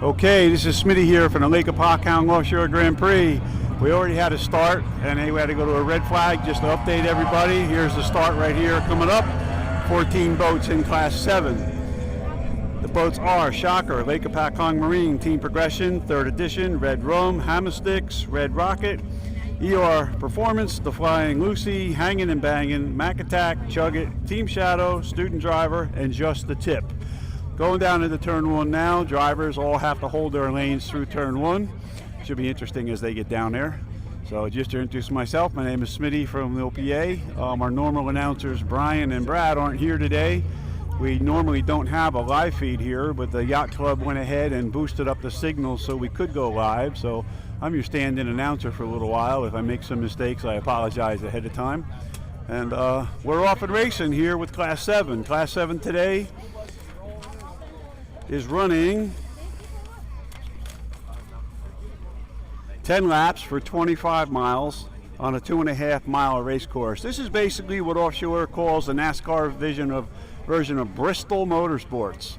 Okay, this is Smitty here from the Lake Hopatcong Offshore Grand Prix. We already had a start, and we had to go to a red flag just to update everybody. Here's the start right here coming up. 14 boats in Class 7. The boats are Shocker, Lake Hopatcong Marine, Team Progression, 3rd Edition, Red Rum, Hammersticks, Red Rocket, ER Performance, The Flying Lucy, Hangin' and Bangin', Mac Attack, Chug It, Team Shadow, Student Driver, and Just the Tip. Going down into turn 1 now. Drivers all have to hold their lanes through turn 1. Should be interesting as they get down there. So just to introduce myself, my name is Smitty from the OPA. Our normal announcers, Brian and Brad, aren't here today. We normally don't have a live feed here, but the Yacht Club went ahead and boosted up the signal so we could go live. So I'm your stand-in announcer for a little while. If I make some mistakes, I apologize ahead of time. And we're off and racing here with Class 7. Class 7 today is running 10 laps for 25 miles on a 2.5-mile race course. This is basically what offshore calls the NASCAR version of Bristol Motorsports.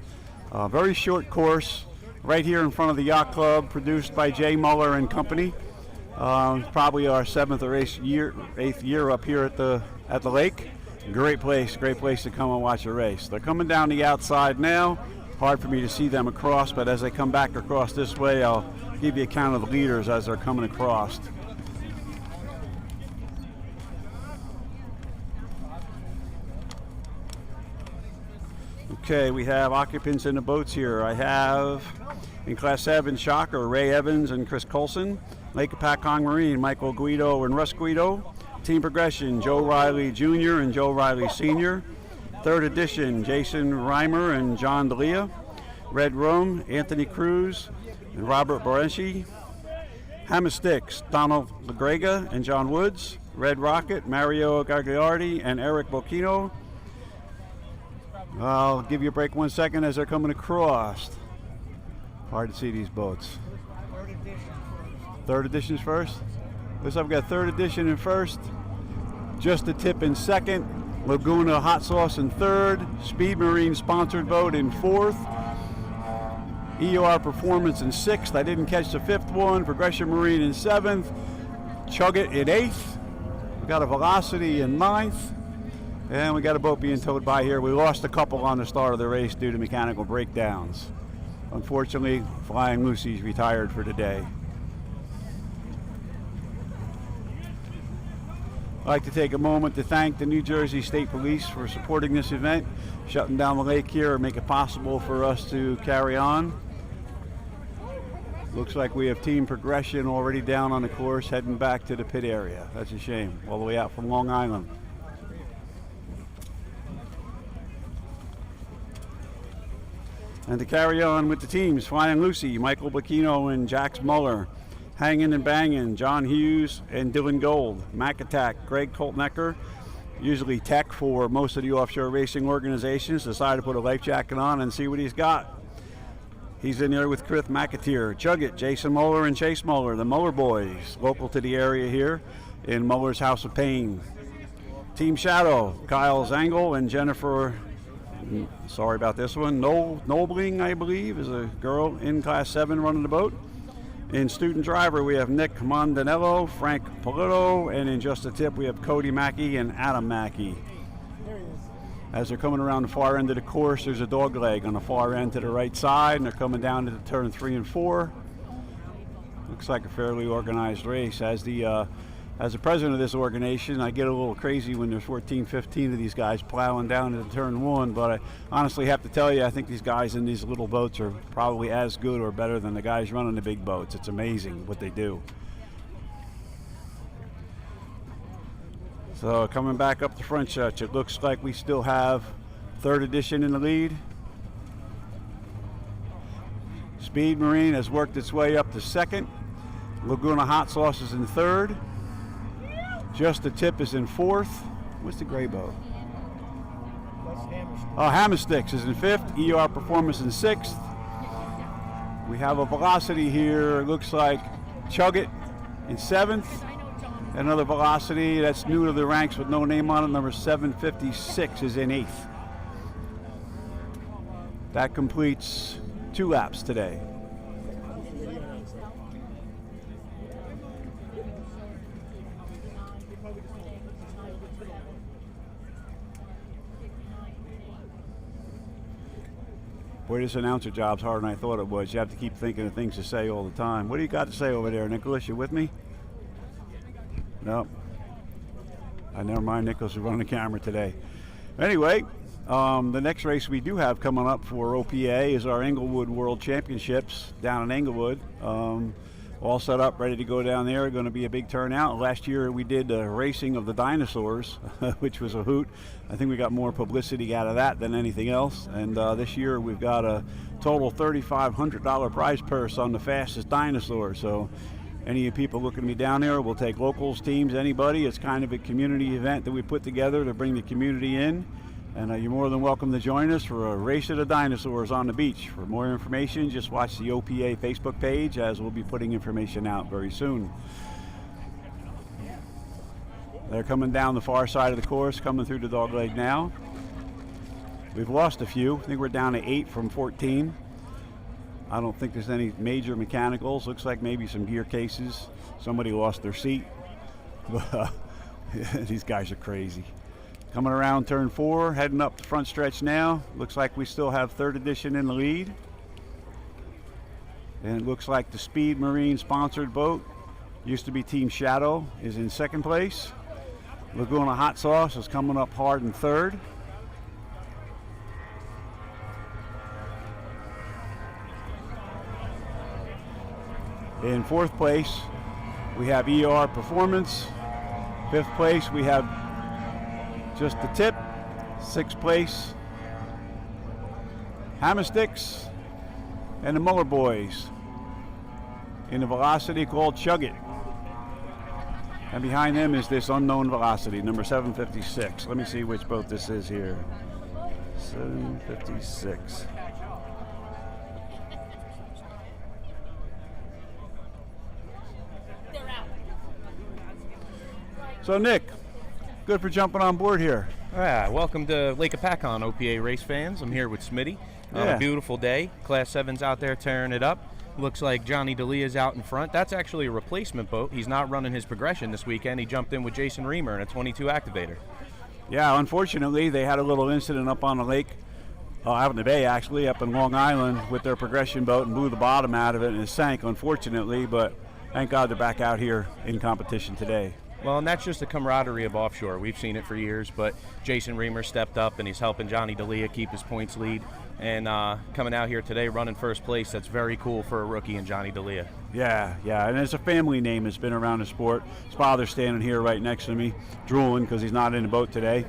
Very short course right here in front of the Yacht Club, produced by Jay Muller and company. Probably our 7th or 8th year up here at the lake. Great place to come and watch a race. They're coming down the outside now. Hard for me to see them across, but as they come back across this way, I'll give you a count of the leaders as they're coming across. Okay, we have occupants in the boats here. I have in Class 7 Shocker, Ray Evans and Chris Colson. Lake Hopatcong Marine, Michael Guido and Russ Guido. Team Progression, Joe Riley Jr. and Joe Riley Sr. 3rd Edition, Jason Reimer and John D'Elia. Red Rum, Anthony Cruz and Robert Barenchi. Hammersticks, Donald LaGrega and John Woods. Red Rocket, Mario Gagliardi and Eric Bocchino. I'll give you a break 1 second as they're coming across. Hard to see these boats. 3rd Edition's first. Looks like we've got 3rd Edition in first. Just the Tip in second. Laguna Hot Sauce in 3rd. Speed Marine sponsored boat in 4th. ER Performance in 6th. I didn't catch the 5th one. Progression Marine in 7th. Chug It in 8th. We got a Velocity in 9th. And we got a boat being towed by here. We lost a couple on the start of the race due to mechanical breakdowns. Unfortunately, Flying Lucy's retired for today. I'd like to take a moment to thank the New Jersey State Police for supporting this event, shutting down the lake here and make it possible for us to carry on. Looks like we have Team Progression already down on the course, heading back to the pit area. That's a shame, all the way out from Long Island. And to carry on with the teams, Flying Lucy, Michael Bocchino and Jax Muller. Hangin' and Bangin', John Hughes and Dylan Gold. Mac Attack, Greg Coltnecker, usually tech for most of the offshore racing organizations, decided to put a life jacket on and see what he's got. He's in there with Chris McAteer. Chug It, Jason Muller and Chase Muller, the Muller boys, local to the area here in Muller's House of Pain. Team Shadow, Kyle Zangle and Jennifer, sorry about this one, Nobling, I believe, is a girl in Class 7 running the boat. In Student Driver, we have Nick Mondanello, Frank Polito, and in Just a Tip, we have Cody Mackey and Adam Mackey. As they're coming around the far end of the course, there's a dog leg on the far end to the right side, and they're coming down to the turn 3 and 4. Looks like a fairly organized race. As the president of this organization, I get a little crazy when there's 14, 15 of these guys plowing down into turn 1, but I honestly have to tell you, I think these guys in these little boats are probably as good or better than the guys running the big boats. It's amazing what they do. So coming back up the front stretch, it looks like we still have 3rd Edition in the lead. Speed Marine has worked its way up to 2nd. Laguna Hot Sauce is in 3rd. Just the Tip is in 4th. What's the gray boat? Hammersticks is in 5th. ER Performance in 6th. We have a Velocity here. It looks like Chug It in 7th. Another Velocity that's new to the ranks with no name on it. Number 756 is in 8th. That completes 2 laps today. Boy, this announcer job's harder than I thought it was. You have to keep thinking of things to say all the time. What do you got to say over there, Nicholas? You with me? No. Never mind, Nicholas is running the camera today. Anyway, the next race we do have coming up for OPA is our Englewood World Championships down in Englewood. All set up, ready to go down there. Going to be a big turnout. Last year we did a racing of the dinosaurs, which was a hoot. I think we got more publicity out of that than anything else. And this year we've got a total $3,500 prize purse on the fastest dinosaur. So any of you people looking to be down there, we'll take locals, teams, anybody. It's kind of a community event that we put together to bring the community in. And you're more than welcome to join us for a race of the dinosaurs on the beach. For more information, just watch the OPA Facebook page, as we'll be putting information out very soon. They're coming down the far side of the course, coming through the dog leg now. We've lost a few. I think we're down to 8 from 14. I don't think there's any major mechanicals. Looks like maybe some gear cases. Somebody lost their seat. These guys are crazy. Coming around turn 4, heading up the front stretch now. Looks like we still have 3rd edition in the lead. And it looks like the Speed Marine sponsored boat, used to be Team Shadow, is in 2nd place. Laguna Hot Sauce is coming up hard in 3rd. In 4th place, we have ER Performance. 5th place, we have Just the Tip. 6th place, Hammersticks and the Muller Boys in a velocity called Chug It. And behind them is this unknown velocity, number 756. Let me see which boat this is here. 756. So Nick, good for jumping on board here. Yeah, welcome to Lake Hopatcong, OPA race fans. I'm here with Smitty on a beautiful day. Class 7's out there tearing it up. Looks like Johnny D'Elia's out in front. That's actually a replacement boat. He's not running his progression this weekend. He jumped in with Jason Reamer in a 22 activator. Yeah, unfortunately, they had a little incident up on the lake, out in the bay actually, up in Long Island with their progression boat and blew the bottom out of it and it sank, unfortunately, but thank God they're back out here in competition today. Well, and that's just the camaraderie of offshore. We've seen it for years, but Jason Reamer stepped up and he's helping Johnny D'Elia keep his points lead. And coming out here today running 1st place, that's very cool for a rookie in Johnny D'Elia. Yeah, and it's a family name that's been around the sport. His father's standing here right next to me, drooling because he's not in the boat today.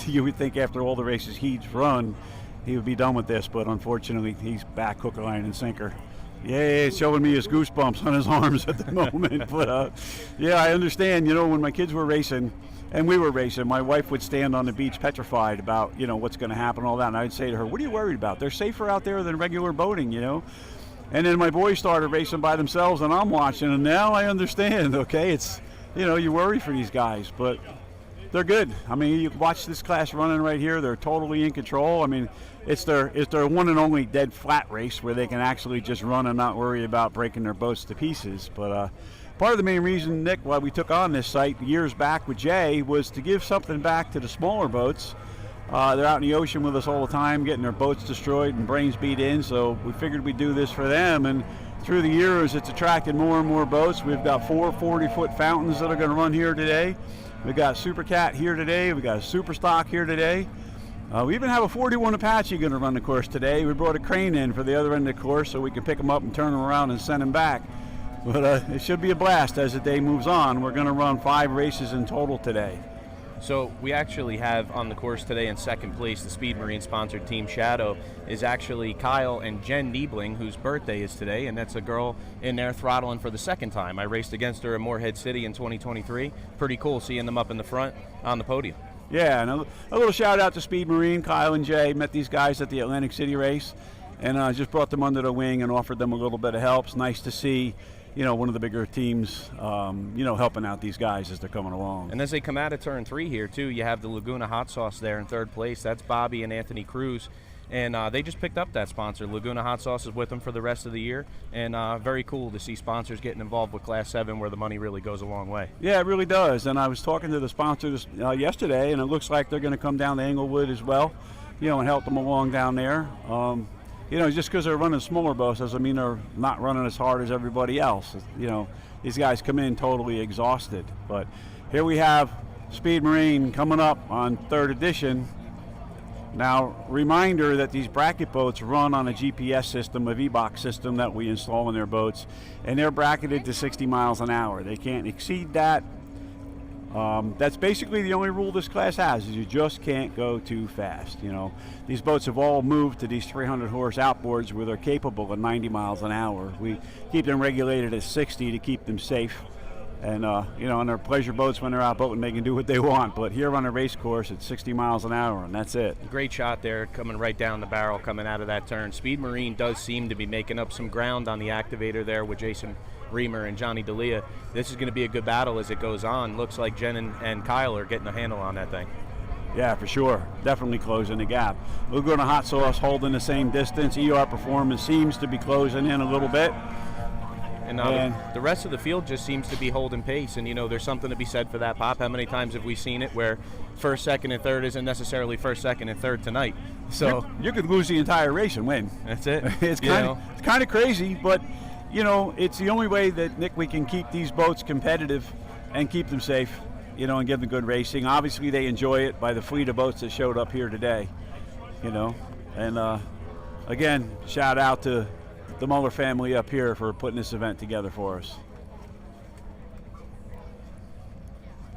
You would think after all the races he's run, he would be done with this, but unfortunately he's back hook, line, and sinker. Yeah, it's showing me his goosebumps on his arms at the moment. But yeah, I understand. You know, when my kids were racing, and we were racing, my wife would stand on the beach petrified about, you know, what's going to happen, all that. And I'd say to her, what are you worried about? They're safer out there than regular boating, you know. And then my boys started racing by themselves, and I'm watching, and now I understand. Okay, it's, you know, you worry for these guys, but they're good. I mean, you watch this class running right here. They're totally in control. I mean, it's their one and only dead flat race where they can actually just run and not worry about breaking their boats to pieces. But part of the main reason, Nick, why we took on this site years back with Jay was to give something back to the smaller boats. They're out in the ocean with us all the time, getting their boats destroyed and brains beat in, so we figured we'd do this for them. And through the years, it's attracted more and more boats. We've got 4 40-foot fountains that are going to run here today. We've got Super Cat here today. We've got a Super Stock here today. We even have a 41 Apache going to run the course today. We brought a crane in for the other end of the course so we can pick them up and turn them around and send them back. But it should be a blast as the day moves on. We're going to run 5 races in total today. So we actually have on the course today in 2nd place, the Speed Marine sponsored Team Shadow is actually Kyle and Jen Niebling, whose birthday is today, and that's a girl in there throttling for the 2nd time. I raced against her in Morehead City in 2023. Pretty cool seeing them up in the front on the podium. Yeah, and a little shout out to Speed Marine. Kyle and Jay met these guys at the Atlantic City race and just brought them under the wing and offered them a little bit of help. It's nice to see, you know, one of the bigger teams, you know, helping out these guys as they're coming along. And as they come out of turn 3 here, too, you have the Laguna Hot Sauce there in 3rd place. That's Bobby and Anthony Cruz. and they just picked up that sponsor. Laguna Hot Sauce is with them for the rest of the year, and very cool to see sponsors getting involved with Class 7 where the money really goes a long way. Yeah, it really does. And I was talking to the sponsors yesterday, and it looks like they're going to come down to Englewood as well, and help them along down there. Just because they're running smaller boats doesn't mean they're not running as hard as everybody else. These guys come in totally exhausted. But here we have Speed Marine coming up on 3rd edition. Now, reminder that these bracket boats run on a GPS system, a V-Box system that we install in their boats, and they're bracketed to 60 miles an hour. They can't exceed that. That's basically the only rule this class has, is you just can't go too fast. These boats have all moved to these 300 horse outboards where they're capable of 90 miles an hour. We keep them regulated at 60 to keep them safe. And, on their pleasure boats when they're out boating, they can do what they want. But here on a race course, it's 60 miles an hour, and that's it. Great shot there, coming right down the barrel, coming out of that turn. Speed Marine does seem to be making up some ground on the activator there with Jason Reamer and Johnny D'Elia. This is going to be a good battle as it goes on. Looks like Jen and Kyle are getting a handle on that thing. Yeah, for sure. Definitely closing the gap. Laguna Hot Sauce holding the same distance. ER Performance seems to be closing in a little bit. And the rest of the field just seems to be holding pace. And, there's something to be said for that, Pop. How many times have we seen it where first, second, and third isn't necessarily first, second, and third tonight? So you could lose the entire race and win. That's it. It's kind of crazy, but, it's the only way that, Nick, we can keep these boats competitive and keep them safe, and give them good racing. Obviously, they enjoy it by the fleet of boats that showed up here today, And, again, shout out to the Muller family up here for putting this event together for us.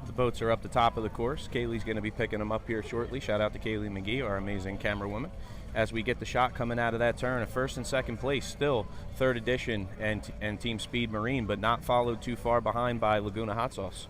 The boats are up the top of the course. Kaylee's going to be picking them up here shortly. Shout out to Kaylee McGee, our amazing camera woman. As we get the shot coming out of that turn, a first and second place, still 3rd edition and Team Speed Marine, but not followed too far behind by Laguna Hot Sauce.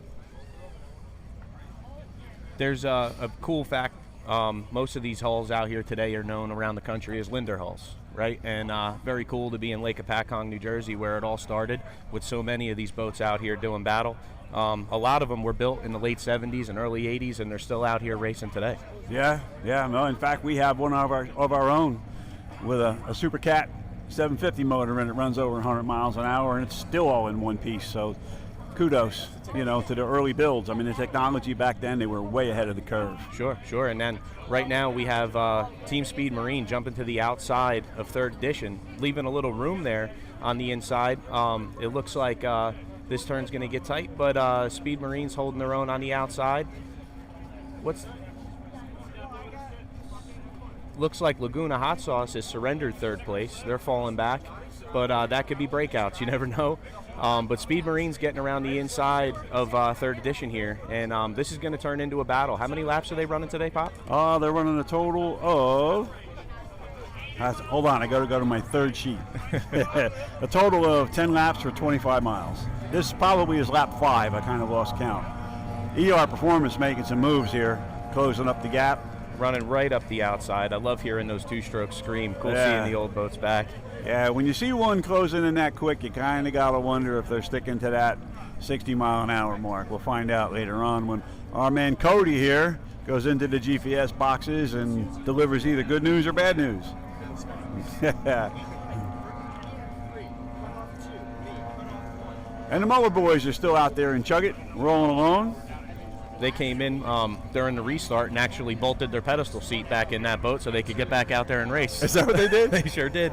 There's a cool fact. Most of these hulls out here today are known around the country as Linder hulls, right? And very cool to be in Lake Hopatcong, New Jersey, where it all started with so many of these boats out here doing battle. A lot of them were built in the late 70s and early 80s, and they're still out here racing today. Yeah. No, in fact, we have one of our own with a Super Cat 750 motor, and it runs over 100 miles an hour, and it's still all in one piece. So kudos, to the early builds. I mean, the technology back then, they were way ahead of the curve. Sure. And then right now we have Team Speed Marine jumping to the outside of 3rd edition, leaving a little room there on the inside. It looks like this turn's going to get tight, but Speed Marine's holding their own on the outside. Looks like Laguna Hot Sauce has surrendered 3rd place. They're falling back, but that could be breakouts. You never know. But Speed Marine's getting around the inside of 3rd edition here, and this is going to turn into a battle. How many laps are they running today, Pop? They're running a total of... hold on, I got to go to my 3rd sheet. A total of 10 laps for 25 miles. This probably is lap 5. I kind of lost count. ER Performance making some moves here, closing up the gap. Running right up the outside. I love hearing those two-strokes scream. Cool seeing the old boats back. Yeah, when you see one closing in that quick, you kind of got to wonder if they're sticking to that 60-mile-an-hour mark. We'll find out later on when our man Cody here goes into the GPS boxes and delivers either good news or bad news. And the Muller boys are still out there in Chugget, rolling along. They came in during the restart and actually bolted their pedestal seat back in that boat so they could get back out there and race. Is that what they did? They sure did.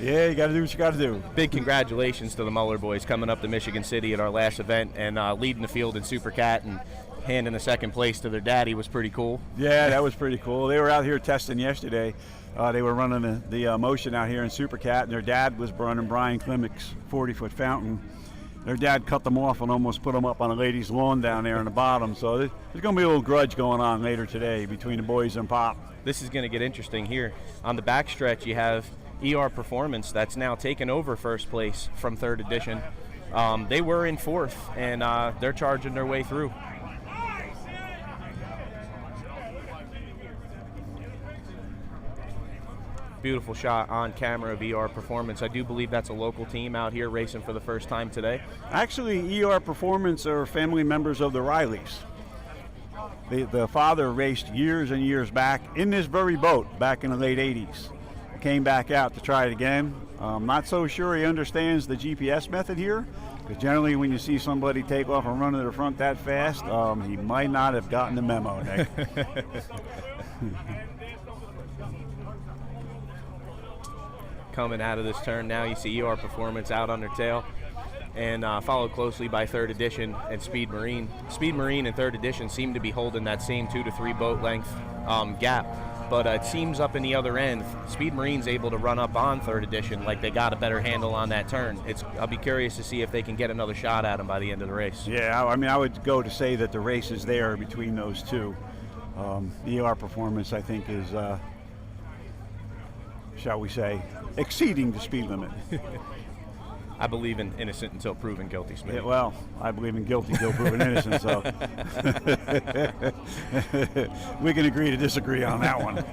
Yeah, you got to do what you got to do. Big congratulations to the Muller boys coming up to Michigan City at our last event and leading the field in Super Cat and handing the 2nd place to their daddy was pretty cool. Yeah, that was pretty cool. They were out here testing yesterday. They were running the motion out here in Super Cat, and their dad was running Brian Klimek's 40-foot fountain. Their dad cut them off and almost put them up on a lady's lawn down there in the bottom. So there's going to be a little grudge going on later today between the boys and Pop. This is going to get interesting here. On the backstretch, you have ER Performance that's now taken over 1st place from 3rd edition. They were in 4th, and they're charging their way through. Beautiful shot on camera of ER Performance. I do believe that's a local team out here racing for the first time today. Actually, ER Performance are family members of the Rileys. The father raced years and years back in this very boat back in the late 80s. Came back out to try it again. Not so sure he understands the GPS method here, because generally when you see somebody take off and run to the front that fast, he might not have gotten the memo, Nick. Coming out of this turn now, you see ER Performance out on their tail, and followed closely by Third Edition and Speed Marine. Speed Marine and Third Edition seem to be holding that same 2 to 3 boat length gap. But it seems up in the other end, Speed Marine's able to run up on Third Edition like they got a better handle on that turn. I'll be curious to see if they can get another shot at him by the end of the race. Yeah, I mean, I would go to say that the race is there between those two. ER Performance, I think, is, shall we say, exceeding the speed limit. I believe in innocent until proven guilty, Smitty. Yeah, well, I believe in guilty until proven innocent, so we can agree to disagree on that one.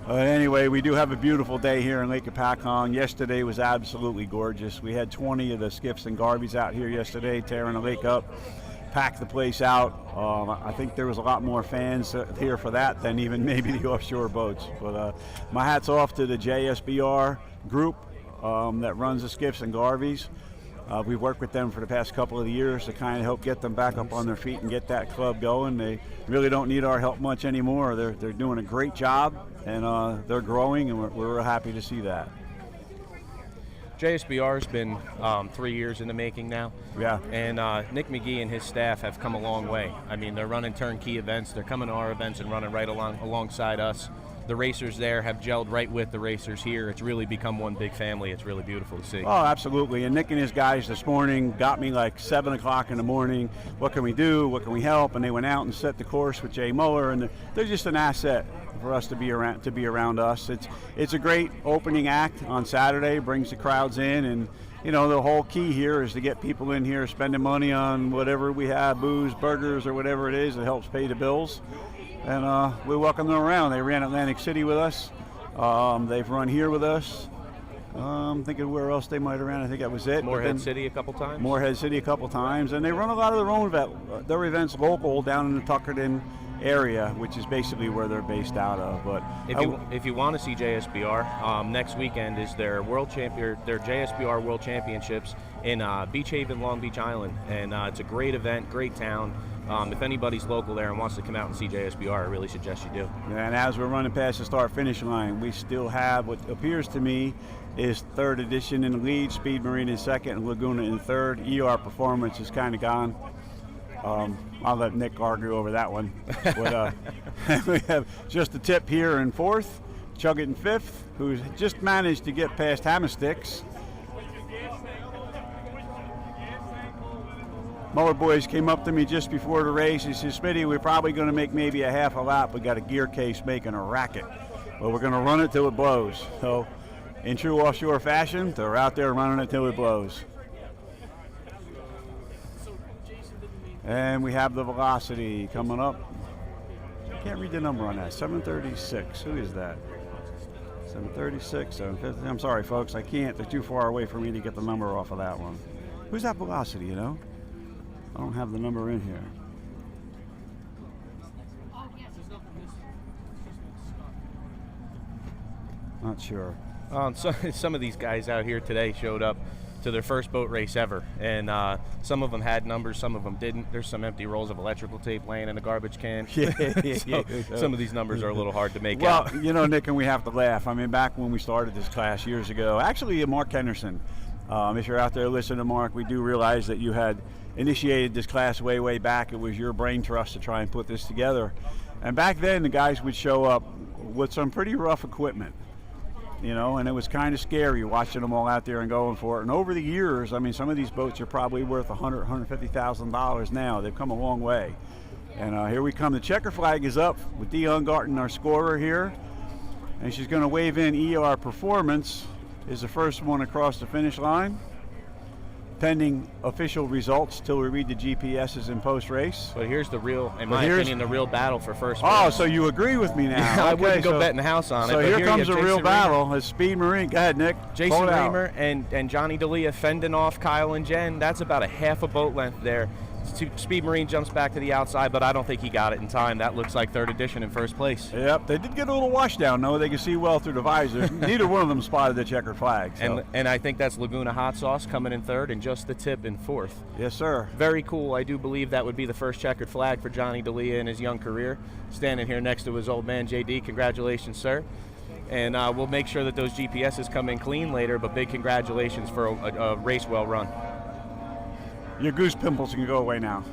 Anyway, we do have a beautiful day here in Lake Hopatcong. Yesterday was absolutely gorgeous. We had 20 of the skiffs and garbies out here yesterday tearing the lake up, packed the place out. I think there was a lot more fans here for that than even maybe the offshore boats. But my hat's off to the JSBR group that runs the skiffs and garvies. We've worked with them for the past couple of years to kind of help get them back up on their feet and get that club going. They really don't need our help much anymore. They're doing a great job, and they're growing, and we're happy to see that. JSBR's been 3 years in the making now. Yeah. And Nick McGee and his staff have come a long way. I mean, they're running turnkey events. They're coming to our events and running right alongside us. The racers there have gelled right with the racers here. It's really become one big family. It's really beautiful to see. Oh, absolutely. And Nick and his guys this morning got me like 7 o'clock in the morning. What can we do? What can we help? And they went out and set the course with Jay Muller, and they're just an asset for us to be around us. It's a great opening act on Saturday. Brings the crowds in, and you know, the whole key here is to get people in here spending money on whatever we have, booze, burgers, or whatever it is that helps pay the bills. And we welcome them around. They ran Atlantic City with us. They've run here with us. I'm thinking where else they might have ran. I think that was it. Morehead City a couple times. Morehead City a couple times. And they run a lot of their own their events local down in the Tuckerton area, which is basically where they're based out of. But if you want to see JSBR, next weekend is their JSBR World Championships in Beach Haven, Long Beach Island, and it's a great event, great town. If anybody's local there and wants to come out and see JSBR, I really suggest you do. And as we're running past the start-finish line, we still have what appears to me is Third Edition in the lead, Speed Marine in second, and Laguna in third. ER Performance is kind of gone. I'll let Nick argue over that one. But we have Just a Tip here in fourth, Chug It in fifth, who's just managed to get past Hammersticks. Muller boys came up to me just before the race. He says, Smitty, we're probably going to make maybe a half a lap. We got a gear case making a racket. Well, we're going to run it till it blows. So in true offshore fashion, they're out there running it till it blows. And we have the velocity coming up. I can't read the number on that. 736. Who is that? 736, 750. I'm sorry, folks. I can't. They're too far away for me to get the number off of that one. Who's that velocity, you know? I don't have the number in here. Not sure. So, some of these guys out here today showed up to their first boat race ever, and some of them had numbers, some of them didn't. There's some empty rolls of electrical tape laying in a garbage can. Some of these numbers are a little hard to make out. Well, you know, Nick, and we have to laugh. I mean, back when we started this class years ago, actually Mark Henderson, if you're out there listening to Mark, we do realize that you had initiated this class way back. It was your brain trust to try and put this together. And back then, the guys would show up with some pretty rough equipment, you know, and it was kind of scary watching them all out there and going for it. And over the years, I mean, some of these boats are probably worth $100,000, $150,000 now. They've come a long way. And here we come. The checker flag is up with Dion Garton, our scorer here. And she's going to wave in. ER Performance is the first one across the finish line, pending official results till we read the GPSs in post-race. But here's the real, in my opinion, the real battle for first place. Oh, so you agree with me now. I wouldn't go betting the house on it. So here comes a real battle. It's Speed Marine. Go ahead, Nick. Jason Reamer and Johnny D'Elia fending off Kyle and Jen. That's about a half a boat length there. Speed Marine jumps back to the outside, but I don't think he got it in time. That looks like third edition in first place. Yep, they did get a little washdown, though. They could see well through the visor. Neither one of them spotted the checkered flag. So. And I think that's Laguna Hot Sauce coming in third, and Just the Tip in fourth. Yes, sir. Very cool. I do believe that would be the first checkered flag for Johnny D'Elia in his young career. Standing here next to his old man, JD. Congratulations, sir. And we'll make sure that those GPSs come in clean later, but big congratulations for a race well run. Your goose pimples can go away now.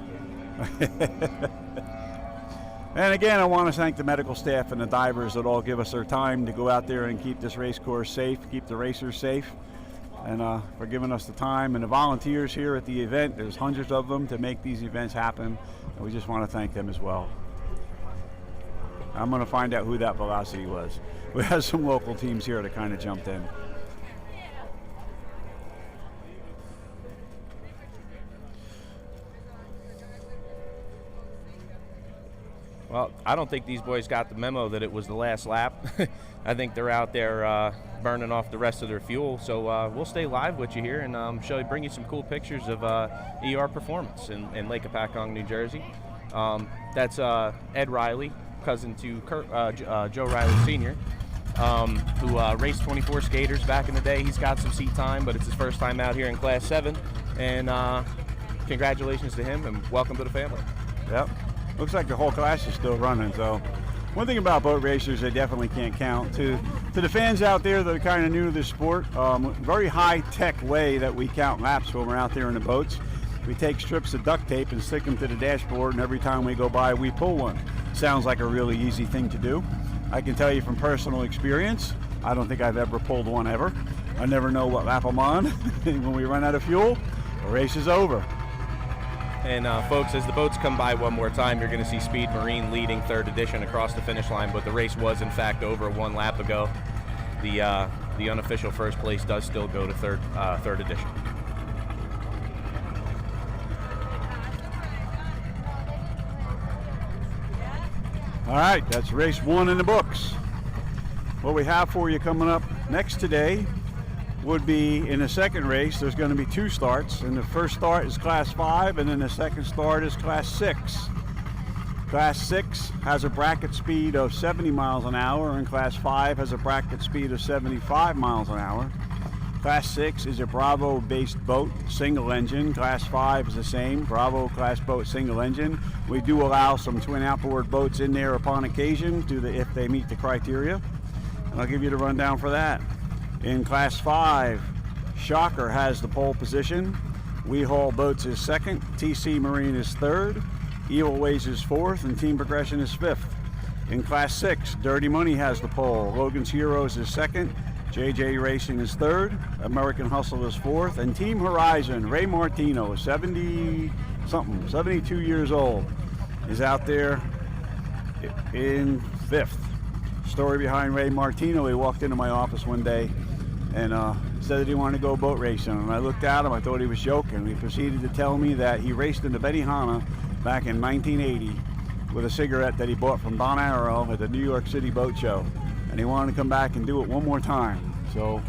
And again, I want to thank the medical staff and the divers that all give us their time to go out there and keep this race course safe, keep the racers safe, and for giving us the time. And the volunteers here at the event, there's hundreds of them to make these events happen, and we just want to thank them as well. I'm going to find out who that Velocity was. We have some local teams here that kind of jumped in. Well, I don't think these boys got the memo that it was the last lap. I think they're out there burning off the rest of their fuel. So we'll stay live with you here and bring you some cool pictures of ER performance in Lake Hopatcong, New Jersey. That's Ed Riley, cousin to Joe Riley Sr., who raced 24 skaters back in the day. He's got some seat time, but it's his first time out here in Class 7. And congratulations to him and welcome to the family. Yep. Looks like the whole class is still running. So one thing about boat racers they definitely can't count. To the fans out there that are kind of new to this sport, very high-tech way that we count laps when we're out there in the boats. We take strips of duct tape and stick them to the dashboard, and every time we go by, we pull one. Sounds like a really easy thing to do. I can tell you from personal experience, I don't think I've ever pulled one ever. I never know what lap I'm on. When we run out of fuel, the race is over. And folks, as the boats come by one more time, you're going to see Speed Marine leading third edition across the finish line, but the race was in fact over 1 lap ago. The unofficial first place does still go to third edition. All right, that's race 1 in the books. What we have for you coming up next today would be in the second race. There's going to be 2 starts, and the first start is Class 5, and then the second start is Class 6. Class 6 has a bracket speed of 70 miles an hour, and Class 5 has a bracket speed of 75 miles an hour. Class 6 is a Bravo-based boat, single engine. Class 5 is the same, Bravo class boat, single engine. We do allow some twin outboard boats in there upon occasion if they meet the criteria. And I'll give you the rundown for that. In Class 5, Shocker has the pole position. We Haul Boats is second. TC Marine is third. Evil Ways is fourth, and Team Progression is fifth. In Class 6, Dirty Money has the pole. Logan's Heroes is second. JJ Racing is third. American Hustle is fourth. And Team Horizon, Ray Martino, 70-something, 72 years old, is out there in fifth. Story behind Ray Martino, he walked into my office one day and said that he wanted to go boat racing. And I looked at him, I thought he was joking. He proceeded to tell me that he raced in the Benihana back in 1980 with a cigarette that he bought from Don Arrow at the New York City Boat Show. And he wanted to come back and do it one more time. So,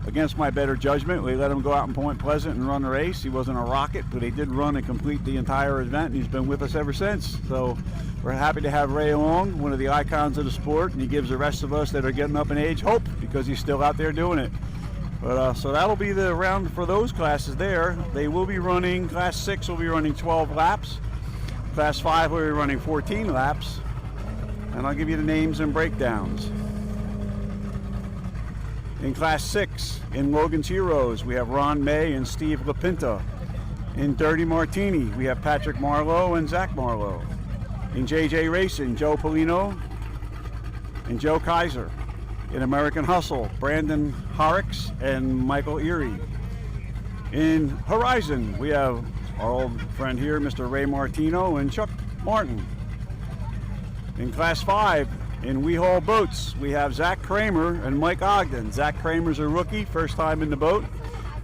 against my better judgment, we let him go out in Point Pleasant and run the race. He wasn't a rocket, but he did run and complete the entire event, and he's been with us ever since. So, we're happy to have Ray along, one of the icons of the sport, and he gives the rest of us that are getting up in age hope because he's still out there doing it. But so that'll be the round for those classes there. They will be running, Class 6 will be running 12 laps. Class 5 will be running 14 laps. And I'll give you the names and breakdowns. In Class 6, in Logan's Heroes, we have Ron May and Steve LaPinta. In Dirty Martini, we have Patrick Marlowe and Zach Marlowe. In JJ Racing, Joe Polino and Joe Kaiser. In American Hustle, Brandon Horrocks and Michael Erie. In Horizon, we have our old friend here, Mr. Ray Martino and Chuck Martin. In Class 5, in We Haul Boats, we have Zach Kramer and Mike Ogden. Zach Kramer's a rookie, first time in the boat,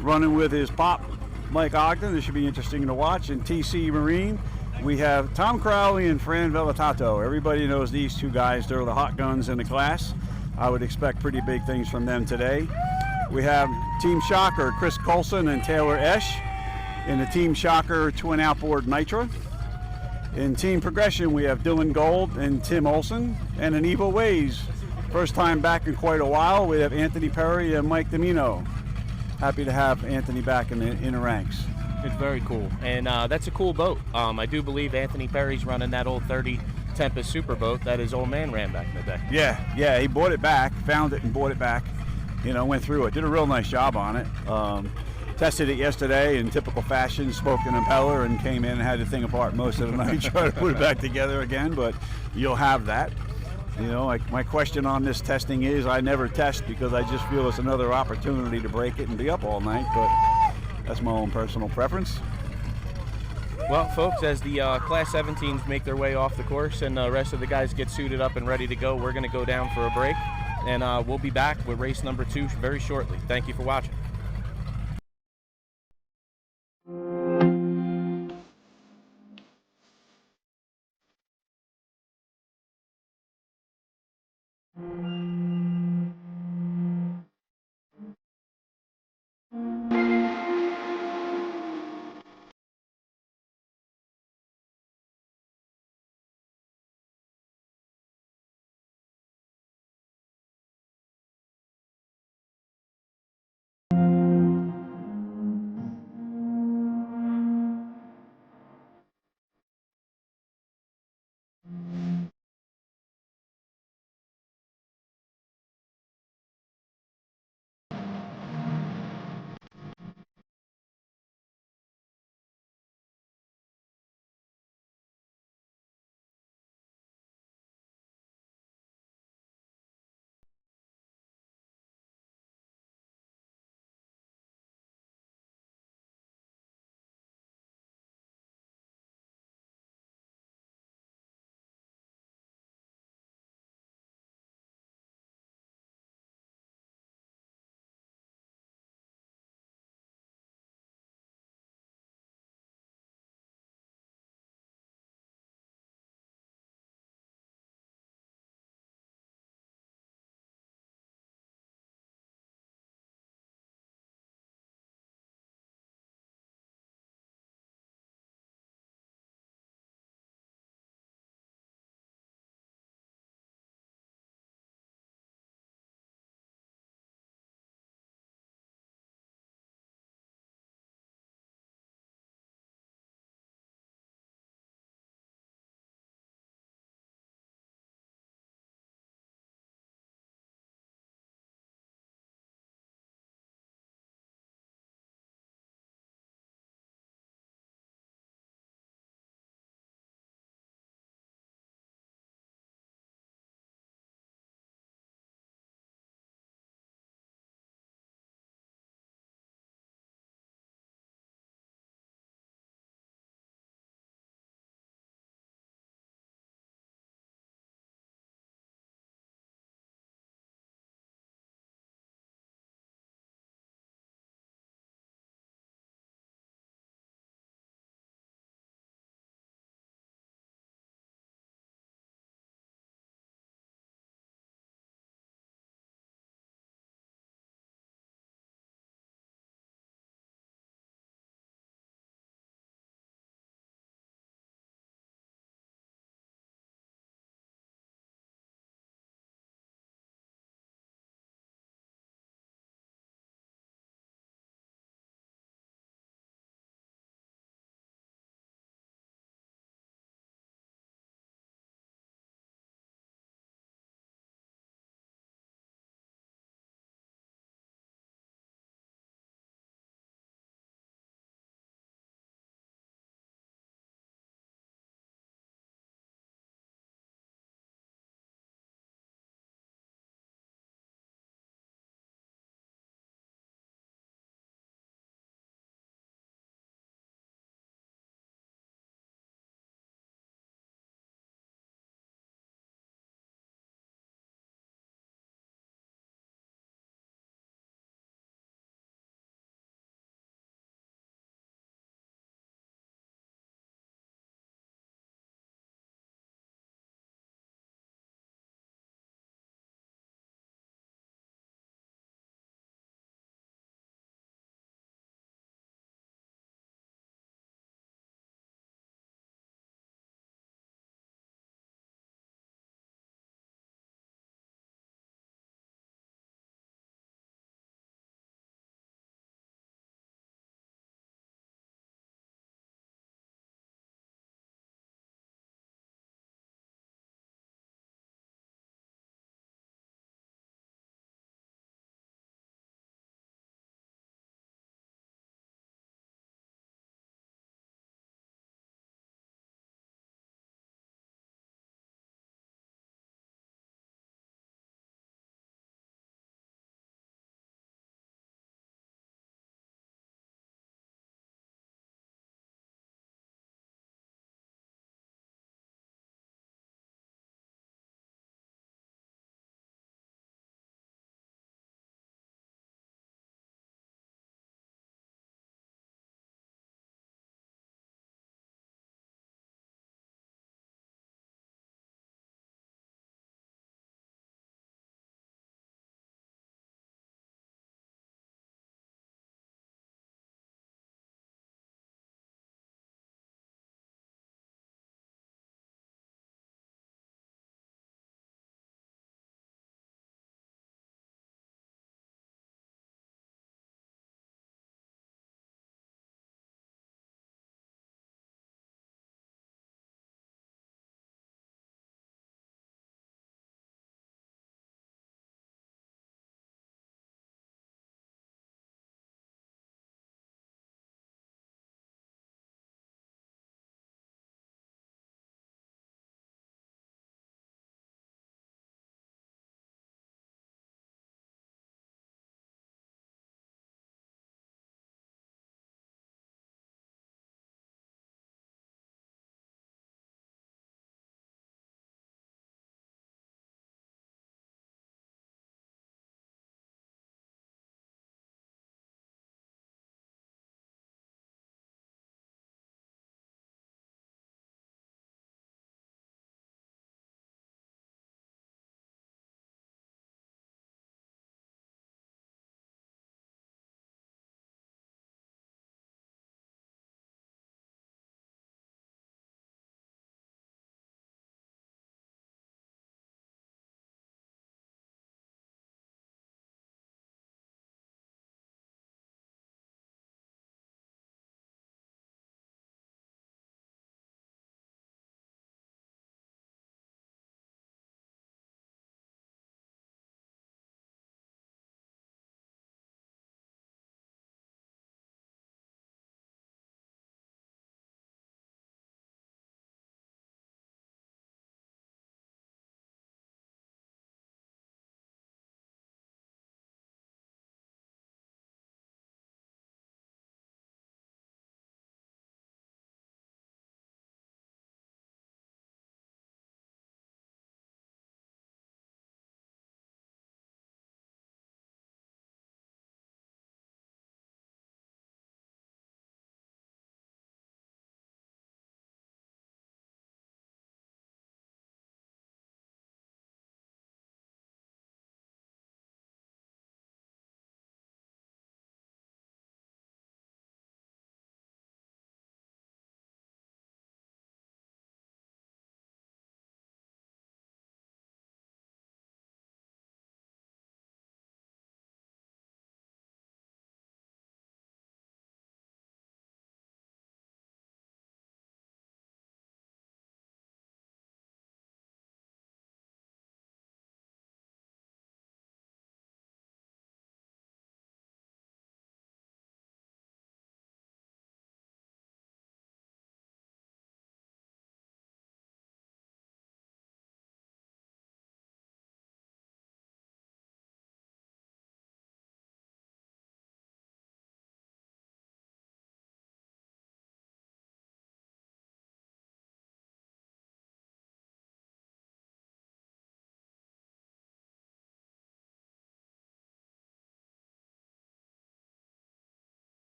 running with his pop, Mike Ogden. This should be interesting to watch. In TC Marine, we have Tom Crowley and Fran Velitato. Everybody knows these 2 guys. They're the hot guns in the class. I would expect pretty big things from them today. We have Team Shocker, Chris Colson and Taylor Esch. In the Team Shocker Twin Outboard Nitra. In Team Progression, we have Dylan Gold and Tim Olson. And in Evo Ways, first time back in quite a while, we have Anthony Perry and Mike Domino. Happy to have Anthony back in the ranks. It's very cool, and that's a cool boat. I do believe Anthony Perry's running that old 30 Tempest Superboat that his old man ran back in the day. Yeah, he bought it back, found it and bought it back. You know, went through it, did a real nice job on it. Tested it yesterday in typical fashion, smoked an impeller, and came in and had the thing apart most of the night, trying to put it back together again, but you'll have that. You know, like my question on this testing is, I never test because I just feel it's another opportunity to break it and be up all night, but that's my own personal preference. Well, folks, as the Class 17s make their way off the course and the rest of the guys get suited up and ready to go, we're going to go down for a break, and we'll be back with race number 2 very shortly. Thank you for watching.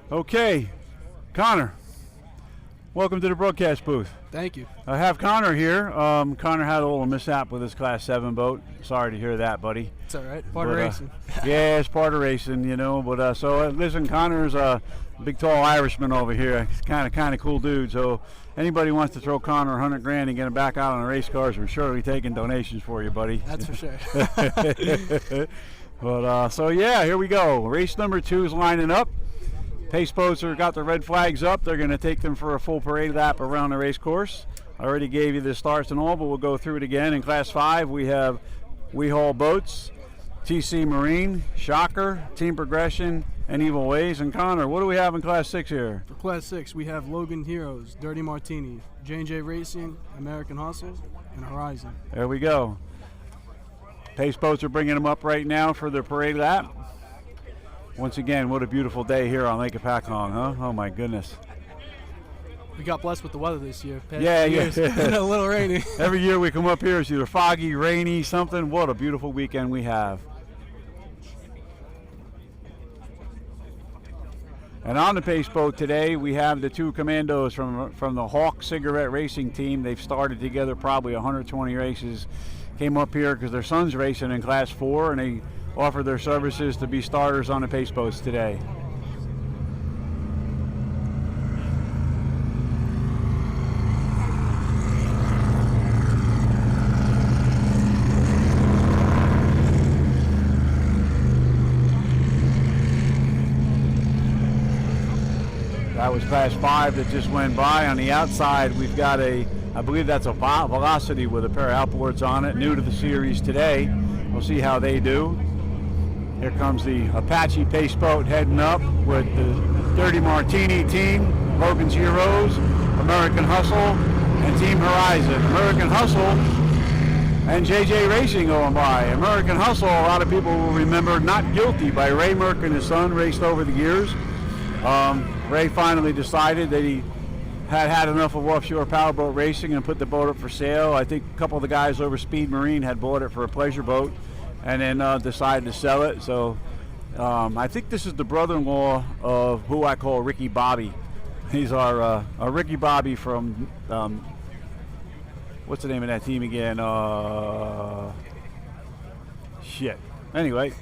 Okay, Connor, welcome to the broadcast booth. Thank you. I have Connor here. Connor had a little mishap with his Class 7 boat. Sorry to hear that, buddy. It's all right. Part of racing. Yeah, it's part of racing, you know. But listen, Connor's a big, tall Irishman over here. He's kind of cool dude. So anybody wants to throw Connor 100 grand and get him back out on the race cars, we're surely taking donations for you, buddy. That's for sure. But so yeah, here we go. Race number 2 is lining up. Pace boats have got the red flags up. They're going to take them for a full parade lap around the race course. I already gave you the starts and all, but we'll go through it again. In Class 5, we have We Haul Boats, TC Marine, Shocker, Team Progression, and Evil Ways. And Connor, what do we have in Class 6 here? For Class 6, we have Logan Heroes, Dirty Martini, J&J Racing, American Hustle, and Horizon. There we go. Pace boats are bringing them up right now for their parade lap. Once again, what a beautiful day here on Lake Hopatcong, huh? Oh my goodness. We got blessed with the weather this year. Yeah. It's been a little rainy. Every year we come up here, it's either foggy, rainy, something. What a beautiful weekend we have. And on the pace boat today, we have the 2 commandos from the Hawk Cigarette Racing team. They've started together probably 120 races. Came up here because their son's racing in Class 4, and they offer their services to be starters on the pace boats today. That was Class 5 that just went by. On the outside, we've got I believe that's a Velocity with a pair of outboards on it, new to the series today. We'll see how they do. Here comes the Apache pace boat heading up with the Dirty Martini team, Logan's Heroes, American Hustle, and Team Horizon. American Hustle and JJ Racing going by. American Hustle, a lot of people will remember Not Guilty by Ray Merck and his son, raced over the years. Ray finally decided that he had enough of offshore powerboat racing and put the boat up for sale. I think a couple of the guys over Speed Marine had bought it for a pleasure boat and then decided to sell it. So I think this is the brother-in-law of who I call Ricky Bobby. He's our Ricky Bobby from, what's the name of that team again? Shit. Anyway,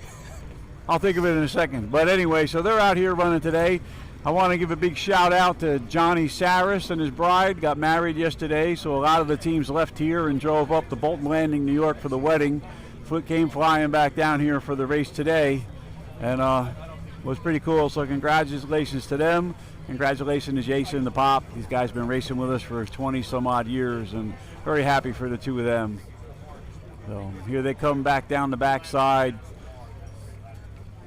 I'll think of it in a second. But anyway, so they're out here running today. I want to give a big shout out to Johnny Saris and his bride. Got married yesterday, so a lot of the teams left here and drove up to Bolton Landing, New York for the wedding. Came flying back down here for the race today, and was pretty cool. So congratulations to them. Congratulations to Jason and the Pop. These guys have been racing with us for 20 some odd years, and very happy for the 2 of them. So here they come back down the backside.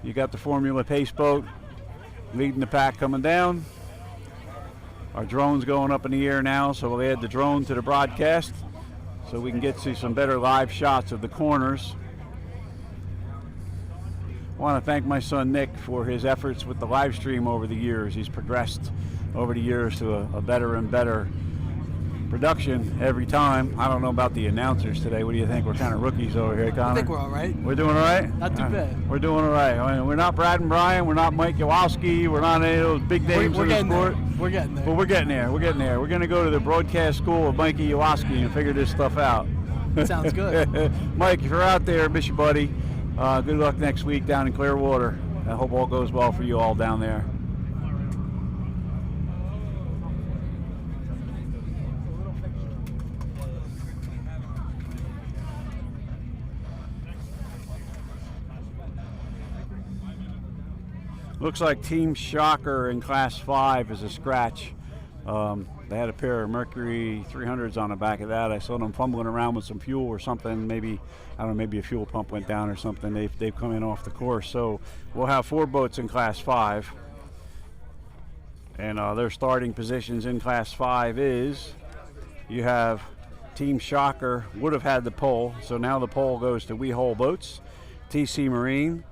You got the Formula Pace boat leading the pack coming down. Our drone's going up in the air now, so we'll add the drone to the broadcast so we can get to some better live shots of the corners. I want to thank my son Nick for his efforts with the live stream over the years. He's progressed over the years to a better and better production every time. I don't know about the announcers today. What do you think? We're kind of rookies over here, Connor. I think we're all right. We're doing all right? Not too bad. We're doing all right. I mean, we're not Brad and Brian. We're not Mike Yowalski. We're not any of those big names in the sport. We're getting there. But we're getting there. We're getting there. We're going to go to the broadcast school of Mikey Yowalski and figure this stuff out. Sounds good. Mike, if you're out there, miss you, buddy. Good luck next week down in Clearwater. I hope all goes well for you all down there. Looks like Team Shocker in Class 5 is a scratch. They had a pair of Mercury 300s on the back of that. I saw them fumbling around with some fuel or something. Maybe, I don't know, maybe a fuel pump went down or something. They've come in off the course. So we'll have 4 boats in Class 5. And their starting positions in Class 5 is, you have Team Shocker would have had the pole. So now the pole goes to We Haul Boats. TC Marine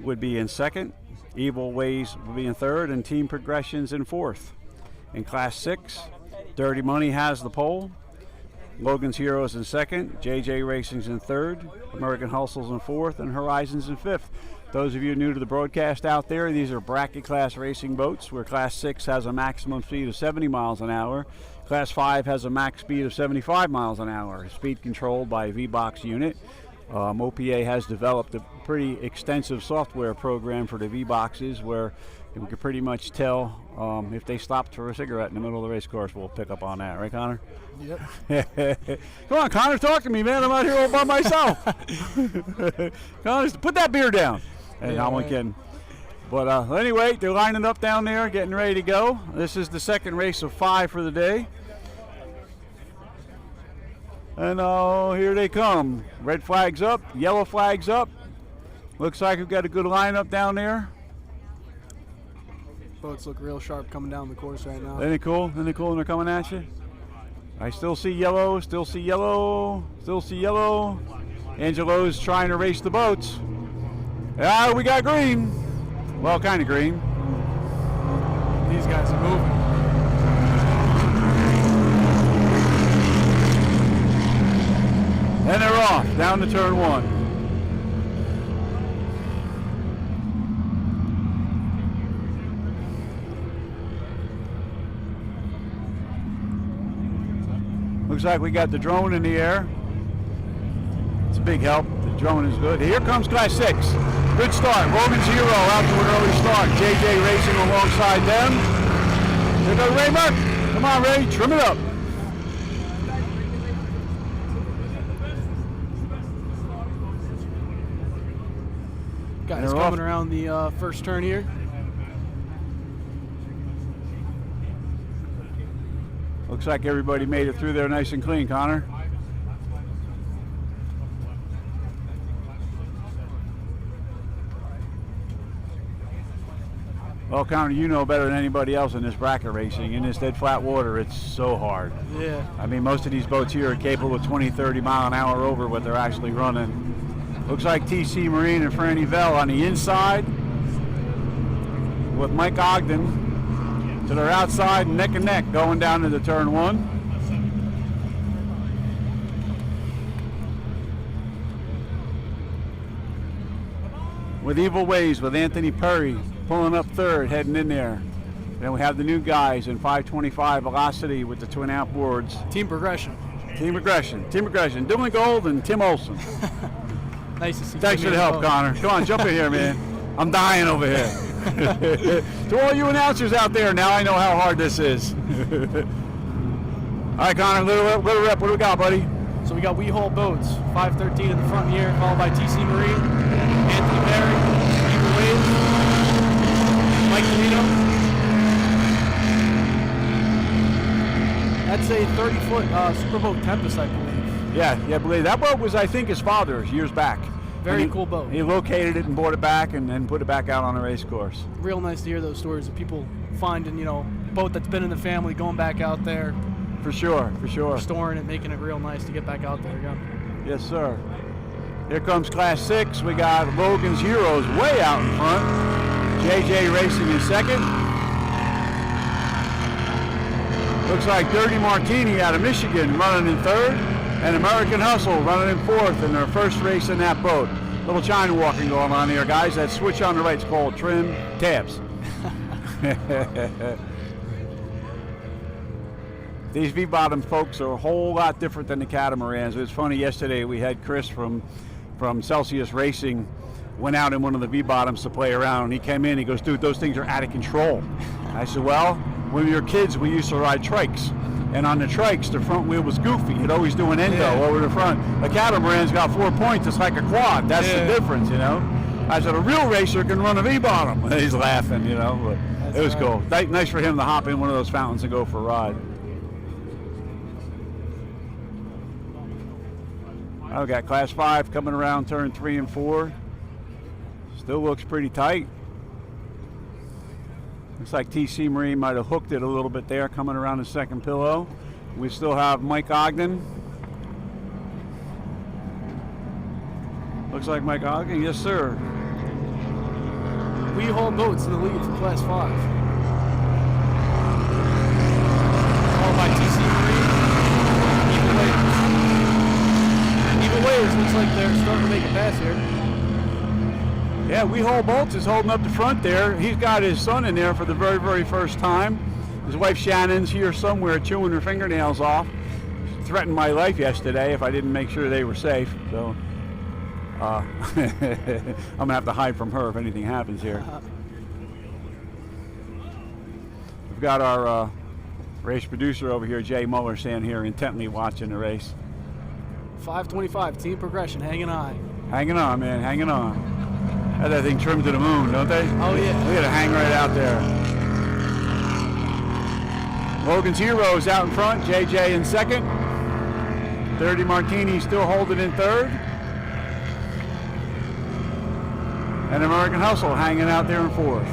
would be in second. Evil Ways would be in third, and Team Progressions in fourth. In Class 6, Dirty Money has the pole. Logan's Heroes in second, JJ Racing's in third, American Hustle's in fourth, and Horizon's in fifth. Those of you new to the broadcast out there, these are bracket class racing boats where Class 6 has a maximum speed of 70 miles an hour. Class 5 has a max speed of 75 miles an hour, speed controlled by a V-Box unit. OPA has developed a pretty extensive software program for the V-Boxes where we can pretty much tell if they stopped for a cigarette in the middle of the race course. We'll pick up on that, right, Connor? Yep. Come on, Connor, talk to me, man. I'm out here all by myself. Connor, put that beer down. Hey, I'm only kidding. But anyway, they're lining up down there, getting ready to go. This is the second race of 5 for the day. And here they come. Red flag's up, yellow flag's up. Looks like we've got a good lineup down there. Boats look real sharp coming down the course right now. Isn't it cool? Isn't it cool when they're coming at you? I still see yellow, still see yellow, still see yellow. Angelo's trying to race the boats. Ah, we got green. Well, kind of green. These guys are moving. And they're off, down to turn 1. Looks like we got the drone in the air. It's a big help. The drone is good. Here comes Class 6. Good start. Logan's Hero out to an early start. JJ Racing alongside them. Here goes Ray Merck. Come on, Ray. Trim it up. Guys coming around the first turn here. Looks like everybody made it through there nice and clean, Connor. Well, Connor, you know better than anybody else in this bracket racing. In this dead flat water, it's so hard. Yeah. I mean, most of these boats here are capable of 20, 30 mile an hour over what they're actually running. Looks like TC Marine and Franny Vell on the inside with Mike Ogden to their outside, neck and neck, going down into turn 1. With Evil Ways, with Anthony Perry pulling up third, heading in there. Then we have the new guys in 525 Velocity with the twin outboards. Team progression. Team progression. Dylan Gold and Tim Olson. Nice to see you. Thanks for the help, Connor. Come on, jump in here, man. I'm dying over here. To all you announcers out there, now I know how hard this is. All right, Connor, little rep. What do we got, buddy? So we got We Haul Boats, 513 in the front here, followed by TC Marine, Anthony Perry, Evil Waves, Mike Toledo. That's a 30-foot Superboat Tempest, I believe. Yeah, I believe that boat was, I think, his father's years back. Very cool boat. He located it and bought it back and then put it back out on a race course. Real nice to hear those stories of people finding, boat that's been in the family, going back out there. For sure. Restoring it, making it real nice to get back out there again. Yes, sir. Here comes Class 6. We got Logan's Heroes way out in front. JJ Racing in second. Looks like Dirty Martini out of Michigan running in third. And American Hustle running in fourth in their first race in that boat. Little China walking going on here, guys. That switch on the right is called trim tabs. These V-bottom folks are a whole lot different than the catamarans. It was funny, yesterday we had Chris from Celsius Racing went out in one of the V-bottoms to play around. He came in, he goes, dude, those things are out of control. I said, well, when we were kids, we used to ride trikes. And on the trikes, the front wheel was goofy. You'd always do an endo over the front. The catamaran's got 4 points. It's like a quad. That's the difference, I said, a real racer can run a V-bottom. He's laughing, But it was cool. Nice for him to hop in one of those fountains and go for a ride. I've got Class 5 coming around turn 3 and 4. Still looks pretty tight. Looks like TC Marine might have hooked it a little bit there, coming around the second pillow. We still have Mike Ogden. Looks like Mike Ogden, yes sir. We Haul Boats in the lead for Class 5. Followed by TC Marine, Evil Waves. like they're starting to make a pass here. Yeah, Weehole Bolts is holding up the front there. He's got his son in there for the very, very first time. His wife Shannon's here somewhere chewing her fingernails off. She threatened my life yesterday if I didn't make sure they were safe. So I'm going to have to hide from her if anything happens here. We've got our race producer over here, Jay Muller, standing here intently watching the race. 5:25, team progression, hanging on. Hanging on, man, hanging on. Had that thing trimmed to the moon, don't they? Oh, yeah. Look at it hang right out there. Logan's Heroes out in front, JJ in second. 30 Martini still holding in third. And American Hustle hanging out there in fourth.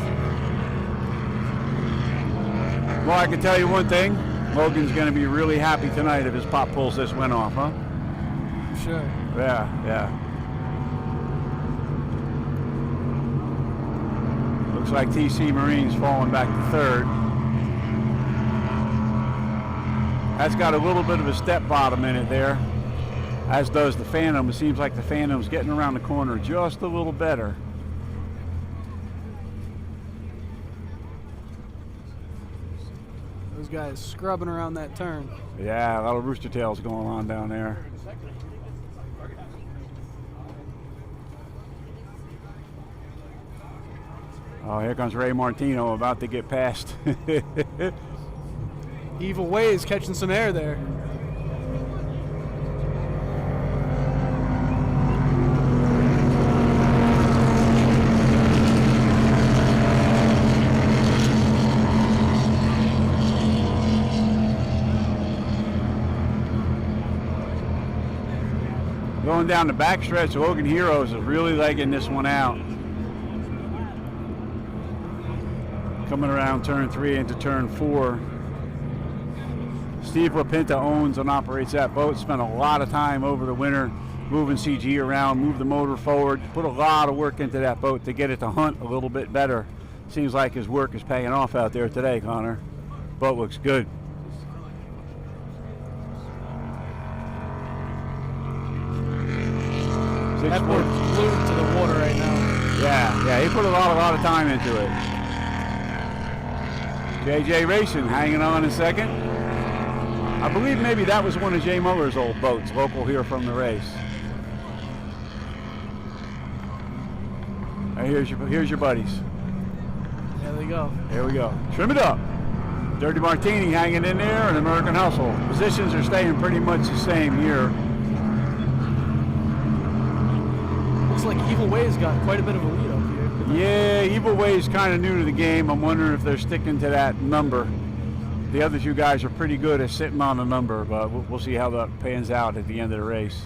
Well, I can tell you one thing. Logan's going to be really happy tonight if his pop pulls this win off, huh? Sure. Yeah, yeah. Looks like TC Marine's falling back to third. That's got a little bit of a step bottom in it there, as does the Phantom. It seems like the Phantom's getting around the corner just a little better. Those guys scrubbing around that turn. Yeah, a lot of rooster tails going on down there. Oh, here comes Ray Martino about to get past. Evil Ways catching some air there. Going down the backstretch, Logan Heroes is really legging this one out. Coming around turn 3 into turn 4. Steve LaPinta owns and operates that boat. Spent a lot of time over the winter moving CG around, moved the motor forward, put a lot of work into that boat to get it to hunt a little bit better. Seems like his work is paying off out there today, Connor. Boat looks good. That boat's glued to the water right now. Yeah, he put a lot of time into it. JJ Racing hanging on in second. I believe maybe that was one of Jay Muller's old boats, local here from the race. Right, here's your buddies. There they go. Here we go. Trim it up. Dirty Martini hanging in there and American Hustle. Positions are staying pretty much the same here. Looks like Evil Ways got quite a bit of a lead up here. Yeah, Evil Way's kind of new to the game. I'm wondering if they're sticking to that number. The other two guys are pretty good at sitting on the number, but we'll see how that pans out at the end of the race.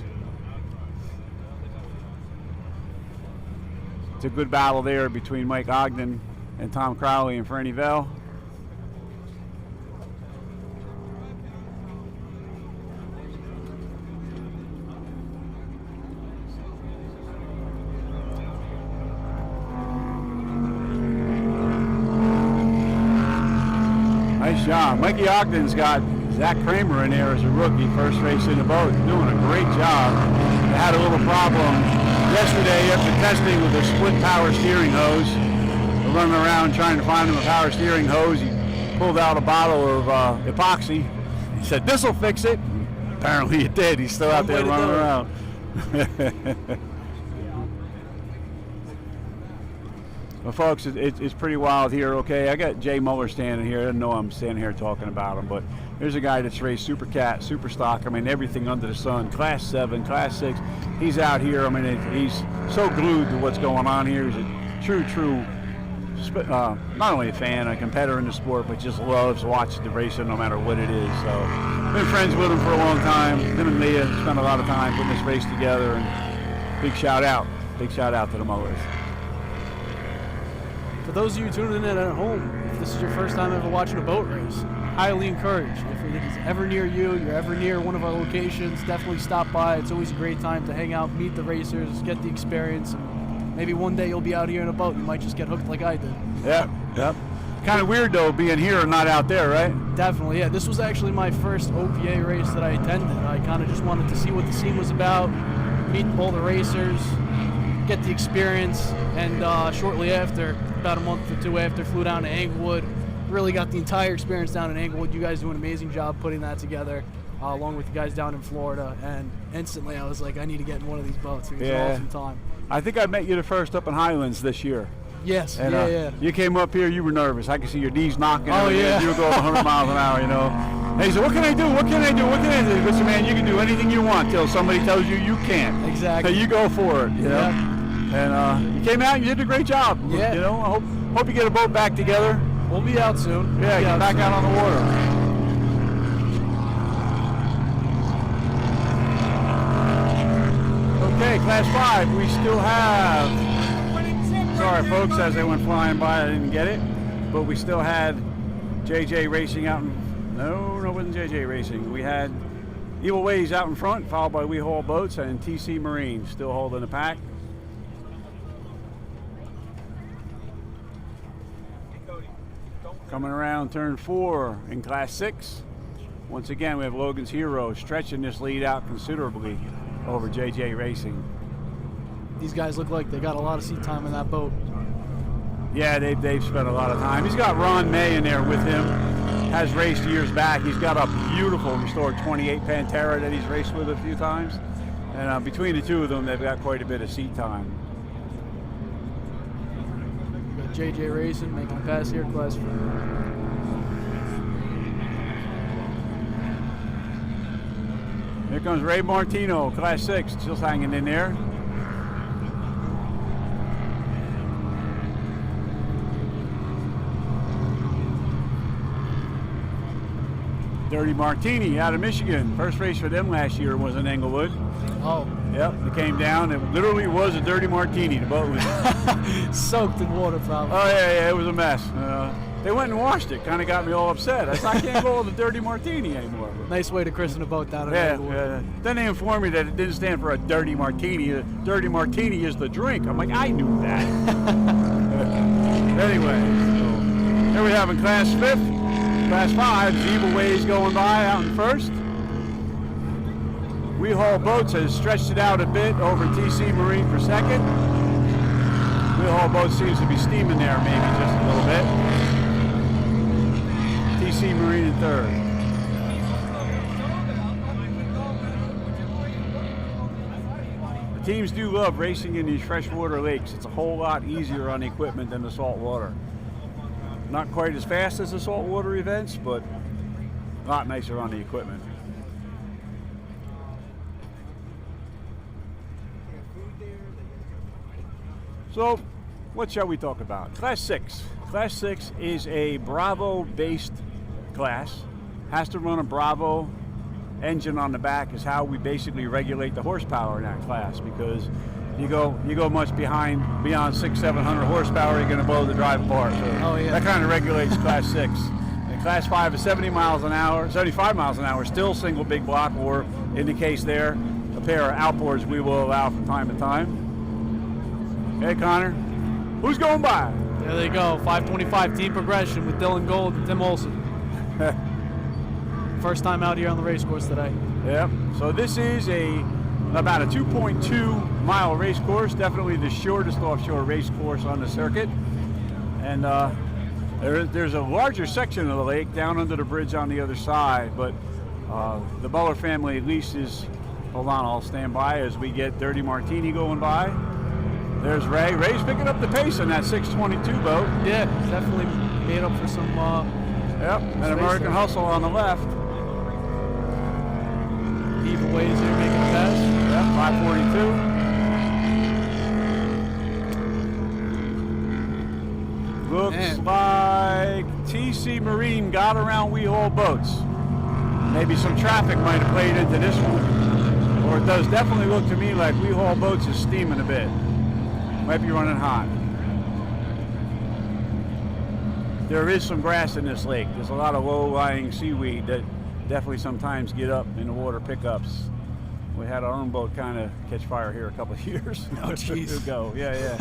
It's a good battle there between Mike Ogden and Tom Crowley and Fernie Vell. Nice job. Mikey Ogden's got Zach Kramer in there as a rookie, first race in the boat. Doing a great job. They had a little problem yesterday after testing with a split power steering hose. They're running around trying to find him a power steering hose. He pulled out a bottle of epoxy. He said, "This'll fix it." Apparently it did. He's still out there running around. Well, folks, it's pretty wild here, okay? I got Jay Muller standing here. I didn't know I'm standing here talking about him, but there's a guy that's raced Super Cat, Super Stock, I mean, everything under the sun, Class 7, Class 6. He's out here. I mean, he's so glued to what's going on here. He's a true, not only a fan, a competitor in the sport, but just loves watching the racing no matter what it is. So, been friends with him for a long time. Him and Leah spent a lot of time putting this race together, and big shout out to the Mullers. For those of you tuning in at home, if this is your first time ever watching a boat race, highly encouraged. If it is ever near you, you're ever near one of our locations, definitely stop by. It's always a great time to hang out, meet the racers, get the experience. And maybe one day you'll be out here in a boat. You might just get hooked like I did. Yep. Kind of weird though, being here and not out there, right? Definitely, yeah. This was actually my first OPA race that I attended. I kind of just wanted to see what the scene was about, meet all the racers, get the experience, and shortly after, about a month or two after, flew down to Englewood. Really got the entire experience down in Englewood. You guys do an amazing job putting that together, along with the guys down in Florida. And instantly, I was like, I need to get in one of these boats. It was an awesome time. I think I met you the first up in Highlands this year. Yes, And, yeah. You came up here, you were nervous. I could see your knees knocking. Oh, yeah. You were going 100 miles an hour, you know. Hey, so what can I do? What can I do? What can I do? Listen, man, you can do anything you want till somebody tells you you can't. Exactly. So you go for it, you know. And you came out and you did a great job. Yeah. You know, I hope you get a boat back together. We'll be out soon. Yeah, get back out on the water. Okay, Class 5, we still have, sorry folks, as they went flying by, I didn't get it, but we still had JJ Racing out in, no, it wasn't JJ Racing. We had Evil Ways out in front, followed by We Haul Boats, and TC Marine still holding the pack. Coming around turn 4 in Class 6. Once again, we have Logan's Hero stretching this lead out considerably over JJ Racing. These guys look like they got a lot of seat time in that boat. Yeah, they've spent a lot of time. He's got Ron May in there with him. Has raced years back. He's got a beautiful restored 28 Pantera that he's raced with a few times. And between the two of them, they've got quite a bit of seat time. We got JJ Racing making a pass here, Class 4. Here comes Ray Martino, Class 6, still hanging in there. Dirty Martini out of Michigan. First race for them last year was in Englewood. Oh. Yep, they came down. It literally was a dirty martini. The boat was soaked in water, probably. Oh, yeah, it was a mess. They went and washed it. Kind of got me all upset. I said, I can't go with a dirty martini anymore. Nice way to christen a boat down in Englewood. Yeah. Then they informed me that it didn't stand for a dirty martini. A dirty martini is the drink. I'm like, I knew that. Anyway, so here we have in Class 5th. Class 5, Evil Ways going by out in first. We Haul Boats has stretched it out a bit over TC Marine for second. We Haul Boats seems to be steaming there maybe just a little bit. TC Marine in third. The teams do love racing in these freshwater lakes. It's a whole lot easier on the equipment than the saltwater. Not quite as fast as the saltwater events, but a lot nicer on the equipment. So, what shall we talk about? Class 6. Class 6 is a Bravo-based class. Has to run a Bravo engine on the back is how we basically regulate the horsepower in that class, because you go much beyond 600-700 horsepower, you're going to blow the drive apart. So that kind of regulates Class 6. And Class 5 is 75 miles an hour, still single big block, or in the case there, a pair of outboards we will allow from time to time. Hey Connor, who's going by? There they go, 525 team progression with Dylan Gold and Tim Olson. First time out here on the race course today. Yep, so this is about a 2.2 mile race course, definitely the shortest offshore race course on the circuit. And there's a larger section of the lake down under the bridge on the other side, but the Muller family leases, hold on, I'll stand by as we get Dirty Martini going by. There's Ray. Ray's picking up the pace on that 622 boat. Yeah, definitely made up for some yep, and American there. Hustle on the left. Evil Ways here making a pass. Yep, 542. Looks like TC Marine got around We Haul Boats. Maybe some traffic might have played into this one. Or it does definitely look to me like We Haul Boats is steaming a bit. Might be running hot. There is some grass in this lake. There's a lot of low-lying seaweed that definitely sometimes get up in the water pickups. We had our own boat kind of catch fire here a couple of years ago. Yeah.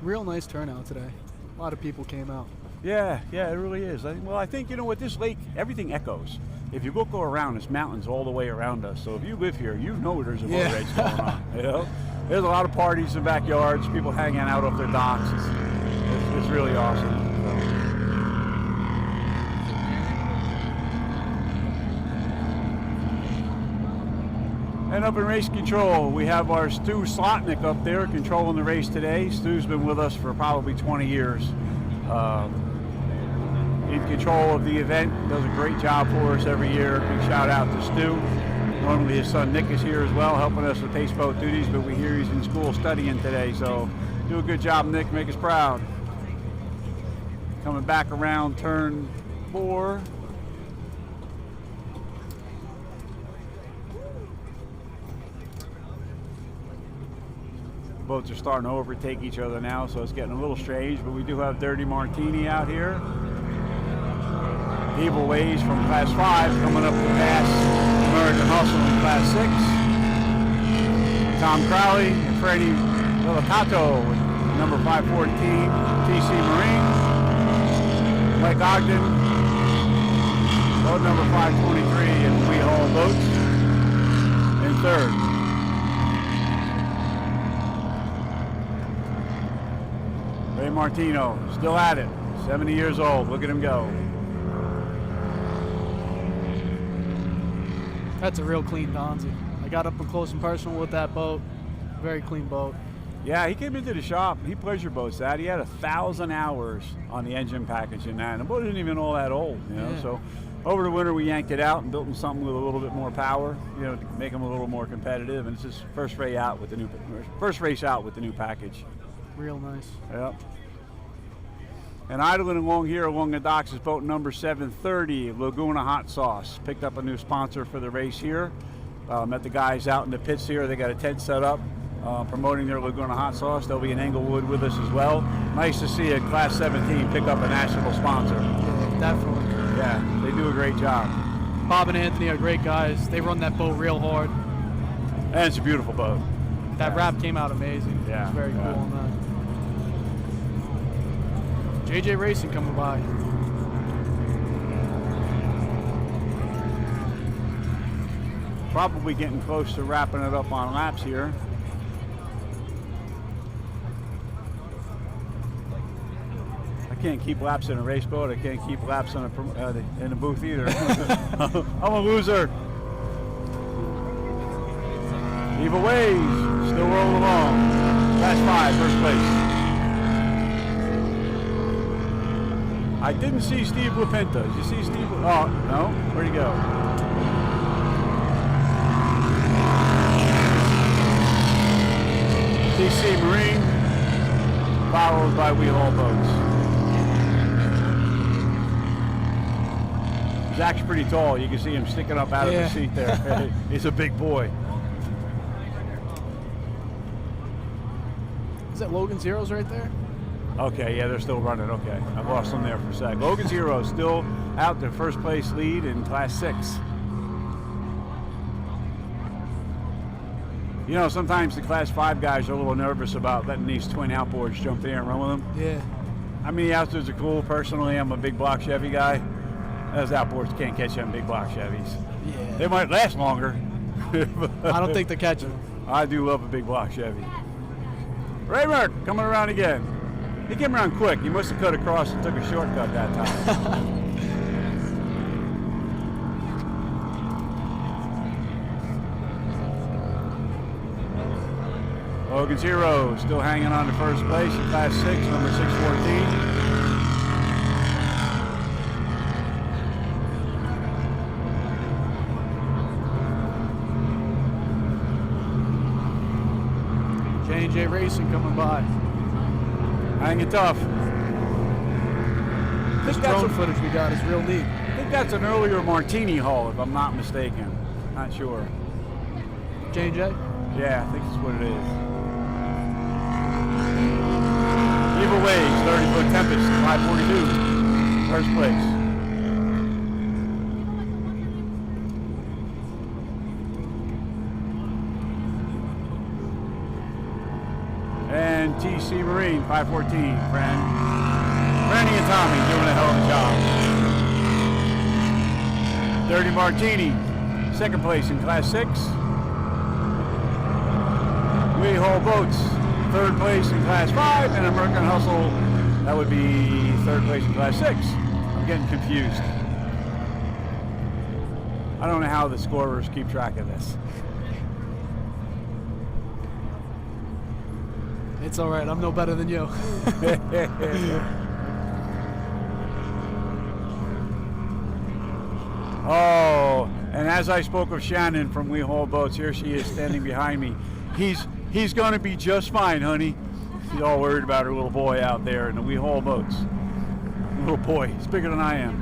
Real nice turnout today. A lot of people came out. Yeah, it really is. I think, you know, with this lake, everything echoes. If you go around, there's mountains all the way around us. So if you live here, you know there's a boat race going on. You know? There's a lot of parties in backyards, people hanging out off their docks. It's really awesome. And up in race control, we have our Stu Slotnick up there controlling the race today. Stu's been with us for probably 20 years. In control of the event, does a great job for us every year. Big shout out to Stu. Normally his son Nick is here as well, helping us with pace boat duties, but we hear he's in school studying today, so do a good job, Nick, make us proud. Coming back around turn 4. Boats are starting to overtake each other now, so it's getting a little strange, but we do have Dirty Martini out here. Evil Ways from Class 5 coming up to pass American Hustle in Class 6. Tom Crowley and Freddie Lilicato with number 514, TC Marine. Mike Ogden, boat number 523, and We Haul Boats in third. Ray Martino, still at it, 70 years old, look at him go. That's a real clean Donzi. I got up and close and personal with that boat. Very clean boat. Yeah, he came into the shop. He pleasure boats that. He had 1,000 hours on the engine package in that. And the boat isn't even all that old, you know. Yeah. So over the winter we yanked it out and built him something with a little bit more power, you know, to make him a little more competitive. And it's his first race out with the new package. Real nice. Yep. And idling along here along the docks is boat number 730, Laguna Hot Sauce. Picked up a new sponsor for the race here. Met the guys out in the pits here. They got a tent set up promoting their Laguna Hot Sauce. They'll be in Englewood with us as well. Nice to see a Class 17 pick up a national sponsor. Yeah, definitely. Yeah, they do a great job. Bob and Anthony are great guys. They run that boat real hard. And it's a beautiful boat. That wrap came out amazing. Yeah, It was very cool on that. JJ Racing coming by. Probably getting close to wrapping it up on laps here. I can't keep laps in a race boat. I can't keep laps in a booth either. I'm a loser. Evil Ways, still rolling along. Class 5, first place. I didn't see Steve LaPinta. Did you see Steve? Oh, no? Where'd he go? TC Marine, followed by We Haul Boats. Zach's pretty tall. You can see him sticking up out of the seat there. He's a big boy. Is that Logan's Heroes right there? Okay, yeah, they're still running. Okay, I lost them there for a sec. Logan's Hero still out the first place lead in Class 6. You know, sometimes the Class 5 guys are a little nervous about letting these twin outboards jump there and run with them. Yeah. I mean, the outboards are cool. Personally, I'm a big block Chevy guy. Those outboards can't catch them big block Chevys. Yeah. They might last longer. I don't think they're catching them. I do love a big block Chevy. Raymer coming around again. He came around quick. He must have cut across and took a shortcut that time. Logan's Hero still hanging on to first place in Class 6, number 614. J&J Racing coming by. Hanging tough. This drone footage we got is real neat. I think that's an earlier Martini haul, if I'm not mistaken. Not sure. J&J? Yeah, I think that's what it is. Evil Waves, 30-foot Tempest, 542, first place. And and TC Marine, 514, Franny and Tommy doing a hell of a job. Dirty Martini, second place in Class 6. We Haul Boats, third place in Class 5, and American Hustle, that would be third place in Class 6. I'm getting confused. I don't know how the scorers keep track of this. It's all right. I'm no better than you. Oh, and as I spoke of Shannon from We Haul Boats, here she is standing behind me. He's going to be just fine, honey. She's all worried about her little boy out there in the We Haul Boats. Little boy, he's bigger than I am.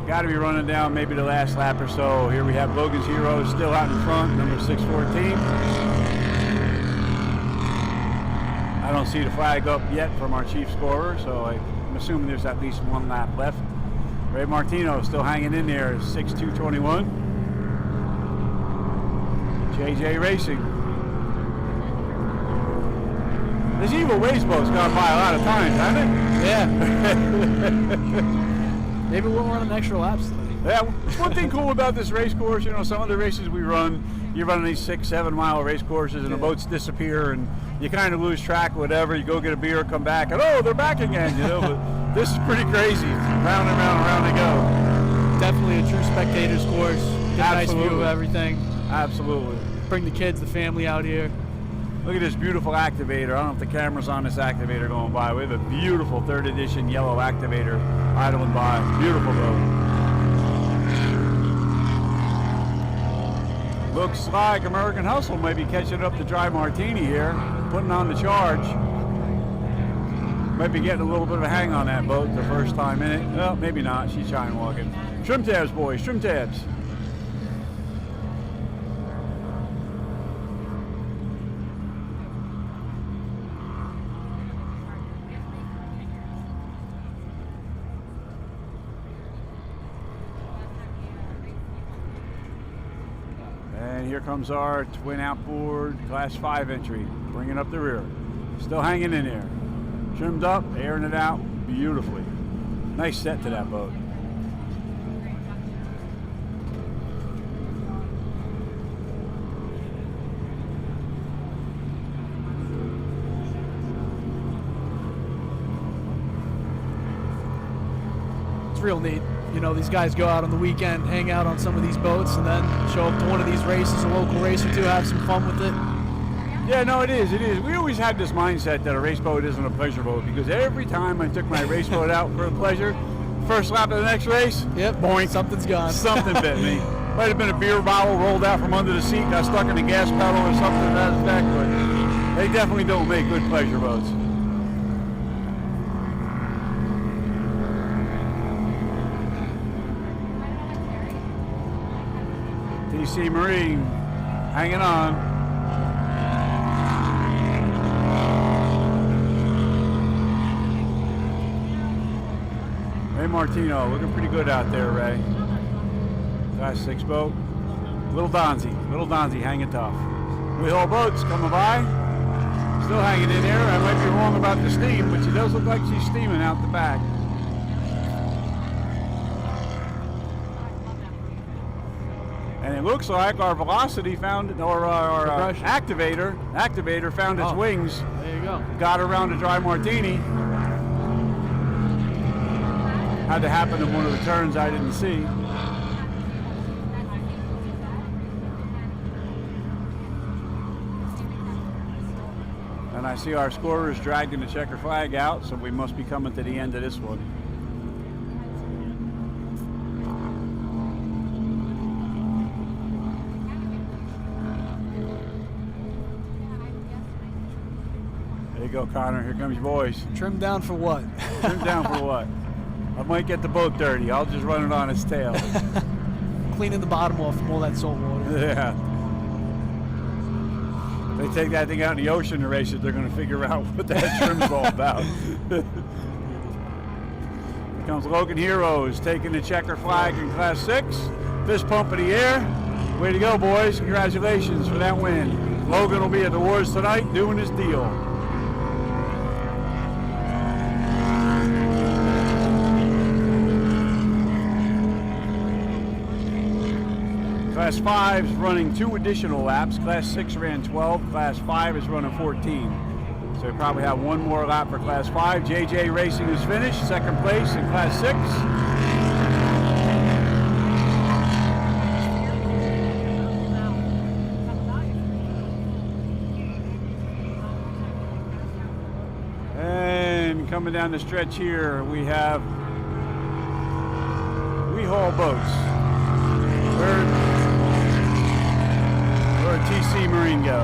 Got to be running down maybe the last lap or so. Here we have Logan's Heroes still out in front, number 614. I don't see the flag up yet from our chief scorer, so I'm assuming there's at least one lap left. Ray Martino still hanging in there, 6:2:21. JJ Racing. This Evil Ways boat's gone by a lot of times, hasn't it? Yeah. Maybe we'll run an extra laps today. Yeah, one thing cool about this race course, you know, some of the races we run, you run these 6-7 mile race courses and the boats disappear and you kind of lose track, whatever. You go get a beer, come back, and oh, they're back again, you know. But this is pretty crazy. Round and round and round they go. Definitely a true spectator's course. Get a nice view of everything. Absolutely. Bring the kids, the family out here. Look at this beautiful activator. I don't know if the camera's on this activator going by. We have a beautiful 3rd edition yellow activator idling by. Beautiful boat. Looks like American Hustle may be catching up to Dry Martini here, putting on the charge. Might be getting a little bit of a hang on that boat the first time in it. Well, maybe not. She's shine walking. Trim tabs, boys. Trim tabs. And here comes our twin outboard Class 5 entry, bringing up the rear. Still hanging in there. Trimmed up, airing it out beautifully. Nice set to that boat. It's real neat. You know, these guys go out on the weekend, hang out on some of these boats, and then show up to one of these races, a local race or two, have some fun with it. Yeah, no, it is. We always had this mindset that a race boat isn't a pleasure boat because every time I took my race boat out for a pleasure, first lap of the next race, Yep, boink, something's gone. something bit me. Might have been a beer bottle rolled out from under the seat, got stuck in the gas pedal or something to that effect, but they definitely don't make good pleasure boats. TC Marine hanging on. Ray Martino looking pretty good out there, Ray. Class 6 boat. Little Donzie hanging tough. We Haul Boats coming by. Still hanging in there. I might be wrong about the steam, but she does look like she's steaming out the back. And it looks like our velocity found, or our activator found its wings. There you go. Got around to Dry Martini. Had to happen in one of the turns I didn't see. And I see our scorers dragging the checker flag out, so we must be coming to the end of this one. There you go, Connor. Here comes your boys. Trimmed down for what? Trimmed down for what? I might get the boat dirty. I'll just run it on its tail. Cleaning the bottom off from all that salt water. Yeah. They take that thing out in the ocean to race it, they're going to figure out what that trim's all about. Here comes Logan Heroes taking the checker flag in Class 6. Fist pump in the air. Way to go, boys. Congratulations for that win. Logan will be at the awards tonight doing his deal. Class 5 is running 2 additional laps. Class 6 ran 12. Class 5 is running 14. So we probably have 1 more lap for Class 5. JJ Racing is finished, 2nd place in Class 6. And coming down the stretch here, we have We Haul Boats. Where TC Marine go?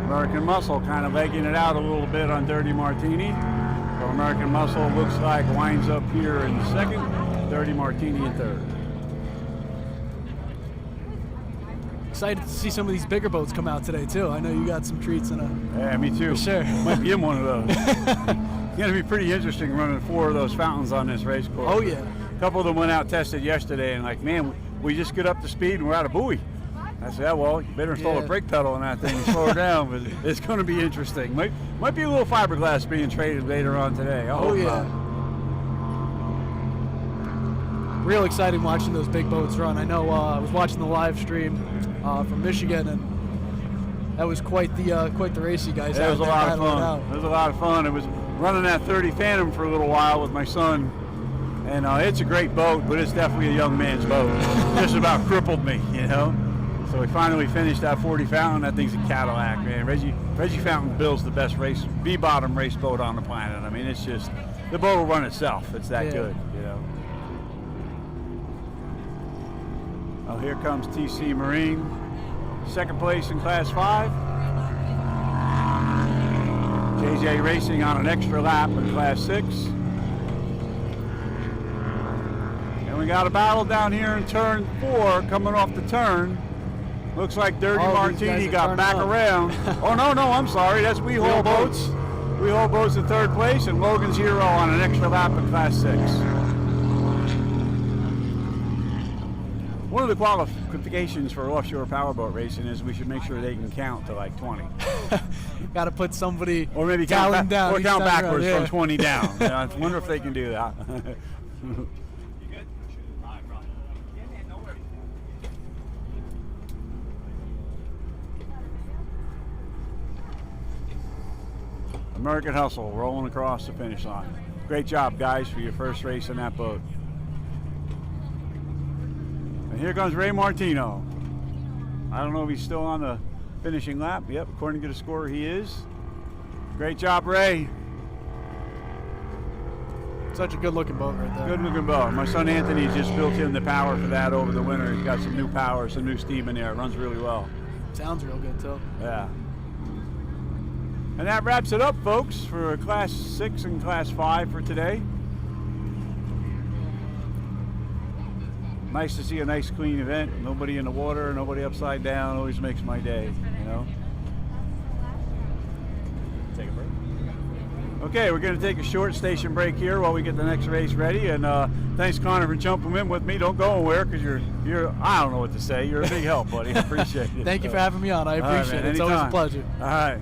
American Muscle kind of legging it out a little bit on Dirty Martini. So American Muscle looks like winds up here in 2nd, Dirty Martini in 3rd. Excited to see some of these bigger boats come out today too. I know you got some treats in a. Yeah, me too. For sure. Might be in one of those. It's going to be pretty interesting running 4 of those fountains on this race course. Oh yeah. A couple of them went out tested yesterday, and like, man, we just get up to speed and we're out of buoy. I said, yeah, well, you better install a brake pedal on that thing and slow her down, but it's going to be interesting. Might be a little fiberglass being traded later on today. Oh yeah. Real exciting watching those big boats run. I know I was watching the live stream from Michigan, and that was quite the race you guys had. It was a lot of battling fun. out. It was a lot of fun. It was running that 30 Phantom for a little while with my son, and it's a great boat, but it's definitely a young man's boat. Just about crippled me, you know. So we finally finished that 40 Fountain. That thing's a Cadillac, man. Reggie Fountain builds the best B-bottom race boat on the planet. I mean, it's just, the boat will run itself. It's that good, you know. Oh, here comes TC Marine, 2nd place in Class 5. JJ Racing on an extra lap in Class 6. And we got a battle down here in turn 4 coming off the turn. Looks like Dirty Martini got back around. Oh, no, I'm sorry. That's We Haul Boats. We Haul Boats in 3rd place, and Logan's Hero on an extra lap in Class 6. One of the qualifications for offshore powerboat racing is we should make sure they can count to like 20. Got to put somebody or maybe down or count backwards around, from 20 down. I wonder if they can do that. American Hustle rolling across the finish line. Great job, guys, for your first race in that boat. And here comes Ray Martino. I don't know if he's still on the finishing lap. Yep, according to the score, he is. Great job, Ray. Such a good-looking boat right there. Good-looking boat. My son Anthony just built in the power for that over the winter. He's got some new power, some new steam in there. It runs really well. Sounds real good, too. Yeah. And that wraps it up, folks, for Class 6 and Class 5 for today. Nice to see a nice, clean event. Nobody in the water, nobody upside down. Always makes my day, you know. Take a break. Okay, we're going to take a short station break here while we get the next race ready. And thanks, Connor, for jumping in with me. Don't go anywhere because you're I don't know what to say. You're a big help, buddy. I appreciate it. Thank you for having me on. I appreciate it. It's always a pleasure. All right.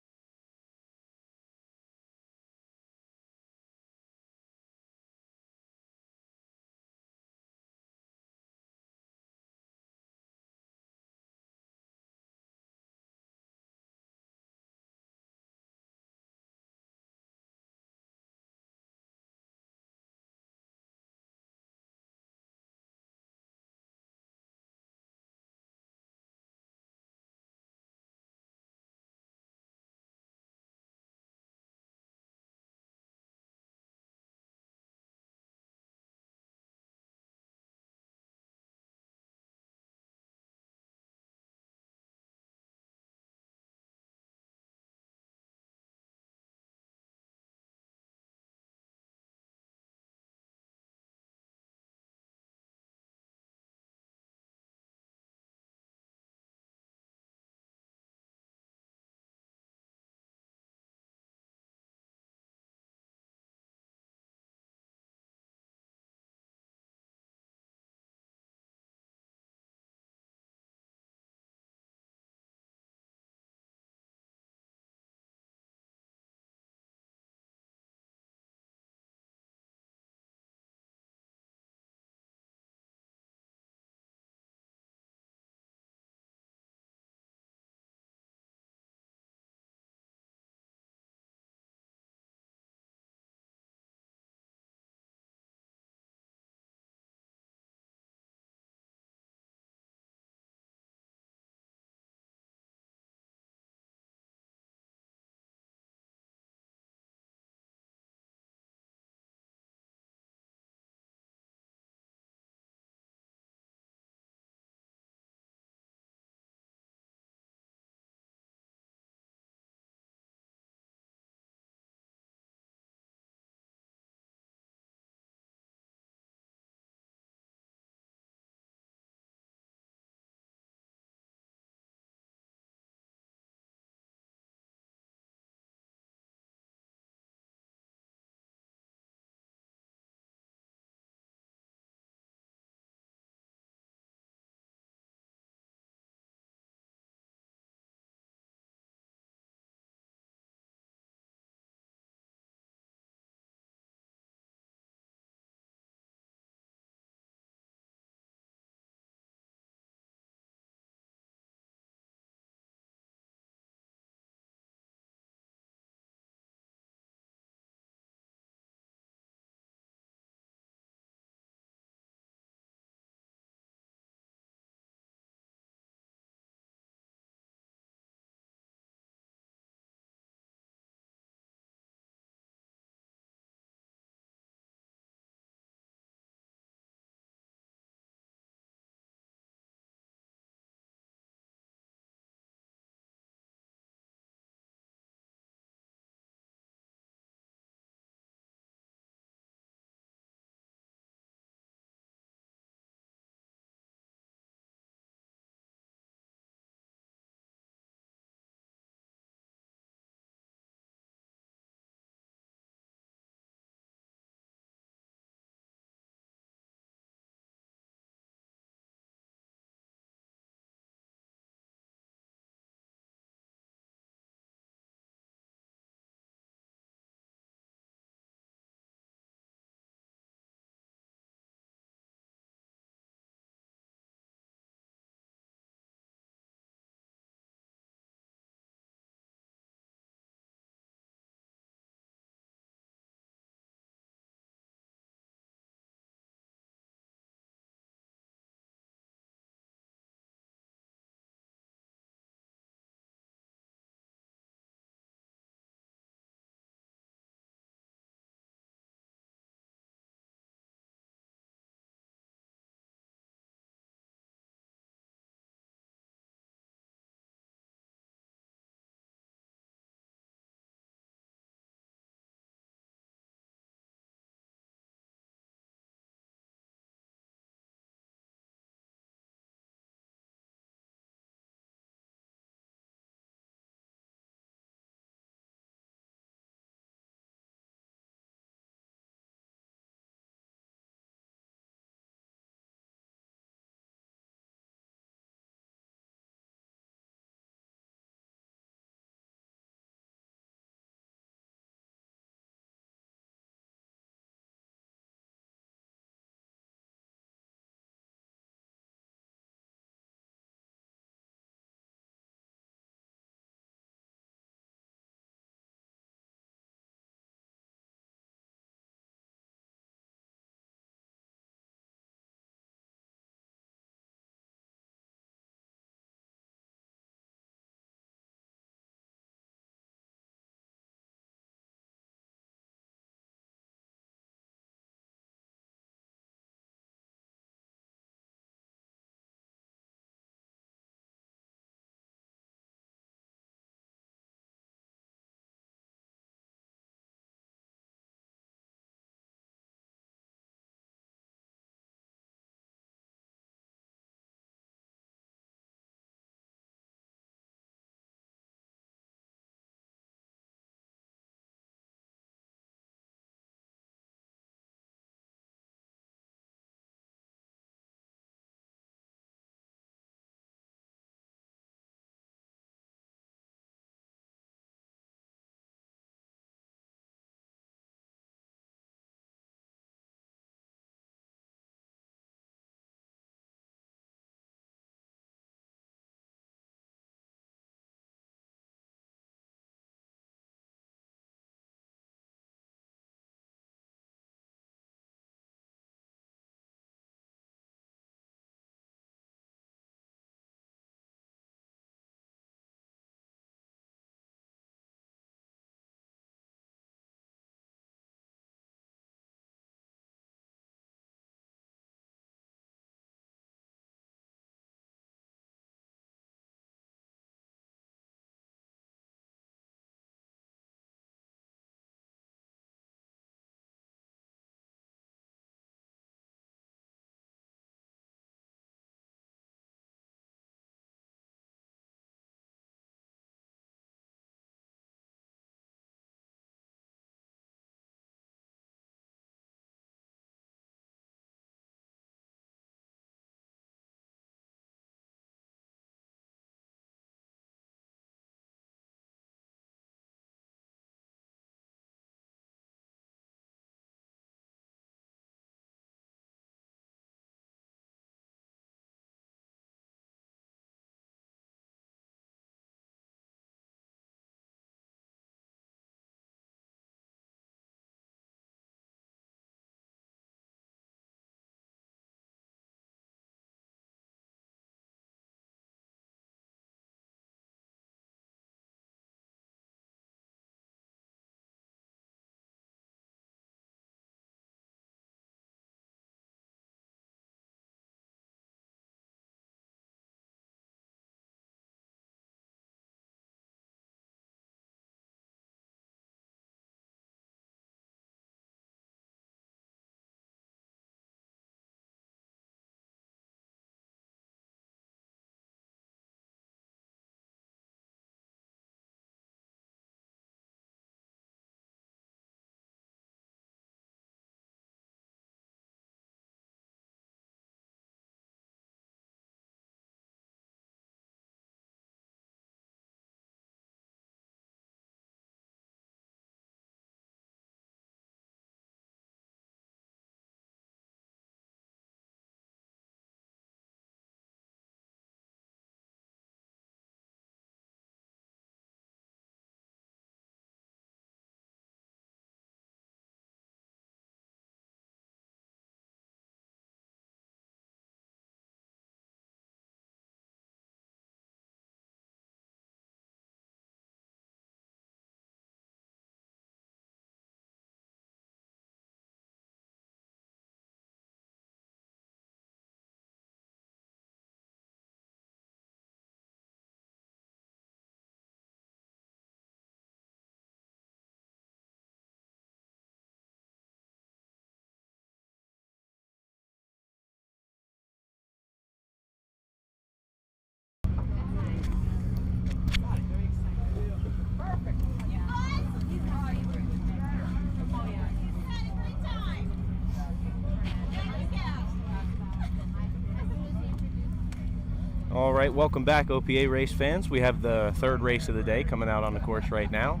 All right, welcome back, OPA race fans. We have the third race of the day coming out on the course right now.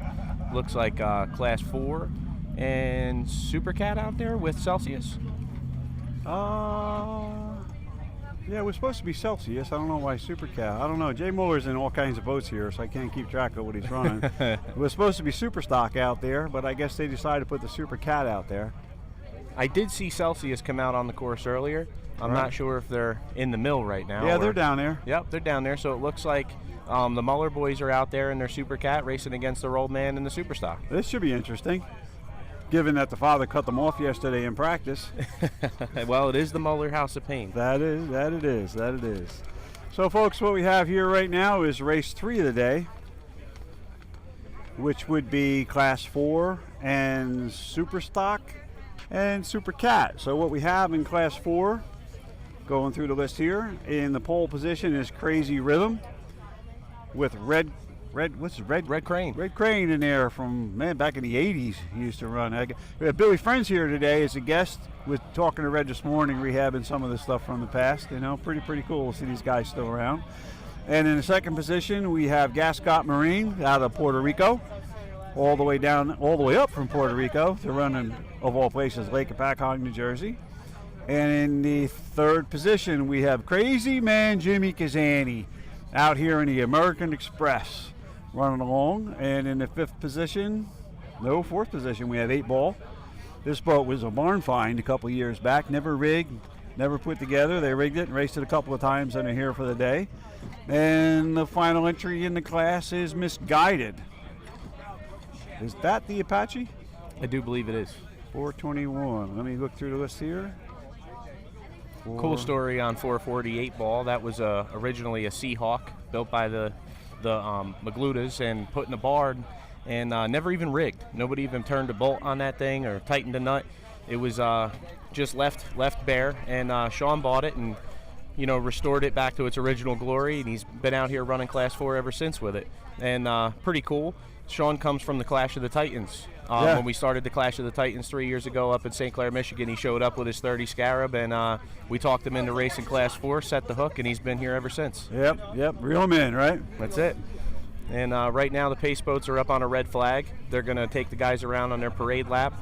Looks like Class 4 and Super Cat out there with Celsius. Yeah, we're supposed to be Celsius. I don't know why Super Cat. I don't know. Jay Muller's in all kinds of boats here, so I can't keep track of what he's running. We're supposed to be Super Stock out there, but I guess they decided to put the Super Cat out there. I did see Celsius come out on the course earlier. I'm not sure if they're in the mill right now. Yeah, they're down there. Yep, they're down there. So it looks like the Muller boys are out there in their Super Cat racing against the Rolled Man in the Super Stock. This should be interesting, given that the father cut them off yesterday in practice. Well, it is the Muller House of Pain. That it is. So, folks, what we have here right now is race 3 of the day, which would be Class 4 and Super Stock and Super Cat. So what we have in Class 4, going through the list here, in the pole position is Crazy Rhythm with Red Crane. Red Crane in there from, man, back in the 80s he used to run. We have Billy Friends here today as a guest. With talking to Red this morning, rehabbing some of the stuff from the past. You know, pretty cool to see these guys still around. And in the second position, we have Gascot Marine out of Puerto Rico, all the way up from Puerto Rico to run in, of all places, Lake Hopatcong, New Jersey. And in the third position, we have Crazy Man Jimmy Kazani out here in the American Express running along. And in the fourth position, we have 8 Ball. This boat was a barn find a couple years back, never rigged, never put together. They rigged it and raced it a couple of times and are here for the day. And the final entry in the class is Misguided. Is that the Apache? I do believe it is. 421. Let me look through the list here. Cool story on 448 Ball. That was originally a Seahawk built by the Maglutas and put in a barn. And never even rigged. Nobody even turned a bolt on that thing or tightened a nut. It was just left bare. And Sean bought it and, restored it back to its original glory. And he's been out here running Class 4 ever since with it. And pretty cool. Sean comes from the Clash of the Titans. When we started the Clash of the Titans 3 years ago up in St. Clair, Michigan, he showed up with his 30 Scarab, and we talked him into racing Class 4, set the hook, and he's been here ever since. Yep. Reel him in, right? That's it. And right now the pace boats are up on a red flag. They're going to take the guys around on their parade lap,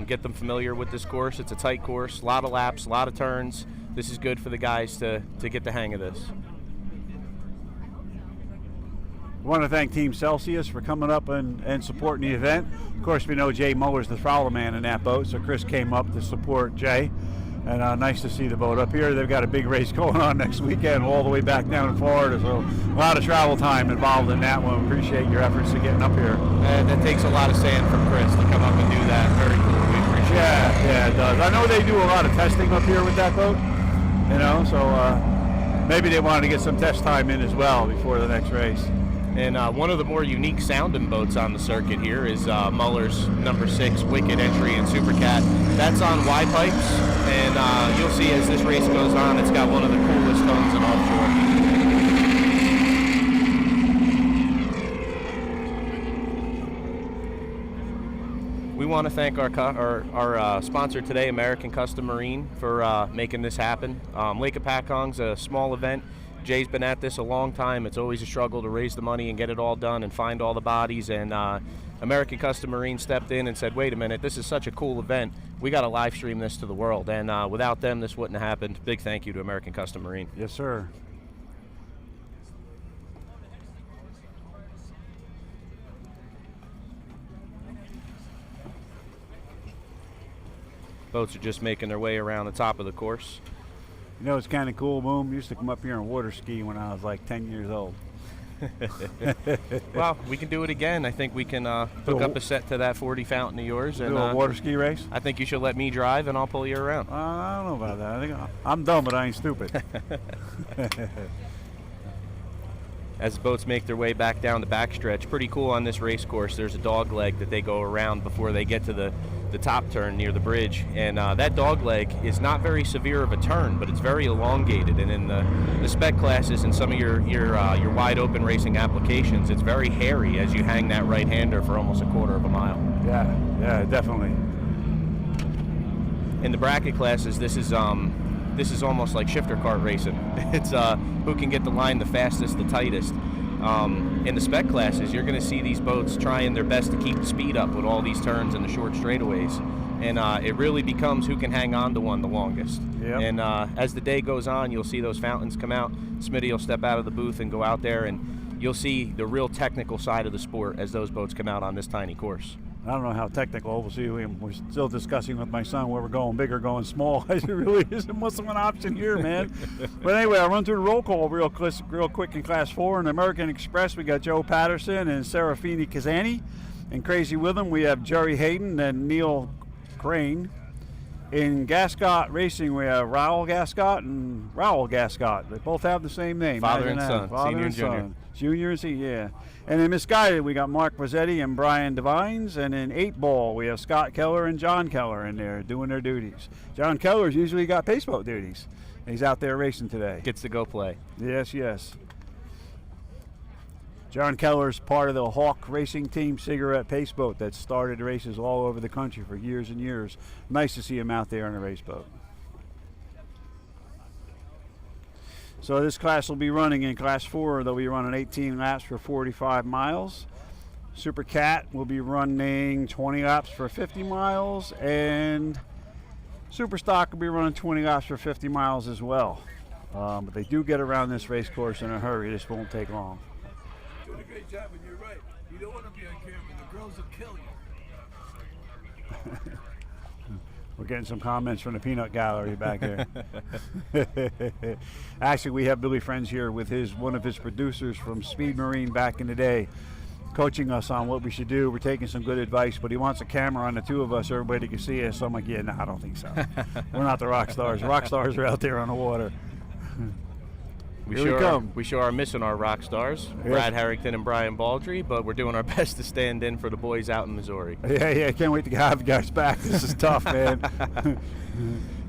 get them familiar with this course. It's a tight course, a lot of laps, a lot of turns. This is good for the guys to get the hang of this. I want to thank Team Celsius for coming up and supporting the event. Of course, we know Jay Muller's the throttle man in that boat, so Chris came up to support Jay. And nice to see the boat up here. They've got a big race going on next weekend all the way back down in Florida, so a lot of travel time involved in that one. Appreciate your efforts in getting up here. And that takes a lot of sand from Chris to come up and do that. Very cool. We appreciate it. Yeah, it does. I know they do a lot of testing up here with that boat, so maybe they wanted to get some test time in as well before the next race. And one of the more unique sounding boats on the circuit here is Muller's number 6 Wicked entry in Super Cat. That's on Y pipes, and you'll see as this race goes on, it's got one of the coolest tones in offshore. We want to thank our sponsor today, American Custom Marine, for making this happen. Lake Hopatcong's a small event. Jay's been at this a long time. It's always a struggle to raise the money and get it all done and find all the bodies. And American Custom Marine stepped in and said, wait a minute, this is such a cool event. We got to live stream this to the world. And without them, this wouldn't have happened. Big thank you to American Custom Marine. Yes, sir. Boats are just making their way around the top of the course. You know, it's kind of cool, Boom. Used to come up here and water ski when I was like 10 years old. Well, we can do it again. I think we can hook up a set to that 40 fountain of yours. Do a water ski race? I think you should let me drive, and I'll pull you around. I don't know about that. I think I'm dumb, but I ain't stupid. As the boats make their way back down the backstretch, pretty cool on this race course. There's a dog leg that they go around before they get to the top turn near the bridge, and that dog leg is not very severe of a turn, but it's very elongated. And in the spec classes and some of your wide open racing applications, it's very hairy as you hang that right hander for almost a quarter of a mile. Yeah, definitely. In the bracket classes, this is this is almost like shifter cart racing. It's who can get the line the fastest, the tightest. In the spec classes, you're going to see these boats trying their best to keep the speed up with all these turns and the short straightaways. And it really becomes who can hang on to one the longest. Yep. And as the day goes on, you'll see those fountains come out. Smitty will step out of the booth and go out there, and you'll see the real technical side of the sport as those boats come out on this tiny course. I don't know how technical. We'll see. We're still discussing with my son where we're going big or going small. It really isn't much of an option here, man. But anyway, I'll run through the roll call real quick in Class 4. In American Express, we got Joe Patterson and Serafini Kazani. In Crazy Rhythm, we have Jerry Hayden and Neil Crane. In Gascott Racing, we have Raul Gascott and Raul Gascott. They both have the same name. Father and son, Father senior and and junior. son. Junior and senior, yeah. And in Misguided, we got Mark Rossetti and Brian Devines. And in 8 Ball, we have Scott Keller and John Keller in there doing their duties. John Keller's usually got pace boat duties. He's out there racing today. Gets to go play. Yes, yes. John Keller's part of the Hawk Racing Team cigarette pace boat that started races all over the country for years and years. Nice to see him out there on a race boat. So this class will be running in Class 4. They'll be running 18 laps for 45 miles. Super Cat will be running 20 laps for 50 miles. And Super Stock will be running 20 laps for 50 miles as well. But they do get around this race course in a hurry. This won't take long. Doing a great job, and you're right. You don't want to be on camera. The girls will kill you. We're getting some comments from the peanut gallery back there. Actually, we have Billy Friends here with one of his producers from Speed Marine back in the day, coaching us on what we should do. We're taking some good advice, but he wants a camera on the two of us so everybody can see us. So I'm like, yeah, no, I don't think so. We're not the rock stars. Rock stars are out there on the water. We Here we sure are missing our rock stars, Yes. Brad Harrington and Brian Baldry, but we're doing our best to stand in for the boys out in Missouri. Yeah, can't wait to have you guys back. This is tough, man.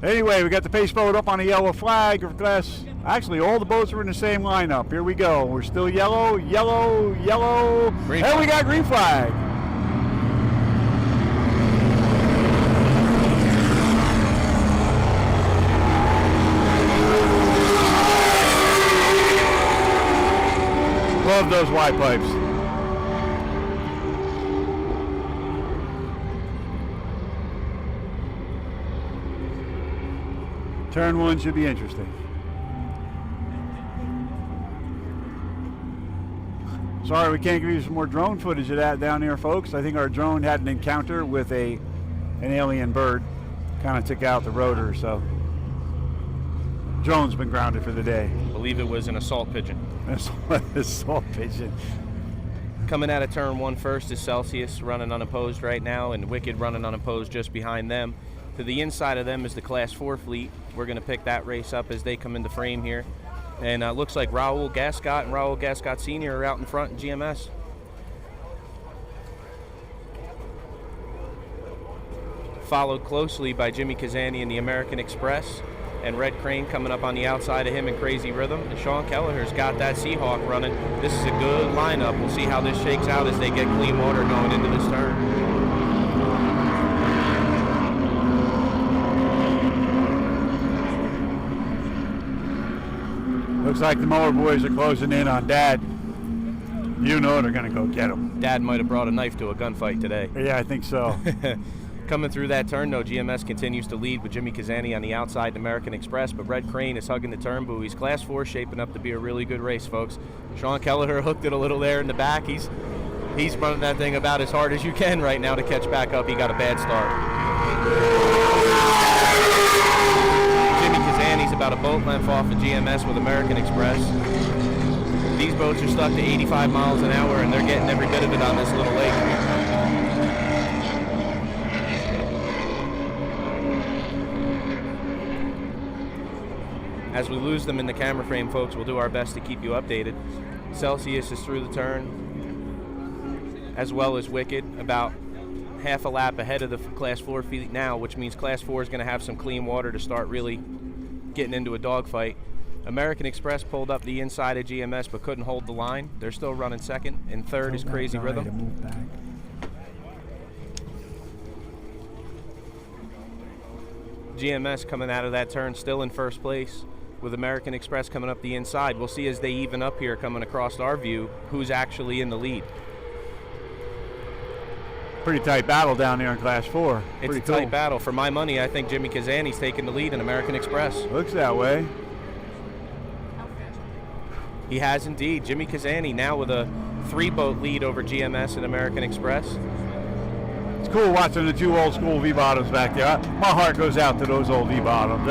Anyway, we got the pace boat up on a yellow flag of class. Actually, all the boats are in the same lineup. Here we go. We're still yellow, yellow, yellow. Green and we flag. got green flag. Love those wide pipes. Turn 1 should be interesting. Sorry, we can't give you some more drone footage of that down here, folks. I think our drone had an encounter with an alien bird. Kind of took out the rotor, so drone's been grounded for the day. I believe it was an assault pigeon. Assault pigeon. Coming out of turn 1 first is Celsius running unopposed right now, and Wicked running unopposed just behind them. To the inside of them is the Class 4 fleet. We're going to pick that race up as they come into frame here. And it looks like Raul Gascott and Raul Gascott Sr. are out in front in GMS. Followed closely by Jimmy Kazani in the American Express, and Red Crane coming up on the outside of him in Crazy Rhythm. And Sean Kelleher's got that Seahawk running. This is a good lineup. We'll see how this shakes out as they get clean water going into this turn. Looks like the mower boys are closing in on Dad. You know they're going to go get him. Dad might have brought a knife to a gunfight today. Yeah, I think so. Coming through that turn, though, GMS continues to lead with Jimmy Kazani on the outside in American Express, but Red Crane is hugging the turn buoys. Class 4 shaping up to be a really good race, folks. Sean Kelleher hooked it a little there in the back. He's running that thing about as hard as you can right now to catch back up. He got a bad start. Jimmy Kazani's about a boat length off of GMS with American Express. These boats are stuck to 85 miles an hour, and they're getting every bit of it on this little lake. As we lose them in the camera frame, folks, we'll do our best to keep you updated. Celsius is through the turn, as well as Wicked, about half a lap ahead of the Class 4 fleet now, which means Class 4 is going to have some clean water to start really getting into a dogfight. American Express pulled up the inside of GMS but couldn't hold the line. They're still running second. In third is Crazy Rhythm. GMS coming out of that turn still in first place, with American Express coming up the inside. We'll see as they even up here coming across our view who's actually in the lead. Pretty tight battle down there in Class 4. It's Pretty a tight cool. battle. For my money, I think Jimmy Kazani's taking the lead in American Express. Looks that way. He has indeed. Jimmy Kazani now with a 3-boat lead over GMS and American Express. It's cool watching the 2 old school V-bottoms back there. My heart goes out to those old V-bottoms.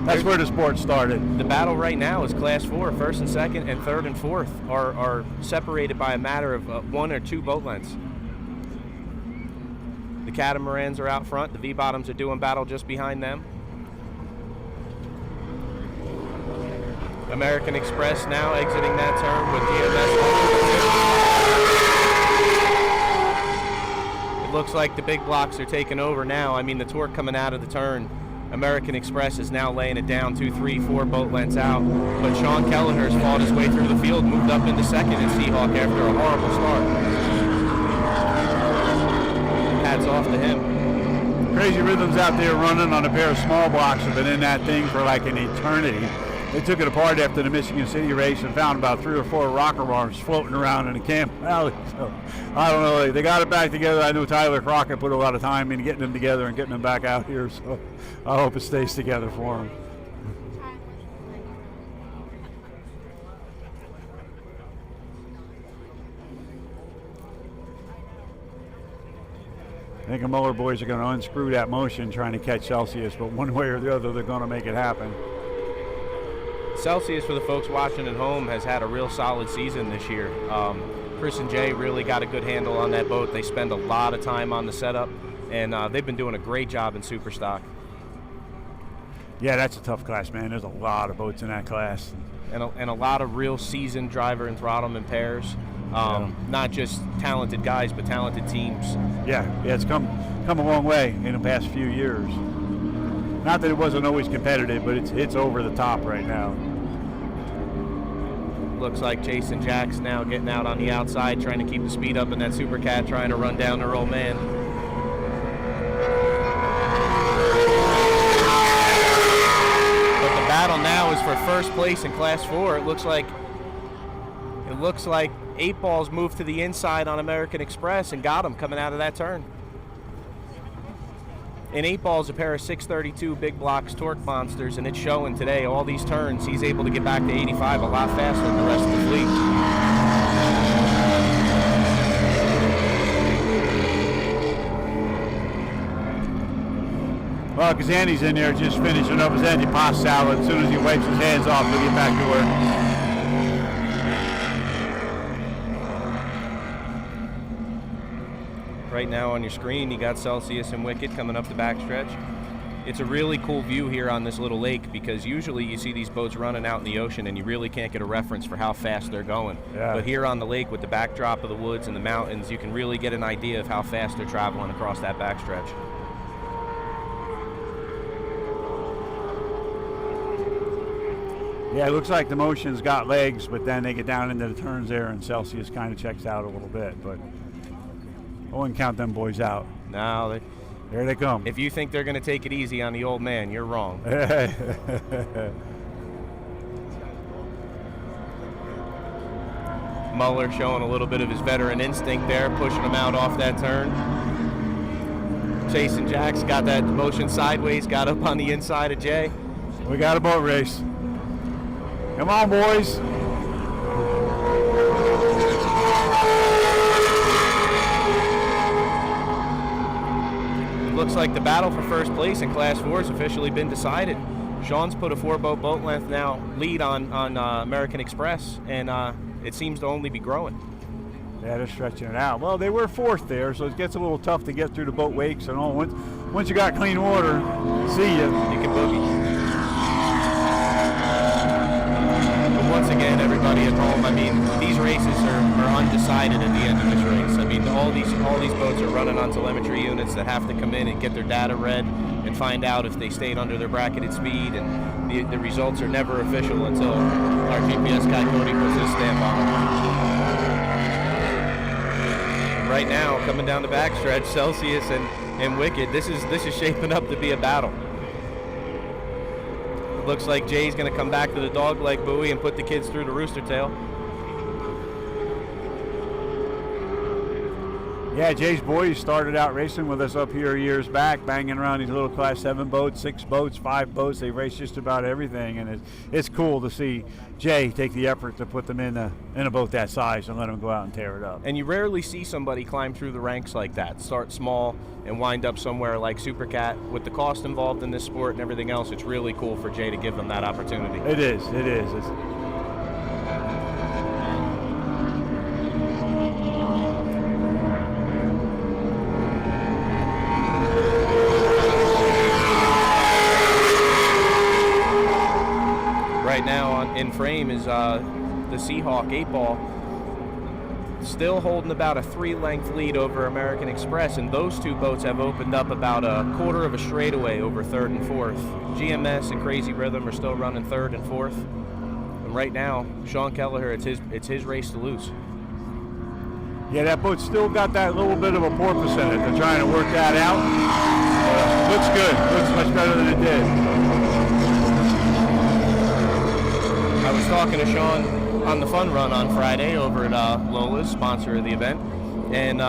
That's where the sport started. The battle right now is Class 4. First and second and third and fourth are separated by a matter of 1 or 2 boat lengths. The Catamarans are out front. The V-bottoms are doing battle just behind them. American Express now exiting that turn with GMS. It looks like the big blocks are taking over now. I mean, the torque coming out of the turn. American Express is now laying it down 2, 3, 4 boat lengths out. But Sean Kelleher's fought his way through the field, moved up into second in Seahawk after a horrible start. Hats off to him. Crazy Rhythms out there running on a pair of small blocks have been in that thing for like an eternity. They took it apart after the Michigan City race and found about 3 or 4 rocker arms floating around in the Camp Valley. So, I don't know. They got it back together. I know Tyler Crockett put a lot of time in getting them together and getting them back out here. So I hope it stays together for them. I think the Muller boys are going to unscrew that motion trying to catch Celsius, but one way or the other, they're going to make it happen. Celsius, for the folks watching at home, has had a real solid season this year. Chris and Jay really got a good handle on that boat. They spend a lot of time on the setup, and they've been doing a great job in Superstock. Yeah, that's a tough class, man. There's a lot of boats in that class. And a lot of real seasoned driver and throttle pairs. Not just talented guys, but talented teams. Yeah, it's come a long way in the past few years. Not that it wasn't always competitive, but it's over the top right now. Looks like Jason Jacks now getting out on the outside, trying to keep the speed up in that Supercat, trying to run down their old man. But the battle now is for first place in Class 4. It looks like 8 Balls moved to the inside on American Express and got him coming out of that turn. And 8 Ball's a pair of 632 big blocks torque monsters, and it's showing today. All these turns, he's able to get back to 85 a lot faster than the rest of the fleet. Well, Kazani's in there just finishing up his antipasto salad. As soon as he wipes his hands off, he'll get back to work. Right now on your screen, you got Celsius and Wicked coming up the backstretch. It's a really cool view here on this little lake, because usually you see these boats running out in the ocean and you really can't get a reference for how fast they're going. Yeah. But here on the lake with the backdrop of the woods and the mountains, you can really get an idea of how fast they're traveling across that backstretch. Yeah, it looks like the motion's got legs, but then they get down into the turns there and Celsius kind of checks out a little bit. But I wouldn't count them boys out. No, There they come. if you think they're going to take it easy on the old man, you're wrong. Muller showing a little bit of his veteran instinct there, pushing him out off that turn. Jason Jacks got that motion sideways, got up on the inside of Jay. We got a boat race. Come on, boys. It looks like the battle for first place in Class 4 has officially been decided. Sean's put a 4-boat length now lead on American Express, and it seems to only be growing. Yeah, they're stretching it out. Well, they were 4th there, so it gets a little tough to get through the boat wakes and all. Once you got clean water, see ya. You can boogie. But once again, everybody at home, I mean, these races are undecided at the end of this race. I mean, all these boats are running on telemetry units that have to come in and get their data read and find out if they stayed under their bracketed speed, and the results are never official until our GPS guy Cody puts his stamp on them. Right now, coming down the backstretch, Celsius and Wicked, this is shaping up to be a battle. looks like Jay's going to come back to the dogleg buoy and put the kids through the rooster tail. Yeah, Jay's boys started out racing with us up here years back, banging around these little Class 7 boats, 6 boats, 5 boats. They race just about everything, and it's cool to see Jay take the effort to put them in a boat that size and let them go out and tear it up. And you rarely see somebody climb through the ranks like that, start small and wind up somewhere like Super Cat. With the cost involved in this sport and everything else, it's really cool for Jay to give them that opportunity. It is. Right now in frame is the Seahawk 8-ball, still holding about a 3-length lead over American Express, and those two boats have opened up about a quarter of a straightaway over 3rd and 4th. GMS and Crazy Rhythm are still running 3rd and 4th, and right now Sean Kelleher, it's his race to lose. Yeah, that boat's still got that little bit of a porpoise in it. They're trying to work that out. Looks good. Looks much better than it did. I was talking to Sean on the fun run on Friday over at Lola's, sponsor of the event, and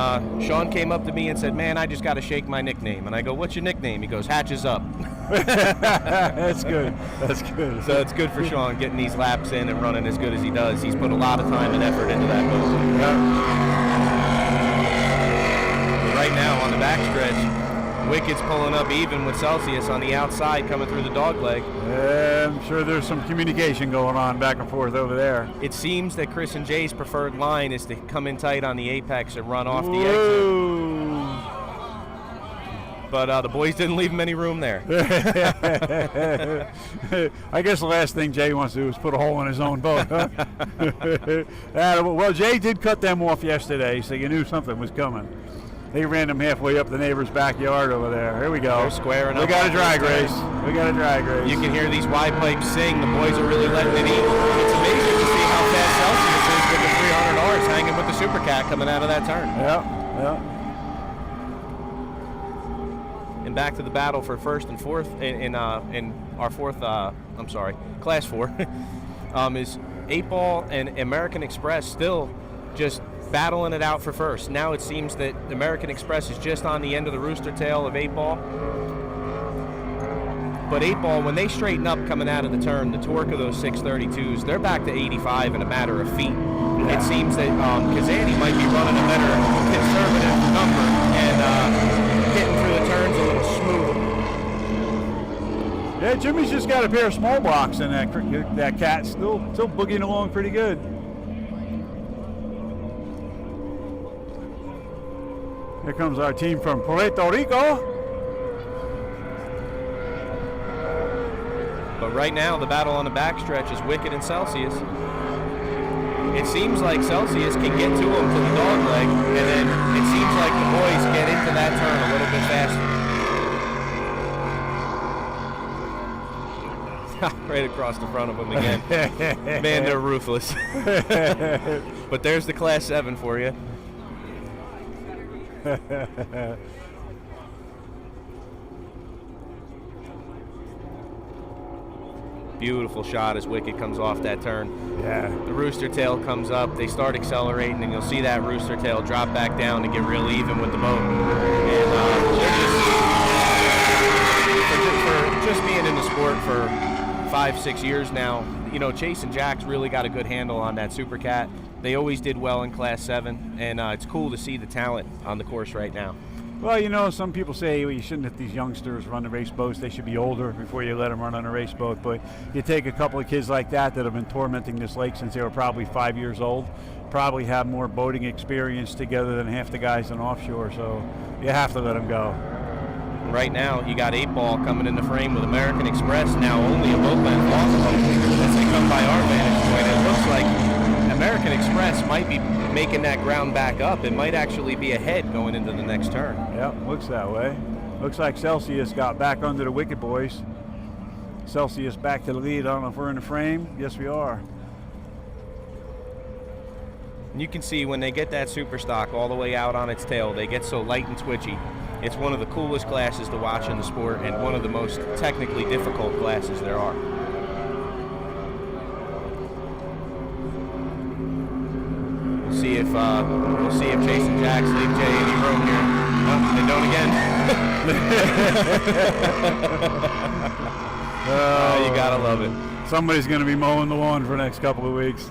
Sean came up to me and said, "Man, I just got to shake my nickname." And I go, "What's your nickname?" He goes, "Hatches Up." That's good. That's good. So it's good for Sean getting these laps in and running as good as he does. He's put a lot of time and effort into that boat. Yeah. Right now on the backstretch, Wicked's pulling up even with Celsius on the outside coming through the dogleg. I'm sure there's some communication going on back and forth over there. It seems that Chris and Jay's preferred line is to come in tight on the apex and run off the exit. But the boys didn't leave him any room there. I guess the last thing Jay wants to do is put a hole in his own boat, huh? Well, Jay did cut them off yesterday, so you knew something was coming. They ran them halfway up the neighbor's backyard over there. Here we go. They're squaring up. We got a drag race. You can hear these Y pipes sing. The boys are really letting it eat. It's amazing to see how fast Celsius is with the 300Rs hanging with the Super Cat coming out of that turn. Yeah. And back to the battle for 1st and 4th in our 4th, Class 4 is 8-ball and American Express still just battling it out for 1st. Now it seems that American Express is just on the end of the rooster tail of 8-ball. But 8-ball, when they straighten up coming out of the turn, the torque of those 632s, they're back to 85 in a matter of feet. Yeah. It seems that Kazani might be running a better conservative number and getting through the turns a little smooth. Yeah, Jimmy's just got a pair of small blocks in that cat. Still boogieing along pretty good. Here comes our team from Puerto Rico. But right now, the battle on the backstretch is Wicked and Celsius. It seems like Celsius can get to him to the dogleg, and then it seems like the boys get into that turn a little bit faster. Right across the front of them again. Man, they're ruthless. But there's the Class 7 for you. Beautiful shot as Wicked comes off that turn. Yeah. The rooster tail comes up, they start accelerating, and you'll see that rooster tail drop back down to get real even with the boat. And for just being in the sport for 5-6 years now, you know, Chase and Jack's really got a good handle on that Super Cat. They always did well in Class 7, and it's cool to see the talent on the course right now. Well, you know, some people say, well, you shouldn't let these youngsters run the race boats. They should be older before you let them run on a race boat. But you take a couple of kids like that have been tormenting this lake since they were probably 5 years old, probably have more boating experience together than half the guys in offshore. So you have to let them go. Right now, you got 8-ball coming in the frame with American Express, now only a boat length off of them as they come by our vantage point. It looks like American Express might be making that ground back up. It might actually be ahead going into the next turn. Yep, looks that way. Looks like Celsius got back under the Wicked boys. Celsius back to the lead. I don't know if we're in the frame. Yes, we are. And you can see when they get that super stock all the way out on its tail, they get so light and twitchy. It's one of the coolest classes to watch in the sport and one of the most technically difficult classes there are. see if Chase and Jax leave Jay any room here. No, they don't again. You gotta love it. Somebody's going to be mowing the lawn for the next couple of weeks.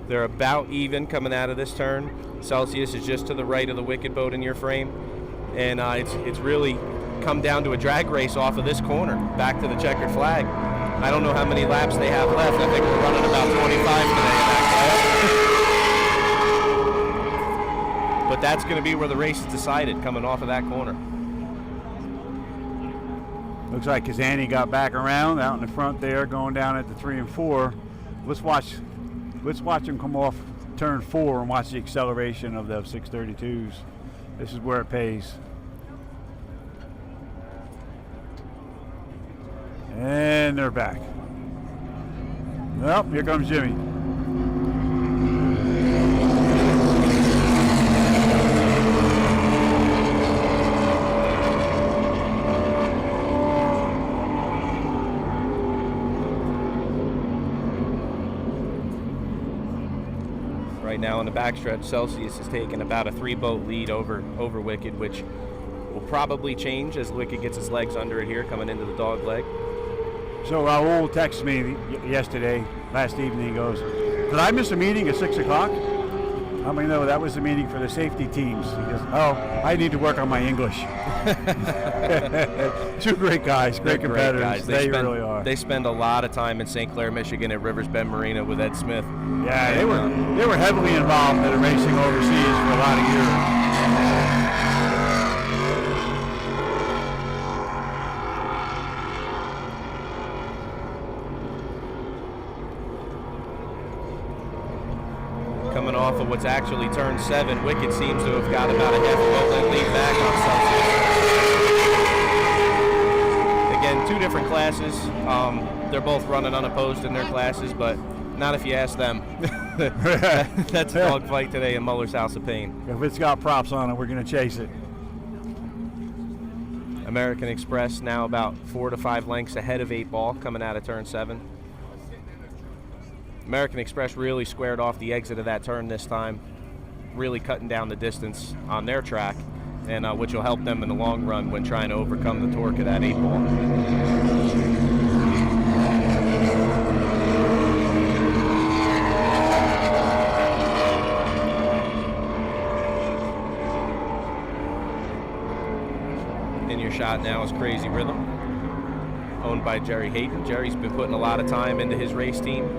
They're about even coming out of this turn. Celsius is just to the right of the wicked boat in your frame, and it's really come down to a drag race off of this corner back to the checkered flag. I don't know how many laps they have left. I think we're running about 25 today in that class. But that's going to be where the race is decided, coming off of that corner. Looks like Kazani got back around out in the front there, going down at the 3 and 4. Let's watch him come off turn 4 and watch the acceleration of those 632s. This is where it pays. And they're back. Well, here comes Jimmy. Right now in the backstretch, Celsius is taking about a 3-boat lead over Wicked, which will probably change as Wicked gets his legs under it here coming into the dog leg. So Raul texted me last evening, he goes, did I miss a meeting at 6 o'clock? I mean, no, that was the meeting for the safety teams. He goes, oh, I need to work on my English. Two great guys, great competitors. Guys. They really are. They spend a lot of time in St. Clair, Michigan at Rivers Bend Marina with Ed Smith. Yeah, they were heavily involved in racing overseas for a lot of years. Coming off of what's actually turn 7, Wicked seems to have got about a half a boat length lead back on Celsius. Again, 2 different classes. They're both running unopposed in their classes, but not if you ask them. That's a dogfight today in Muller's House of Pain. If it's got props on it, we're going to chase it. American Express now about 4 to 5 lengths ahead of 8 Ball coming out of turn 7. American Express really squared off the exit of that turn this time, really cutting down the distance on their track, and which will help them in the long run when trying to overcome the torque of that 8 Ball. In your shot now is Crazy Rhythm, owned by Jerry Hayden. Jerry's been putting a lot of time into his race team,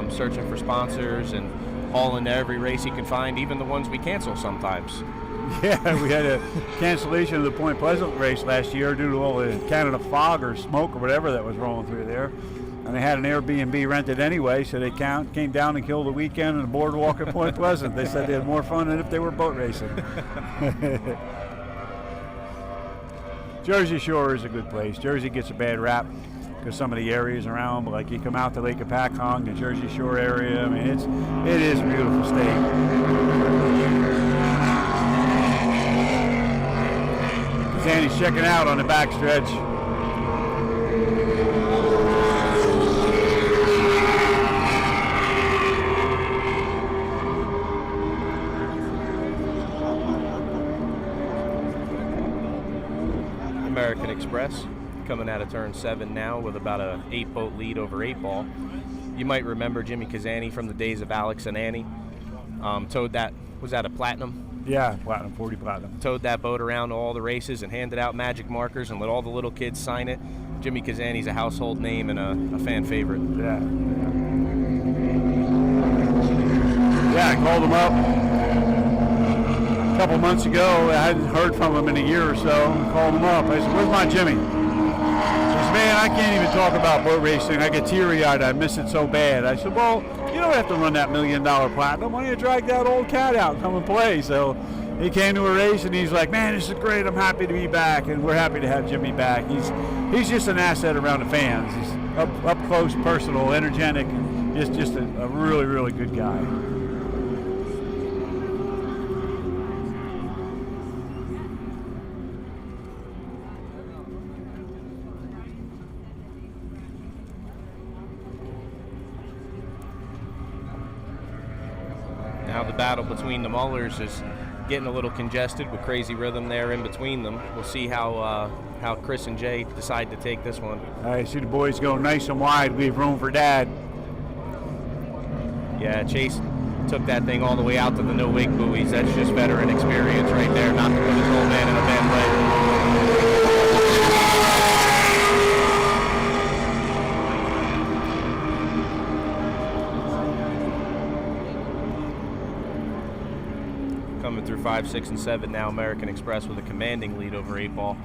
searching for sponsors and hauling to every race he can find, even the ones we cancel sometimes. Yeah, we had a cancellation of the Point Pleasant race last year due to all the Canada fog or smoke or whatever that was rolling through there. And they had an Airbnb rented anyway, so they came down and killed the weekend on the boardwalk at Point Pleasant. They said they had more fun than if they were boat racing. Jersey Shore is a good place. Jersey gets a bad rap because some of the areas around, but like you come out to Lake Hopatcong, the Jersey Shore area, I mean, it is a beautiful state. Sandy's checking out on the backstretch. American Express coming out of turn 7 now with about a 8-boat lead over 8 Ball. You might remember Jimmy Kazani from the days of Alex and Annie. Towed that, was that a Platinum? Yeah, Platinum, 40 Platinum. Towed that boat around to all the races and handed out magic markers and let all the little kids sign it. Jimmy Kazani's a household name and a fan favorite. Yeah, I called him up a couple months ago. I hadn't heard from him in a year or so. I called him up. I said, where's my Jimmy? He says, man, I can't even talk about boat racing. I get teary-eyed. I miss it so bad. I said, well, you don't have to run that $1 million Platinum. Why don't you drag that old cat out and come and play? So he came to a race, and he's like, man, this is great. I'm happy to be back, and we're happy to have Jimmy back. He's just an asset around the fans. He's up close, personal, energetic, and just a really, really good guy. Now the battle between the Mullers is getting a little congested with Crazy Rhythm there in between them. We'll see how Chris and Jay decide to take this one. I see the boys go nice and wide, leave room for Dad. Yeah, Chase took that thing all the way out to the no-wake buoys. That's just veteran experience right there, not to put his old man in a bad way. Coming through 5, 6, and 7 now, American Express with a commanding lead over 8 Ball.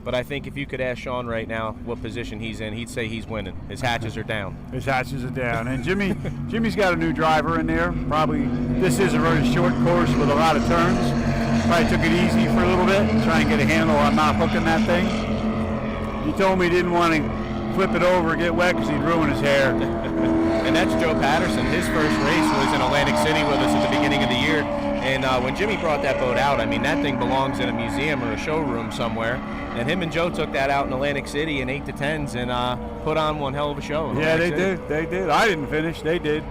But I think if you could ask Sean right now what position he's in, he'd say he's winning. His hatches are down. His hatches are down. And Jimmy's got a new driver in there. Probably this is a very short course with a lot of turns. Probably took it easy for a little bit, try and get a handle on not hooking that thing. He told me he didn't want to flip it over or get wet because he'd ruin his hair. And that's Joe Patterson. His first race was in Atlantic City with us at the beginning of the year. And when Jimmy brought that boat out, I mean, that thing belongs in a museum or a showroom somewhere. And him and Joe took that out in Atlantic City in 8 to 10s and put on one hell of a show. Yeah, they did. They did. I didn't finish. They did.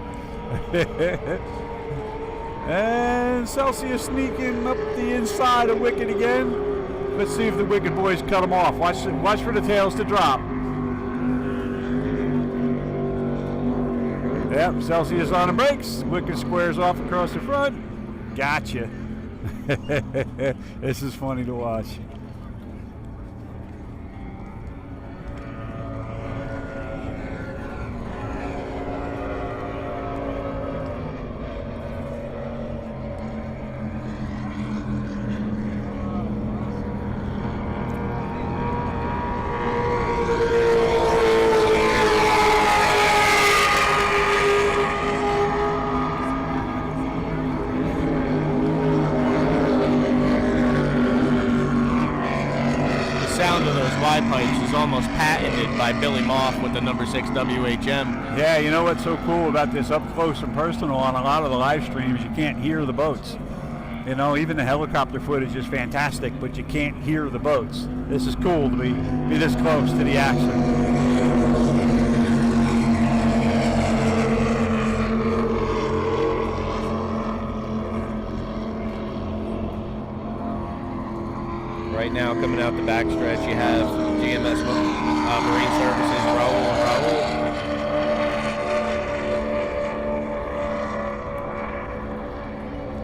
And Celsius sneaking up the inside of Wicked again. Let's see if the Wicked boys cut them off. Watch for the tails to drop. Yep, Celsius on the brakes. Wicked squares off across the front. Gotcha. This is funny to watch. Pipes is almost patented by Billy Moff with the number 6 WHM. Yeah, you know what's so cool about this up close and personal on a lot of the live streams, you can't hear the boats. You know, even the helicopter footage is fantastic, but you can't hear the boats. This is cool to be this close to the action. Right now, coming out the backstretch, you have GMS Marine Services, Raul and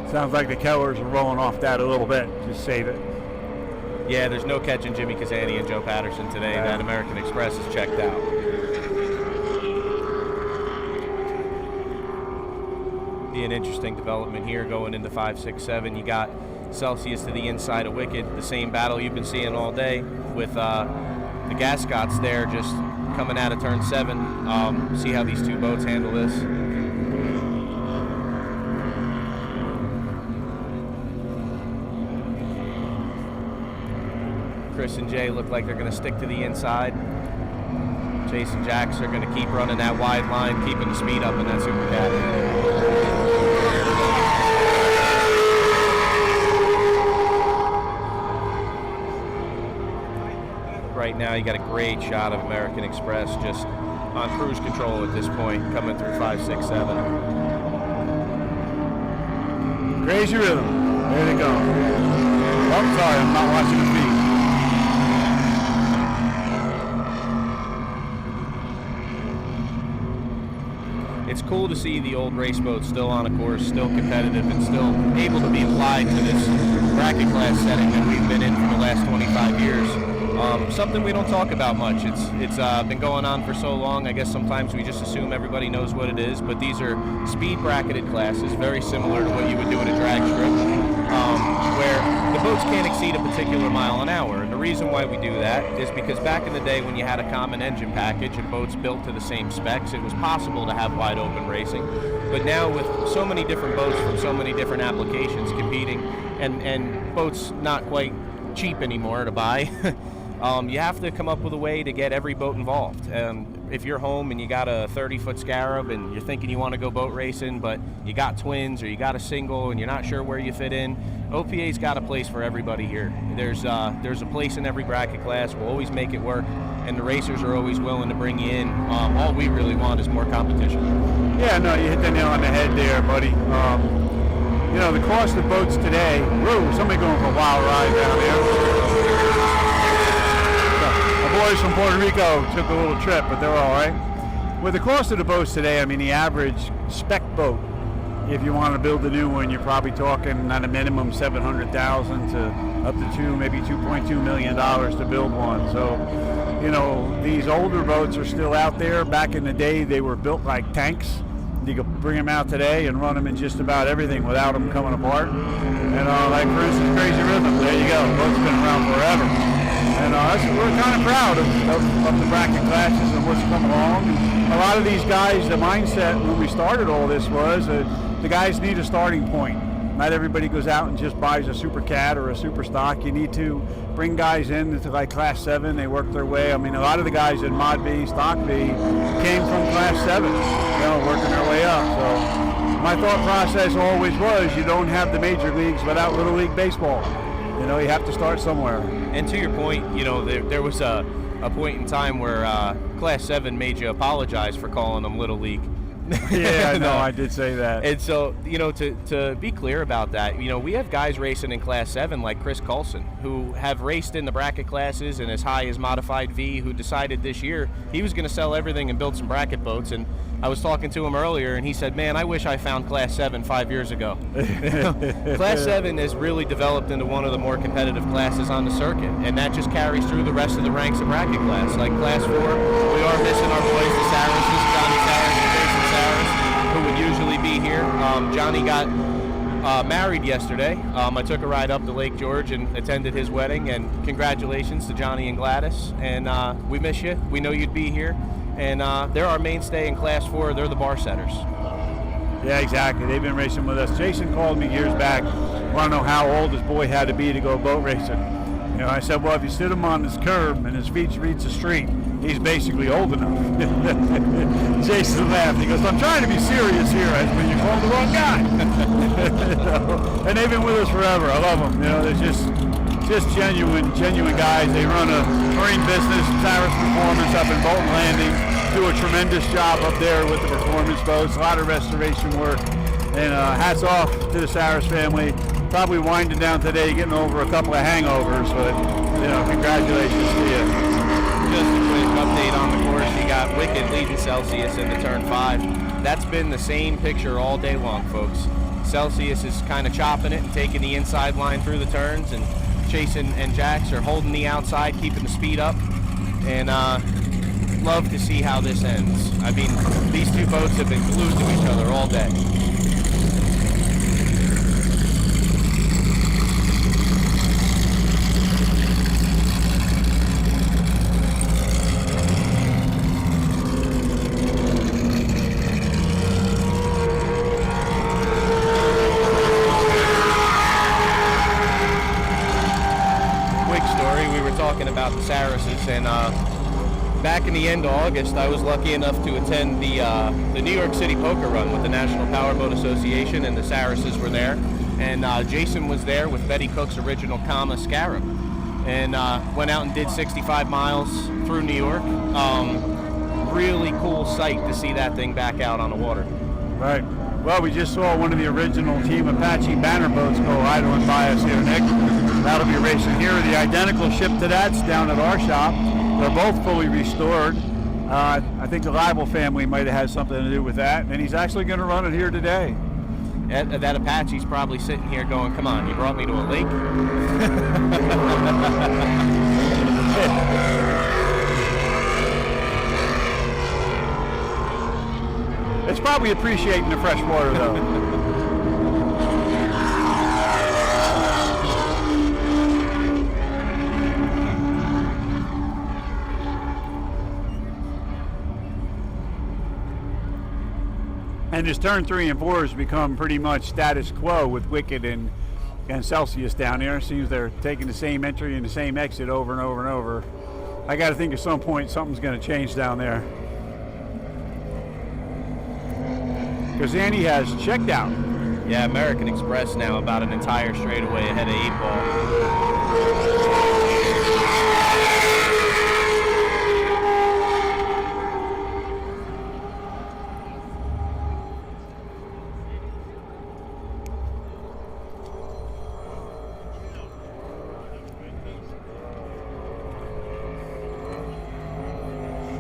Raul. Sounds like the Kellers are rolling off that a little bit. Just save it. Yeah, there's no catching Jimmy Kazani and Joe Patterson today. Yeah. That American Express is checked out. Be an interesting development here going into 5, 6, 7. You got Celsius to the inside of Wicked, the same battle you've been seeing all day with the Gascots there just coming out of turn 7. See how these two boats handle this. Chris and Jay look like they're going to stick to the inside. Chase and Jax are going to keep running that wide line, keeping the speed up in that Super Cat. Right now, you got a great shot of American Express just on cruise control at this point, coming through 5, 6, 7. Crazy Rhythm. There they go. Oh, I'm sorry, I'm not watching the feed. It's cool to see the old race boats still on a course, still competitive, and still able to be applied to this bracket class setting that we've been in for the last 25 years. Something we don't talk about much. It's been going on for so long. I guess sometimes we just assume everybody knows what it is, but these are speed bracketed classes, very similar to what you would do in a drag strip, where the boats can't exceed a particular mile an hour. And the reason why we do that is because back in the day when you had a common engine package and boats built to the same specs, it was possible to have wide open racing. But now with so many different boats from so many different applications competing, and boats not quite cheap anymore to buy, you have to come up with a way to get every boat involved. If you're home and you got a 30-foot Scarab and you're thinking you want to go boat racing, but you got twins or you got a single and you're not sure where you fit in, OPA's got a place for everybody here. There's a place in every bracket class. We'll always make it work, and the racers are always willing to bring you in. All we really want is more competition. Yeah, no, you hit the nail on the head there, buddy. You know, the cost of boats today, whoa, somebody going for a wild ride down there. The boys from Puerto Rico took a little trip, but they're all right. With the cost of the boats today, I mean, the average spec boat, if you want to build a new one, you're probably talking at a minimum $700,000 to up to maybe $2.2 million to build one. So, you know, these older boats are still out there. Back in the day, they were built like tanks. You could bring them out today and run them in just about everything without them coming apart. And like, for instance, Crazy Rhythm, there you go. Boat's been around forever. And we're kind of proud of the bracket classes and what's come along. A lot of these guys, the mindset when we started all this was the guys need a starting point. Not everybody goes out and just buys a Super Cat or a Super Stock. You need to bring guys into like Class 7. They work their way. I mean, a lot of the guys in Mod B, Stock B came from Class 7, you know, working their way up. So my thought process always was you don't have the major leagues without Little League Baseball. You know, you have to start somewhere. And to your point, you know, there was a point in time where Class 7 made you apologize for calling them Little League. Yeah, no, I did say that. And so, you know, to be clear about that, you know, we have guys racing in Class 7 like Chris Coulson, who have raced in the bracket classes and as high as Modified V, who decided this year he was going to sell everything and build some bracket boats. And I was talking to him earlier, and he said, man, I wish I found Class 7 5 years ago. Class 7 has really developed into one of the more competitive classes on the circuit, and that just carries through the rest of the ranks of bracket class. Like Class 4, we are missing our boys, the Saracens, Johnny Saris and Jason Saris, who would usually be here. Johnny got married yesterday. I took a ride up to Lake George and attended his wedding, and congratulations to Johnny and Gladys. And we miss you. We know you'd be here. And they're our mainstay in Class 4. They're the bar setters. Yeah, exactly. They've been racing with us. Jason called me years back, want to know how old his boy had to be to go boat racing. You know, I said, well, if you sit him on this curb and his feet reach the street, he's basically old enough. Jason laughed. He goes, I'm trying to be serious here. I said, you called the wrong guy. And they've been with us forever. I love them. You know, they're just genuine guys. They run a marine business, Saris Performance up in Bolton Landing, do a tremendous job up there with the performance boats, a lot of restoration work, and hats off to the Saris family. Probably winding down today, getting over a couple of hangovers, but you know, congratulations to you. Just a quick update on the course. You got Wicked leading Celsius into turn 5. That's been the same picture all day long, folks. Celsius is kind of chopping it and taking the inside line through the turns, and Jason and Jax are holding the outside, keeping the speed up, and love to see how this ends. I mean, these two boats have been glued to each other all day. About the Sarises, and back in the end of August, I was lucky enough to attend the New York City Poker Run with the National Powerboat Association, and the Sarises were there, and Jason was there with Betty Cook's original Kama Scarab, and went out and did 65 miles through New York. Really cool sight to see that thing back out on the water. Right. Well, we just saw one of the original Team Apache banner boats go idling by us here, Nick. That'll be racing here. The identical ship to that's down at our shop. They're both fully restored. I think the Libel family might have had something to do with that, and he's actually going to run it here today. That Apache's probably sitting here going, come on, you brought me to a lake? It's probably appreciating the fresh water, though. And as turn 3 and 4 has become pretty much status quo with Wicked and and Celsius down there. Seems they're taking the same entry and the same exit over and over and over. I got to think at some point something's going to change down there. Because Andy has checked out. Yeah, American Express now about an entire straightaway ahead of 8 Ball.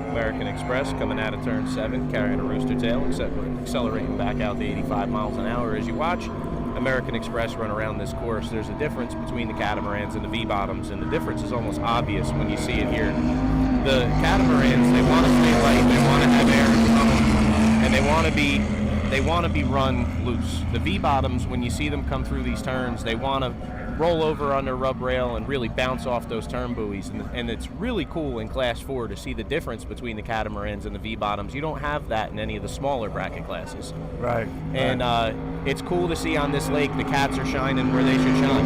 American Express coming out of turn 7, carrying a rooster tail, accelerating back out the 85 miles an hour. As you watch American Express run around this course, there's a difference between the catamarans and the V-bottoms, and the difference is almost obvious when you see it here. The catamarans, they want to stay light, they want to have air coming, and they want to be run loose. The V-bottoms, when you see them come through these turns, they want to roll over on their rub rail and really bounce off those turn buoys. And it's really cool in Class 4 to see the difference between the catamarans and the V-bottoms. You don't have that in any of the smaller bracket classes. Right. And it's cool to see on this lake the cats are shining where they should shine.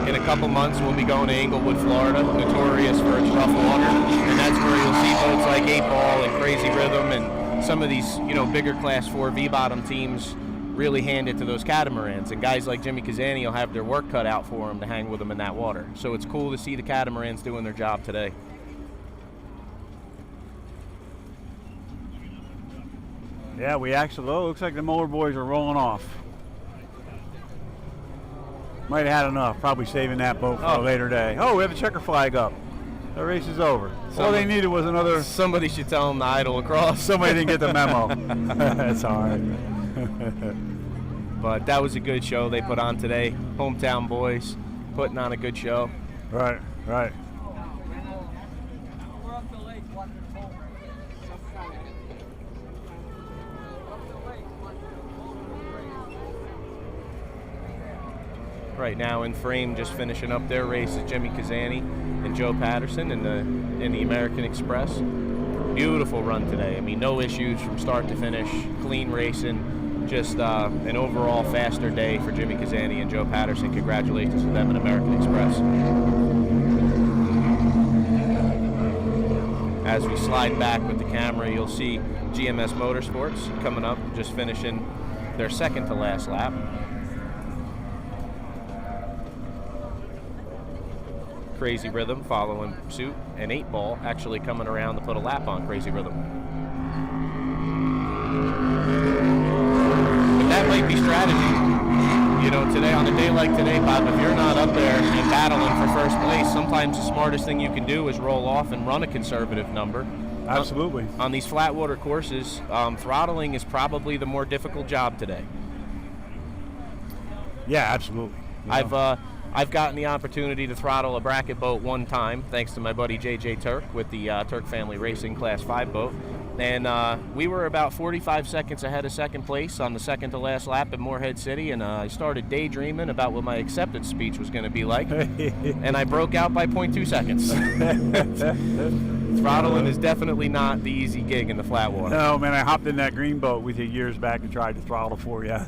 In a couple months, we'll be going to Englewood, Florida, notorious for its rough water. And that's where you'll see boats like 8 Ball and Crazy Rhythm and some of these, bigger Class 4 V-bottom teams really hand it to those catamarans, and guys like Jimmy Kazani will have their work cut out for them to hang with them in that water. So it's cool to see the catamarans doing their job today. Yeah, we actually, looks like the mower boys are rolling off. Might have had enough, probably saving that boat for a later day. Oh, we have a checker flag up. The race is over. All they needed was another... Somebody should tell them to idle across. Somebody didn't get the memo. That's all right. But that was a good show they put on today. Hometown boys putting on a good show. Right. Right now in frame, just finishing up their race, is Jimmy Kazani and Joe Patterson in the American Express. Beautiful run today. I mean, no issues from start to finish. Clean racing. Just an overall faster day for Jimmy Kazani and Joe Patterson. Congratulations to them in American Express. As we slide back with the camera, you'll see GMS Motorsports coming up, just finishing their second to last lap. Crazy Rhythm following suit, and 8 Ball actually coming around to put a lap on Crazy Rhythm. That might be strategy. Today, on a day like today, Bob, if you're not up there and battling for first place, sometimes the smartest thing you can do is roll off and run a conservative number. Absolutely. On these flat water courses, throttling is probably the more difficult job today. Yeah, absolutely. I've gotten the opportunity to throttle a bracket boat one time, thanks to my buddy JJ Turk with the Turk Family Racing Class 5 boat. And we were about 45 seconds ahead of second place on the second to last lap at Morehead City, and I started daydreaming about what my acceptance speech was going to be like, and I broke out by 0.2 seconds. Throttling is definitely not the easy gig in the flat water. No, man, I hopped in that green boat with you years back and tried to throttle for you.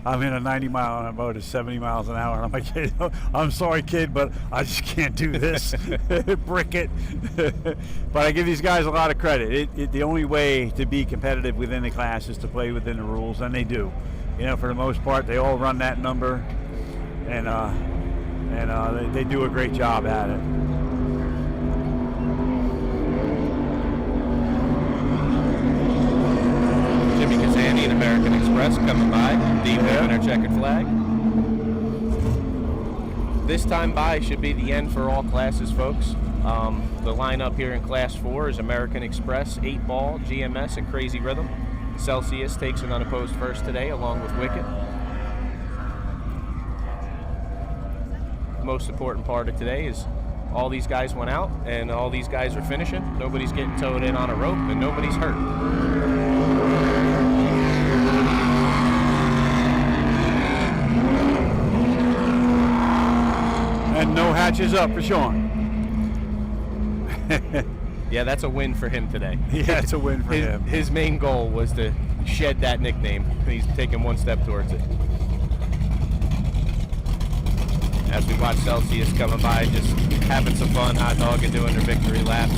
I'm in a 90-mile-an-hour boat at 70 miles an hour, and I'm like, hey, I'm sorry, kid, but I just can't do this. Brick it. But I give these guys a lot of credit. The only way to be competitive within the class is to play within the rules, and they do. For the most part, they all run that number, and they do a great job at it. Jimmy Kazani and American Express coming by, deep in their checkered flag. This time by should be the end for all classes, folks. The lineup here in Class 4 is American Express, 8 Ball, GMS, and Crazy Rhythm. Celsius takes an unopposed first today, along with Wicked. The most important part of today is all these guys went out, and all these guys are finishing. Nobody's getting towed in on a rope, and nobody's hurt. And no hatches up for Sean. Yeah, that's a win for him today. Yeah, it's a win for him. His main goal was to shed that nickname. He's taking one step towards it. As we watch Celsius coming by, just having some fun, hot dog, and doing their victory laps.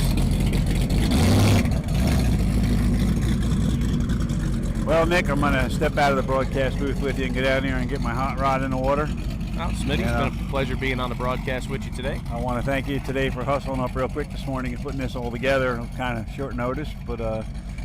Well, Nick, I'm going to step out of the broadcast booth with you and get out here and get my hot rod in the water. Well, Smitty, it's been a pleasure being on the broadcast with you today. I want to thank you today for hustling up real quick this morning and putting this all together. Kind of short notice, but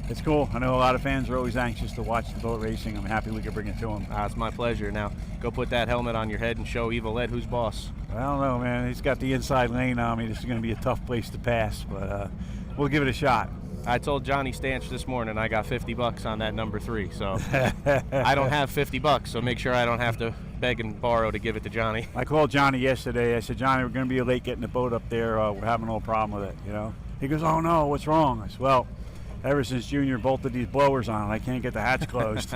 it's cool. I know a lot of fans are always anxious to watch the boat racing. I'm happy we could bring it to them. It's my pleasure. Now, go put that helmet on your head and show Evil Ed who's boss. I don't know, man. He's got the inside lane on me. This is going to be a tough place to pass, but we'll give it a shot. I told Johnny Stanch this morning I got $50 on that number 3, so I don't have $50, so make sure I don't have to beg and borrow to give it to Johnny. I called Johnny yesterday. I said, Johnny, we're going to be late getting the boat up there. We're having a little problem with it, you know. He goes, oh no, what's wrong? I said, well, ever since Junior bolted these blowers on, I can't get the hatch closed.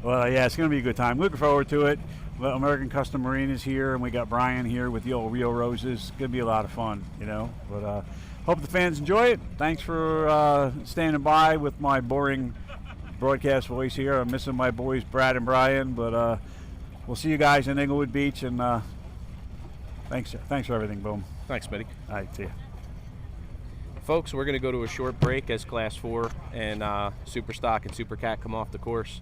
Well, yeah, it's going to be a good time. Looking forward to it. Well, American Custom Marine is here, and we got Brian here with the old Rio Roses. It's going to be a lot of fun, you know. But hope the fans enjoy it. Thanks for standing by with my boring broadcast voice here. I'm missing my boys, Brad and Brian, but we'll see you guys in Inglewood Beach, and thanks for everything, Boom. Thanks, Smitty. All right, see ya. Folks, we're going to go to a short break as Class 4 and Super Stock and Super Cat come off the course.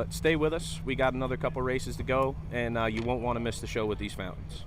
Stay with us. We got another couple races to go, and you won't want to miss the show with these fountains.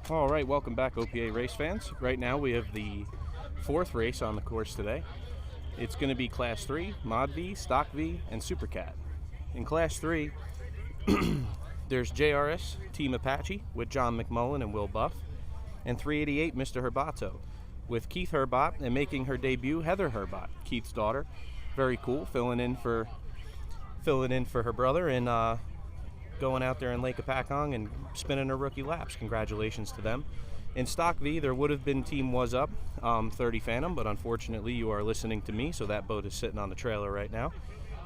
All right, welcome back, OPA race fans. Right now we have the 4th race on the course today. It's going to be Class 3, Mod V, Stock V, and Super Cat. In Class 3, there's JRS Team Apache with John McMullen and Will Buff, and 388 Mr. Herbato with Keith Herbat, and making her debut, Heather Herbat, Keith's daughter. Very cool, filling in for her brother, and going out there in Lake Hopatcong and spinning her rookie laps. Congratulations to them. In Stock V, there would have been Team Was Up, 30 Phantom, but unfortunately you are listening to me, so that boat is sitting on the trailer right now.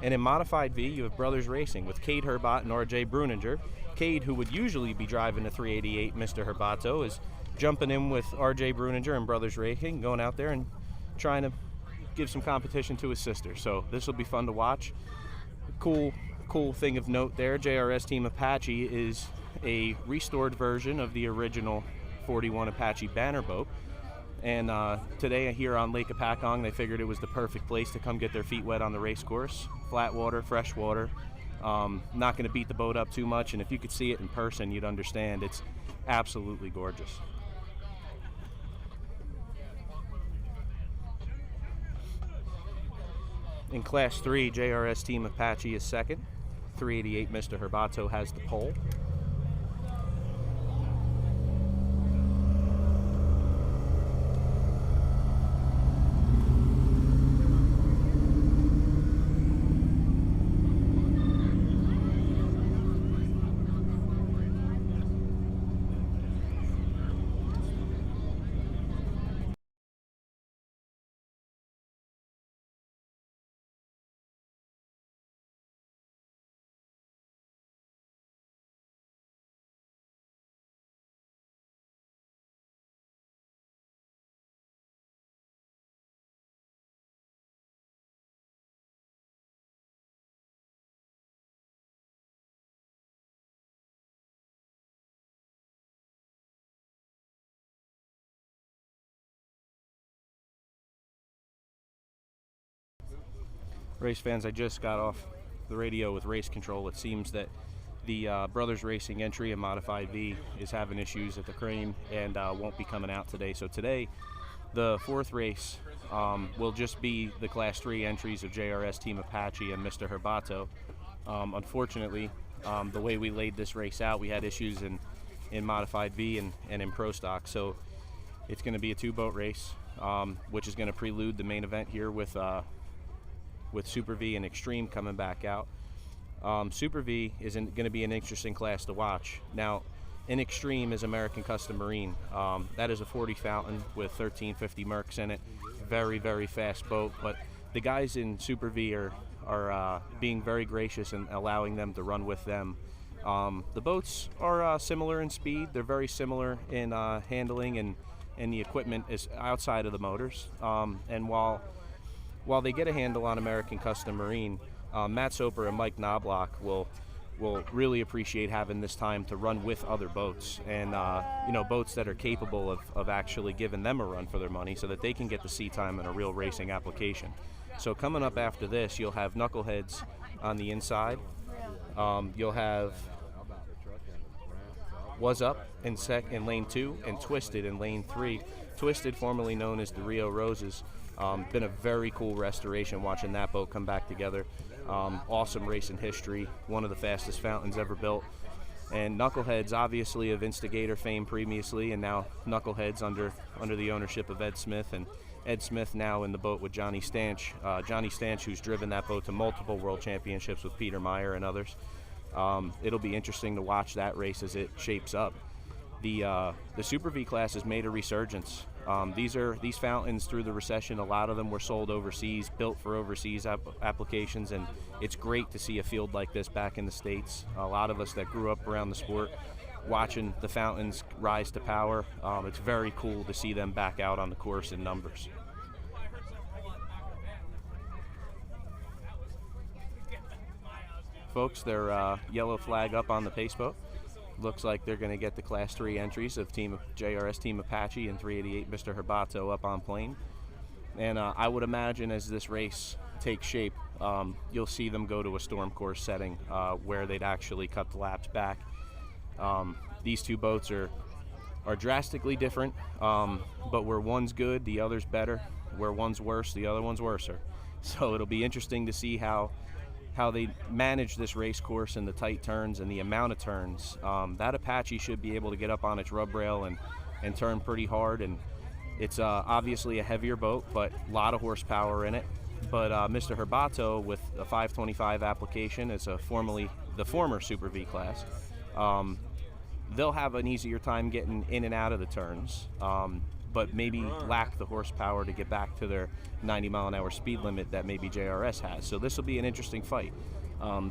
And in Modified V, you have Brothers Racing with Cade Herbat and RJ Bruninger. Cade, who would usually be driving the 388 Mr. Herbato, is jumping in with RJ Bruninger and Brothers Racing, going out there and trying to give some competition to his sister. So this will be fun to watch. Cool thing of note there, JRS Team Apache is a restored version of the original 41 Apache banner boat. And today here on Lake Hopatcong, they figured it was the perfect place to come get their feet wet on the race course. Flat water, fresh water. Not going to beat the boat up too much, and if you could see it in person, you'd understand it's absolutely gorgeous. In Class 3, JRS Team Apache is second. 388 Mr. Herbato has the pole. Race fans, I just got off the radio with race control. It seems that the Brothers Racing entry in Modified V is having issues at the crane and won't be coming out today. So today, the 4th race will just be the Class 3 entries of JRS Team Apache and Mr. Herbato. Unfortunately, the way we laid this race out, we had issues in Modified V and in Pro Stock. So it's going to be a 2-boat race, which is going to prelude the main event here with Super V and Extreme coming back out. Super V is going to be an interesting class to watch. Now, in Extreme is American Custom Marine. That is a 40 fountain with 1350 Mercs in it. Very, very fast boat. But the guys in Super V are being very gracious and allowing them to run with them. The boats are similar in speed. They're very similar in handling, and the equipment is outside of the motors. And while they get a handle on American Custom Marine, Matt Soper and Mike Knobloch will really appreciate having this time to run with other boats, and boats that are capable of actually giving them a run for their money, so that they can get the sea time in a real racing application. So coming up after this, you'll have Knuckleheads on the inside. You'll have Was Up in lane 2 and Twisted in lane 3. Twisted, formerly known as the Rio Roses. Been a very cool restoration watching that boat come back together. Awesome racing history, one of the fastest fountains ever built. And Knuckleheads, obviously of Instigator fame previously, and now Knuckleheads under the ownership of Ed Smith, and Ed Smith now in the boat with Johnny Stanch. Johnny Stanch, who's driven that boat to multiple world championships with Peter Meyer and others. It'll be interesting to watch that race as it shapes up. The Super V class has made a resurgence. These fountains through the recession, a lot of them were sold overseas, built for overseas applications, and it's great to see a field like this back in the States. A lot of us that grew up around the sport, watching the fountains rise to power, it's very cool to see them back out on the course in numbers. Folks, their yellow flag up on the pace boat. Looks like they're going to get the Class 3 entries of JRS Team Apache and 388 Mr. Herbato up on plane. And I would imagine as this race takes shape, you'll see them go to a storm course setting where they'd actually cut the laps back. These two boats are are drastically different, but where one's good, the other's better. Where one's worse, the other one's worser. So it'll be interesting to see how they manage this race course and the tight turns and the amount of turns. That Apache should be able to get up on its rub rail and turn pretty hard. And it's obviously a heavier boat, but a lot of horsepower in it. But Mr. Herbato, with a 525 application, it's the former Super V class. They'll have an easier time getting in and out of the turns, but maybe lack the horsepower to get back to their 90-mile-an-hour speed limit that maybe JRS has. So this will be an interesting fight.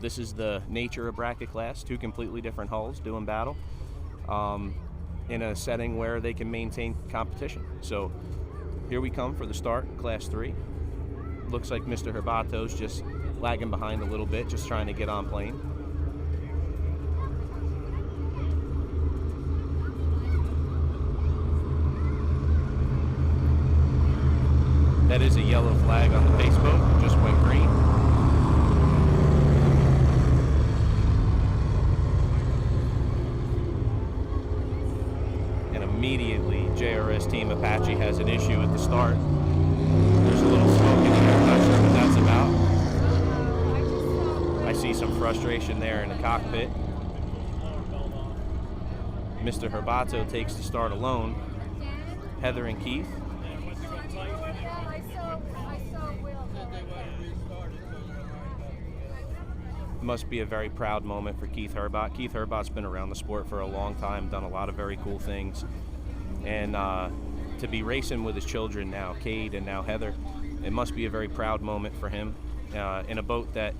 This is the nature of bracket class, two completely different hulls doing battle in a setting where they can maintain competition. So here we come for the start, Class 3. Looks like Mr. Herbato's just lagging behind a little bit, just trying to get on plane. That is a yellow flag on the pace boat, just went green. And immediately JRS Team Apache has an issue at the start. There's a little smoke in the air, not sure what that's about. I see some frustration there in the cockpit. Mr. Herbato takes the start alone. Heather and Keith. Must be a very proud moment for Keith Herbat. Keith Herbat's been around the sport for a long time, done a lot of very cool things. And to be racing with his children now, Cade and now Heather, it must be a very proud moment for him in a boat that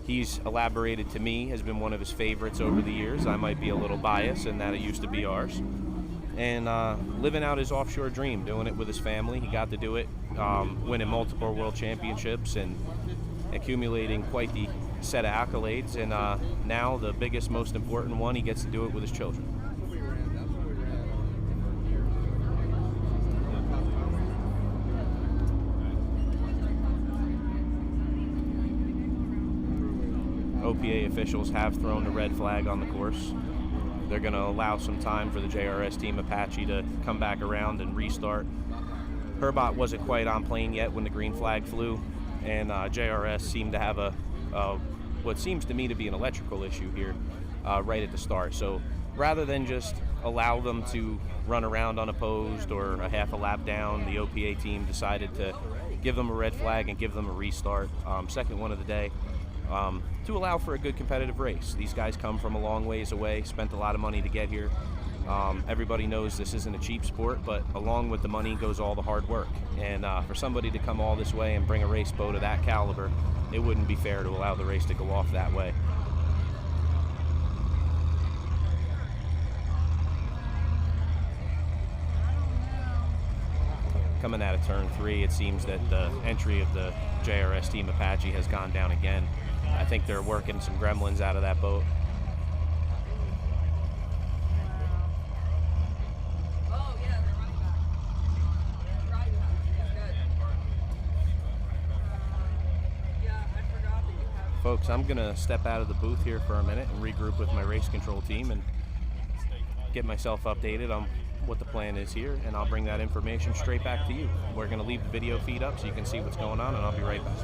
he's elaborated to me has been one of his favorites over the years. I might be a little biased in that it used to be ours. And living out his offshore dream, doing it with his family. He got to do it, winning multiple world championships and accumulating quite the set of accolades. And now the biggest, most important one, he gets to do it with his children. OPA officials have thrown the red flag on the course. They're going to allow some time for the JRS Team Apache to come back around and restart. Herbat wasn't quite on plane yet when the green flag flew, and JRS seemed to have what seems to me to be an electrical issue here right at the start. So rather than just allow them to run around unopposed or a half a lap down, the OPA team decided to give them a red flag and give them a restart, second one of the day, to allow for a good competitive race. These guys come from a long ways away, spent a lot of money to get here. Everybody knows this isn't a cheap sport, but along with the money goes all the hard work. And for somebody to come all this way and bring a race boat of that caliber, it wouldn't be fair to allow the race to go off that way. Coming out of turn 3, it seems that the entry of the JRS Team Apache has gone down again. I think they're working some gremlins out of that boat. Folks, I'm going to step out of the booth here for a minute and regroup with my race control team and get myself updated on what the plan is here, and I'll bring that information straight back to you. We're going to leave the video feed up so you can see what's going on, and I'll be right back.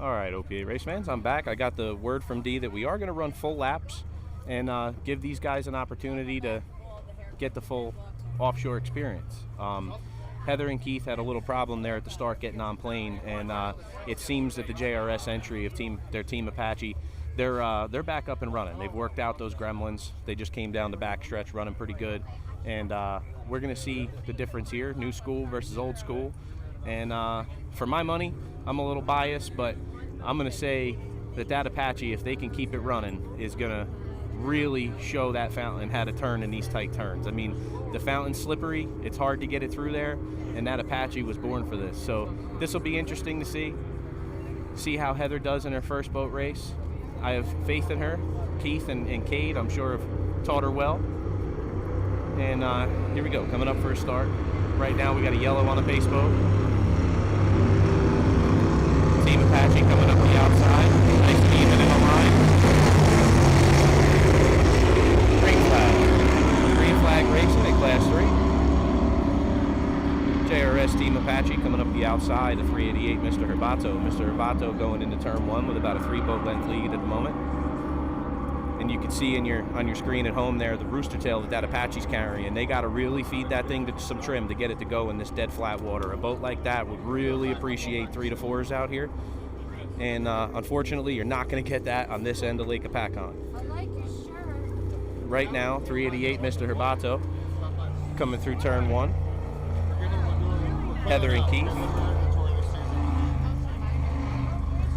All right, OPA race fans, I'm back. I got the word from D that we are going to run full laps and give these guys an opportunity to get the full offshore experience. Heather and Keith had a little problem there at the start getting on plane, and it seems that the JRS entry of their team Apache, they're back up and running. They've worked out those gremlins. They just came down the backstretch running pretty good, and we're going to see the difference here, new school versus old school. And for my money, I'm a little biased, but I'm going to say that Apache, if they can keep it running, is going to really show that fountain how to turn in these tight turns. I mean, the fountain's slippery. It's hard to get it through there, and that Apache was born for this. So this will be interesting to see how Heather does in her first boat race. I have faith in her. Keith and Cade, I'm sure, have taught her well. And here we go, coming up for a start. Right now we got a yellow on a pace boat. Team Apache coming up the outside. Nice to even in a line. Green flag racing at Class 3. JRS Team Apache coming up the outside of 388, Mr. Herbato. Mr. Herbato going into turn 1 with about a 3-boat length lead at the moment. And you can see on your screen at home there the rooster tail that Apache's carrying. They got to really feed that thing to some trim to get it to go in this dead flat water. A boat like that would really appreciate 3 to 4s out here. And unfortunately, you're not going to get that on this end of Lake Hopatcong. I like your shirt. Right now, 388 Mr. Herbato coming through turn 1. Heather and Keith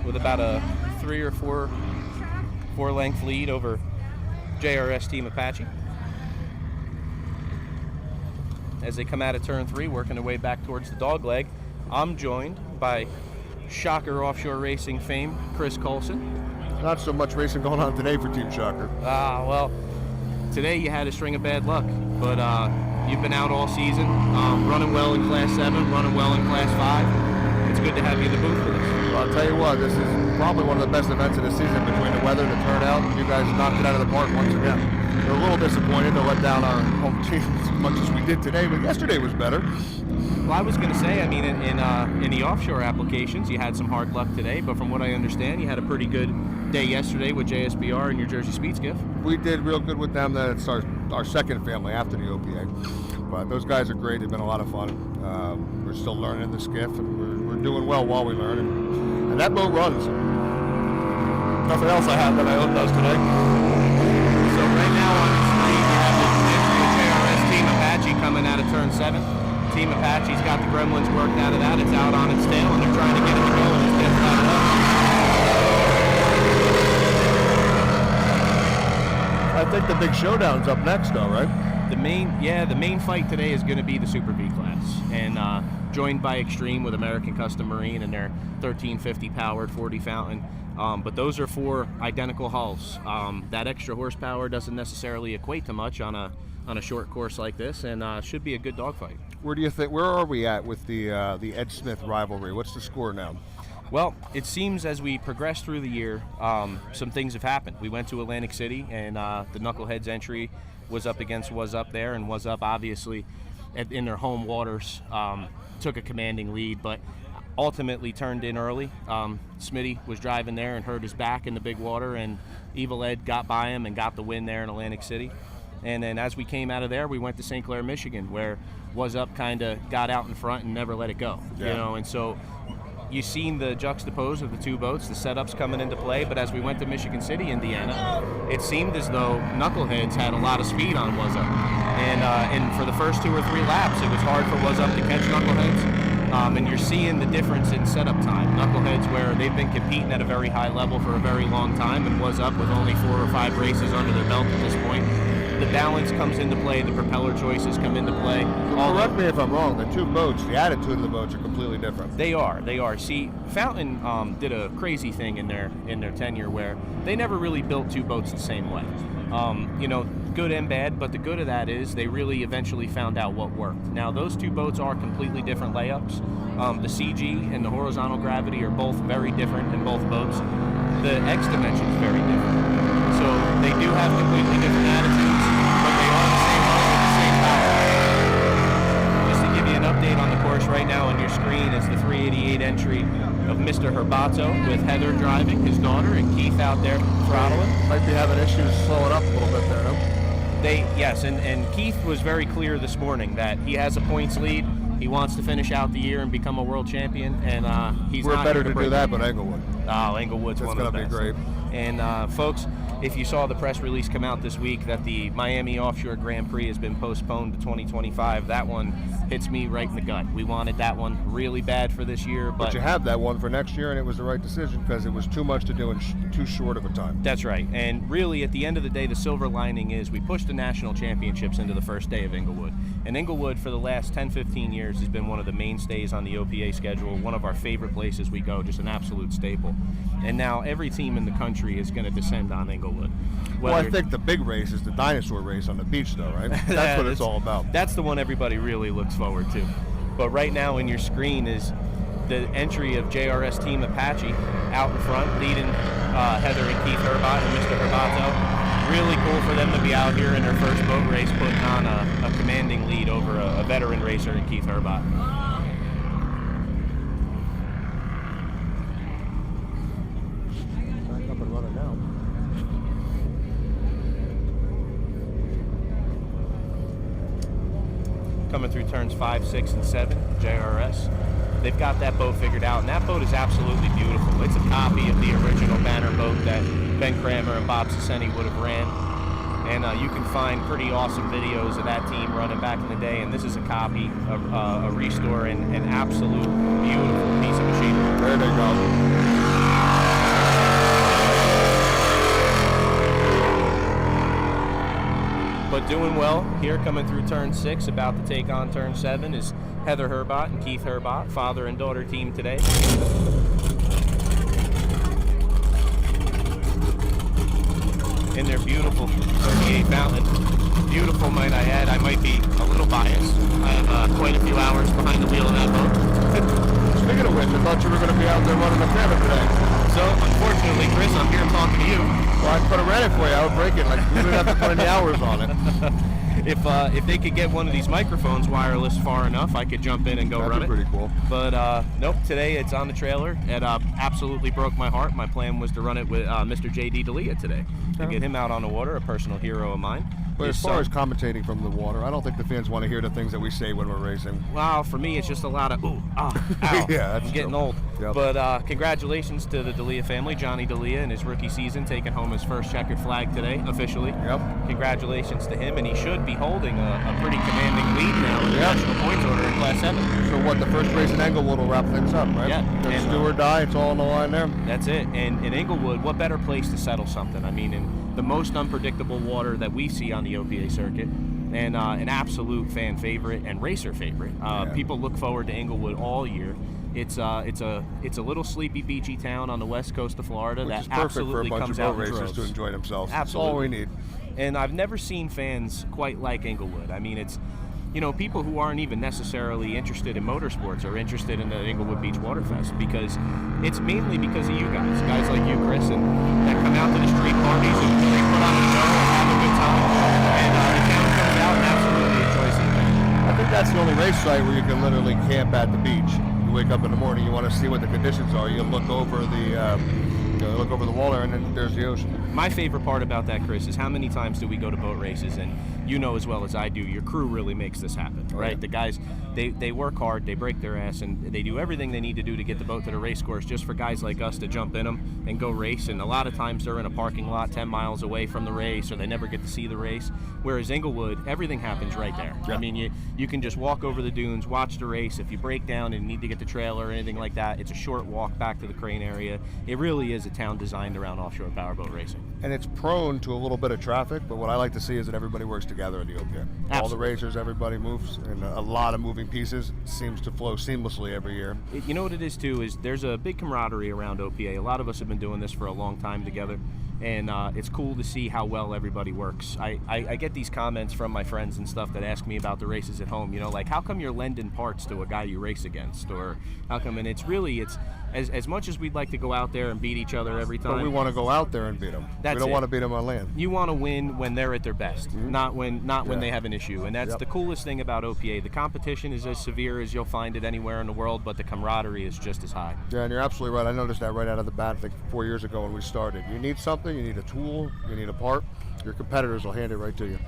with about a 3 or 4 length lead over JRS Team Apache. As they come out of turn 3, working their way back towards the dog leg, I'm joined by Shocker Offshore Racing fame, Chris Colson. Not so much racing going on today for Team Shocker. Well, today you had a string of bad luck, but you've been out all season, running well in Class 7, running well in Class 5. It's good to have you in the booth with us. Well, I'll tell you what, this is probably one of the best events of the season between the weather, the turnout, and you guys knocked it out of the park once again. We're a little disappointed to let down our home team as much as we did today, but yesterday was better. Well, I was going to say, I mean, in the offshore applications, you had some hard luck today, but from what I understand, you had a pretty good day yesterday with JSBR and your Jersey Speed Skiff. We did real good with them. That's our second family after the OPA. But those guys are great. They've been a lot of fun. We're still learning the skiff, and we're doing well while we learn. And that boat runs. Nothing else I have that I hope does today. So right now on the screen, you have the entry of JRS Team Apache coming out of turn 7. Team Apache's got the gremlins worked out of that. It's out on its tail, and they're trying to get it to go, and it's getting flat up. I think the big showdown's up next, though, right? The main fight today is going to be the Super V class, and joined by Extreme with American Custom Marine and their 1350 powered 40 fountain. But those are 4 identical hulls. That extra horsepower doesn't necessarily equate to much on a short course like this, and should be a good dogfight. Where do you think? Where are we at with the Ed Smith rivalry? What's the score now? Well, it seems as we progress through the year, some things have happened. We went to Atlantic City, and the Knuckleheads entry was up against Was Up there, and Was Up obviously in their home waters took a commanding lead, but ultimately turned in early. Smitty was driving there and hurt his back in the big water, and Evil Ed got by him and got the win there in Atlantic City. And then as we came out of there, we went to St. Clair, Michigan, where Was Up kind of got out in front and never let it go. Yeah. You know, and so you've seen the juxtapose of the 2 boats, the setups coming into play, but as we went to Michigan City, Indiana, it seemed as though Knuckleheads had a lot of speed on Was Up. And for the first 2 or 3 laps, it was hard for Was Up to catch Knuckleheads. And you're seeing the difference in setup time. Knuckleheads, where they've been competing at a very high level for a very long time, and Was Up with only 4 or 5 races under their belt at this point. The balance comes into play, the propeller choices come into play. Correct me if I'm wrong, the 2 boats, the attitude of the boats are completely different. They are. See, Fountain did a crazy thing in their tenure where they never really built 2 boats the same way. Good and bad, but the good of that is they really eventually found out what worked. Now, those 2 boats are completely different layups. The CG and the horizontal gravity are both very different in both boats. The X dimension is very different. So they do have completely different attitudes, but they are the same boat with the same power. Just to give you an update on the course right now on your screen is the 388 entry of Mr. Herbato with Heather driving, his daughter, and Keith out there throttling. Might be having issues slowing up a little bit there, no? Yes, and Keith was very clear this morning that he has a points lead. He wants to finish out the year and become a world champion, and he's We're not better here to break do that, but Englewood. Oh, Englewood's That's one of the best. going to be great. And folks, if you saw the press release come out this week that the Miami Offshore Grand Prix has been postponed to 2025, that one hits me right in the gut. We wanted that one really bad for this year, But you have that one for next year, and it was the right decision because it was too much to do in too short of a time. That's right. And really, at the end of the day, the silver lining is we pushed the national championships into the first day of Englewood. And Englewood, for the last 10, 15 years, has been one of the mainstays on the OPA schedule, one of our favorite places we go, just an absolute staple. And now every team in the country is going to descend on Englewood. Well, I think the big race is the dinosaur race on the beach, though, right? That's what it's all about. That's the one everybody really looks forward to. But right now in your screen is the entry of JRS Team Apache out in front, leading Heather and Keith Herbat and Mr. Herbato. Really cool for them to be out here in their first boat race, putting on a commanding lead over a veteran racer in Keith Herbat. Back up and running now. Coming through turns 5, 6, and 7, JRS. They've got that boat figured out, and that boat is absolutely beautiful. It's a copy of the original banner boat that Ben Kramer and Bob Ciceni would have ran. And you can find pretty awesome videos of that team running back in the day, and this is a copy, a restore, and an absolute beautiful piece of machinery. There they go. But doing well here, coming through turn 6, about to take on turn 7 is Heather Herbat and Keith Herbat, father and daughter team today. In their beautiful 38 Fountain. Beautiful, might I add. I might be a little biased. I have quite a few hours behind the wheel of that boat. Speaking of which, I thought you were going to be out there running the camera today. So, unfortunately, Chris, I'm here talking to you. Well, I could have ran it for you. I would break it. Like, you didn't have to put any hours on it. If they could get one of these microphones wireless far enough, I could jump in and go run it. That'd be pretty cool. But nope, today it's on the trailer. It absolutely broke my heart. My plan was to run it with Mr. J.D. D'Elia today, to get him out on the water, a personal hero of mine. But as far as commentating from the water, I don't think the fans want to hear the things that we say when we're racing. Well, for me, it's just a lot of ooh, ah, ow. Yeah, that's I'm getting true. old. Yep. But congratulations to the D'Elia family, Johnny D'Elia in his rookie season, taking home his first checkered flag today, officially. Yep. Congratulations to him, and he should be holding a pretty commanding lead now in the national points order in Class 7. So what, the first race in Englewood will wrap things up, right? Yeah. It's And, do or die, it's all on the line there. That's it. And in Englewood, what better place to settle something? I mean, in the most unpredictable water that we see on the OPA circuit, and an absolute fan favorite and racer favorite. People look forward to Englewood all year. It's a little sleepy, beachy town on the west coast of Florida Which that is perfect absolutely for a bunch comes of out boat in racers droves. to enjoy themselves. Absolutely. That's all we need. And I've never seen fans quite like Englewood. I mean, it's, you know, people who aren't even necessarily interested in motorsports are interested in the Englewood Beach Waterfest, because it's mainly because of you guys like you, Chris, and that come out to the street parties and they put on a show and have a good time. And the town comes out and absolutely enjoys the event. I think that's the only race site where you can literally camp at the beach. You wake up in the morning, you want to see what the conditions are. You look over the water, and then there's the ocean. My favorite part about that, Chris, is how many times do we go to boat races, and you know as well as I do, your crew really makes this happen, right? Yeah. The guys, they work hard, they break their ass, and they do everything they need to do to get the boat to the race course just for guys like us to jump in them and go race. And a lot of times they're in a parking lot 10 miles away from the race, or they never get to see the race. Whereas Englewood, everything happens right there. Yeah. I mean, you can just walk over the dunes, watch the race. If you break down and need to get the trailer or anything like that, it's a short walk back to the crane area. It really is a town designed around offshore powerboat racing. And it's prone to a little bit of traffic, but what I like to see is that everybody works together in the OPA. All the Absolutely. racers, everybody moves, and a lot of moving pieces. Seems to flow seamlessly every year. You know what it is too, is there's a big camaraderie around OPA. A lot of us have been doing this for a long time together, and it's cool to see how well everybody works. I get these comments from my friends and stuff that ask me about the races at home, you know, like, how come you're lending parts to a guy you race against, or how come? And it's as much as we'd like to go out there and beat each other every time, But we want to go out there and beat them. That's we don't it. want to beat them on land. you want to win when they're at their best, not when they have an issue. And that's the coolest thing about OPA. The competition is as severe as you'll find it anywhere in the world, but the camaraderie is just as high. Yeah, and you're absolutely right. I noticed that right out of the bat, I think 4 years ago when we started. You need something, you need a tool, you need a part, your competitors will hand it right to you.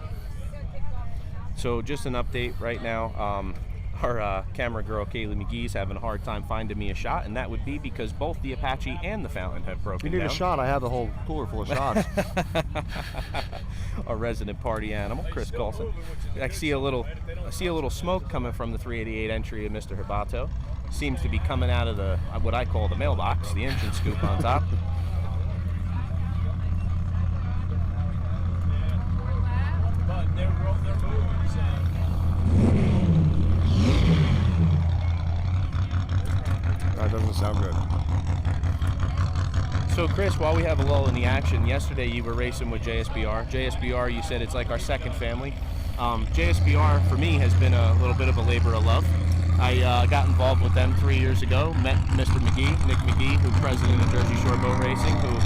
So just an update right now. Our camera girl, Kaylee McGee's having a hard time finding me a shot, and that would be because both the Apache and the Fountain have broken You need down. a shot, I have the whole cooler full of shots. Our resident party animal, Chris Coulson. I see a little smoke coming from the 388 entry of Mr. Hopatcong. Seems to be coming out of the what I call the mailbox, the engine scoop on top. But they're moving, so. That doesn't sound good. So Chris, while we have a lull in the action, yesterday you were racing with JSBR. JSBR, you said it's like our second family. JSBR for me has been a little bit of a labor of love. I got involved with them 3 years ago, met Mr. McGee, Nick McGee, who's president of Jersey Shore Boat Racing, who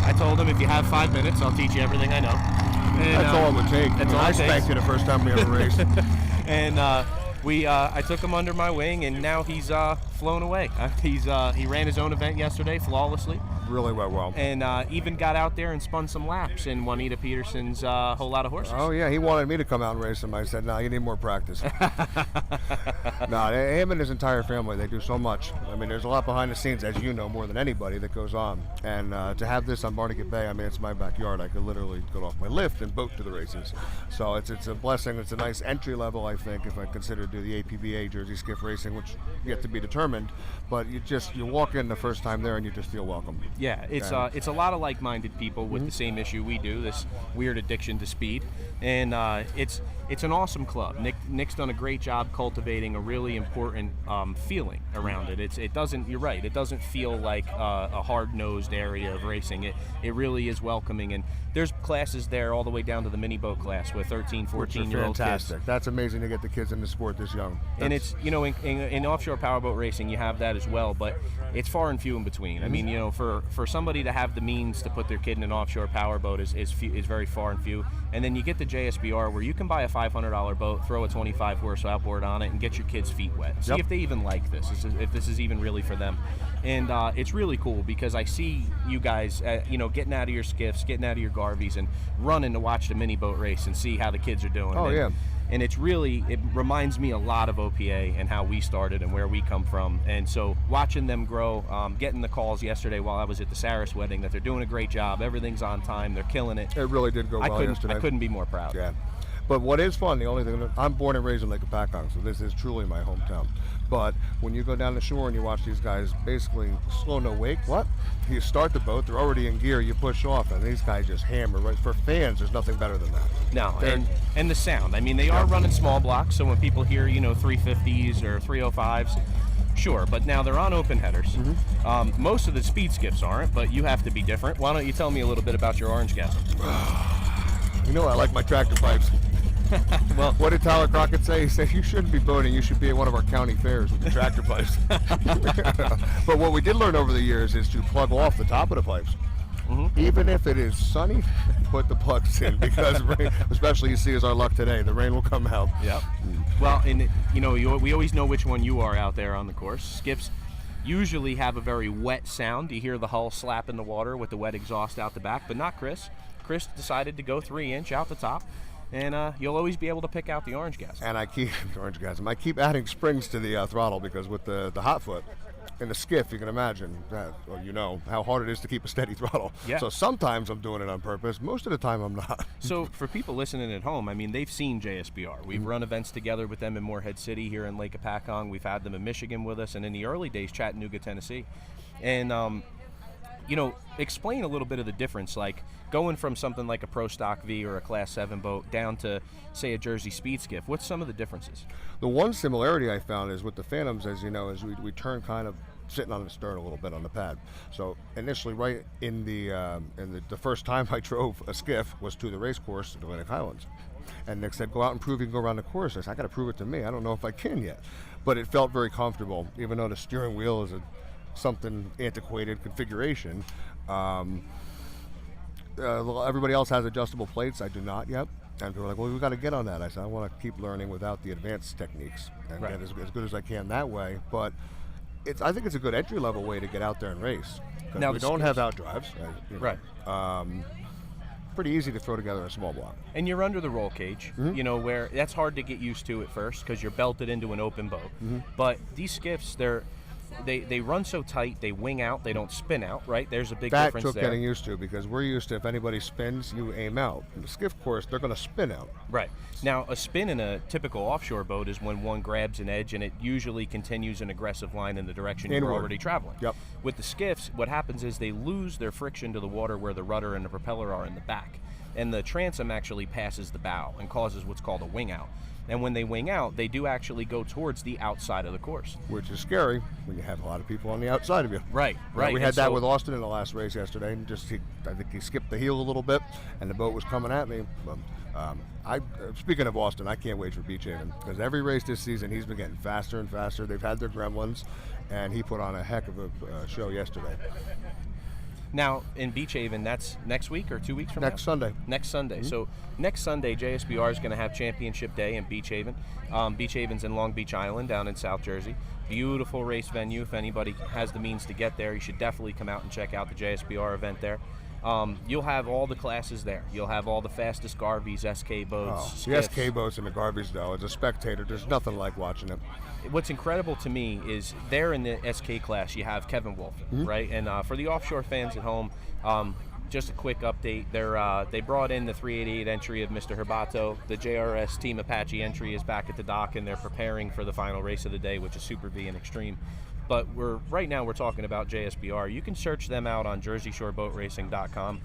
I told him if you have 5 minutes, I'll teach you everything I know. And, That's all it would take. That's all I it takes. spanked you the first time we ever raced. And I took him under my wing, and now he's flown away. He ran his own event yesterday flawlessly, Really went well. and even got out there and spun some laps in Juanita Peterson's Whole Lot of Horses. Oh yeah, he wanted me to come out and race him. I said, no, you need more practice. No, him and his entire family, they do so much. I mean, there's a lot behind the scenes, as you know more than anybody, that goes on. And to have this on Barnegat Bay, I mean, it's my backyard. I could literally get off my lift and boat to the races. So it's a blessing. It's a nice entry level, I think, if I consider do the APBA Jersey Skiff Racing, which yet to be determined. But you walk in the first time there and you just feel welcome. Yeah, it's a lot of like-minded people with the same issue we do, this weird addiction to speed, and it's an awesome club. Nick's done a great job cultivating a really important feeling around it. It doesn't. You're right. It doesn't feel like a hard-nosed area of racing. It really is welcoming, and there's classes there all the way down to the mini boat class with 13, 14-year-old kids. Fantastic. That's amazing to get the kids in the sport this young. And it's, in offshore powerboat racing, you have that as well, but it's far and few in between. I mean, for somebody to have the means to put their kid in an offshore powerboat is very far and few. And then you get the JSBR where you can buy a $500 boat, throw a 25-horse outboard on it, and get your kids' feet wet. See if they even like this, if this is even really for them. And it's really cool because I see you guys, getting out of your skiffs, getting out of your Garveys, and running to watch the mini boat race and see how the kids are doing. Oh, yeah. And it reminds me a lot of OPA and how we started and where we come from. And so watching them grow, getting the calls yesterday while I was at the Saris wedding that they're doing a great job, everything's on time, they're killing it. It really did go well yesterday. I couldn't be more proud. Yeah. But what is fun, the only thing, I'm born and raised in Lake Hopatcong, so this is truly my hometown. But when you go down the shore and you watch these guys basically slow no wake, you start the boat, they're already in gear, you push off, and these guys just hammer. Right? For fans, there's nothing better than that. No, and the sound. I mean, they are running small blocks, so when people hear, 350s or 305s, sure, but now they're on open headers. Most of the speed skiffs aren't, but you have to be different. Why don't you tell me a little bit about your orange gas? I like my tractor pipes. Well, what did Tyler Crockett say? He said, you shouldn't be boating, you should be at one of our county fairs with the tractor pipes. But what we did learn over the years is to plug off the top of the pipes. Even if it is sunny, put the plugs in, because rain, especially you see as our luck today, the rain will come out. Yep. Well, and we always know which one you are out there on the course. Skiffs usually have a very wet sound. You hear the hull slap in the water with the wet exhaust out the back, but not Chris. Chris decided to go 3-inch out the top, and you'll always be able to pick out the orange gas. And I keep adding springs to the throttle, because with the hot foot in the skiff, you can imagine that, how hard it is to keep a steady throttle. Yeah. So sometimes I'm doing it on purpose. Most of the time I'm not. So for people listening at home, I mean, they've seen JSBR. We've run events together with them in Morehead City here in Lake Hopatcong. We've had them in Michigan with us, and in the early days, Chattanooga, Tennessee. And explain a little bit of the difference, like going from something like a Pro Stock V or a Class 7 boat down to, say, a Jersey Speed Skiff. What's some of the differences? The one similarity I found is with the Phantoms, as you know, is we turn kind of sitting on the stern a little bit on the pad. So initially, right in the first time I drove a skiff was to the race course at Atlantic Highlands. And Nick said, go out and prove you can go around the course. I said, I got to prove it to me. I don't know if I can yet. But it felt very comfortable, even though the steering wheel is something antiquated configuration. Everybody else has adjustable plates. I do not yet. And people are like, well, we've got to get on that. I said, I want to keep learning without the advanced techniques and get as good as I can that way. But I think it's a good entry-level way to get out there and race. Now we don't have outdrives. Right. Pretty easy to throw together a small block. And you're under the roll cage, you know, where that's hard to get used to at first because you're belted into an open boat. But these skiffs, they run so tight, they wing out, they don't spin out, right? There's a big difference there. That took getting used to, because we're used to, if anybody spins, you aim out. In the skiff course, they're going to spin out. Right. Now, a spin in a typical offshore boat is when one grabs an edge and it usually continues an aggressive line in the direction you're already traveling. Yep. With the skiffs, what happens is they lose their friction to the water where the rudder and the propeller are in the back. And the transom actually passes the bow and causes what's called a wing out. And when they wing out, they do actually go towards the outside of the course. Which is scary when you have a lot of people on the outside of you. Right. We had that with Austin in the last race yesterday. And I think he skipped the heel a little bit, and the boat was coming at me. Speaking of Austin, I can't wait for Beach Haven, because every race this season he's been getting faster and faster. They've had their gremlins, and he put on a heck of a show yesterday. Now, in Beach Haven, that's next week or 2 weeks from now? Sunday. Next Sunday. So next Sunday, JSBR is going to have Championship Day in Beach Haven. Beach Haven's in Long Beach Island down in South Jersey. Beautiful race venue. If anybody has the means to get there, you should definitely come out and check out the JSBR event there. You'll have all the classes there. You'll have all the fastest Garveys, SK boats. The SK boats and the Garveys, though, as a spectator, there's nothing like watching them. What's incredible to me is there in the SK class you have Kevin Wolfen, right? And for the offshore fans at home, just a quick update. They brought in the 388 entry of Mr. Hopatcong. The JRS Team Apache entry is back at the dock, and they're preparing for the final race of the day, which is Super V and Extreme. But right now we're talking about JSBR. You can search them out on JerseyShoreBoatRacing.com,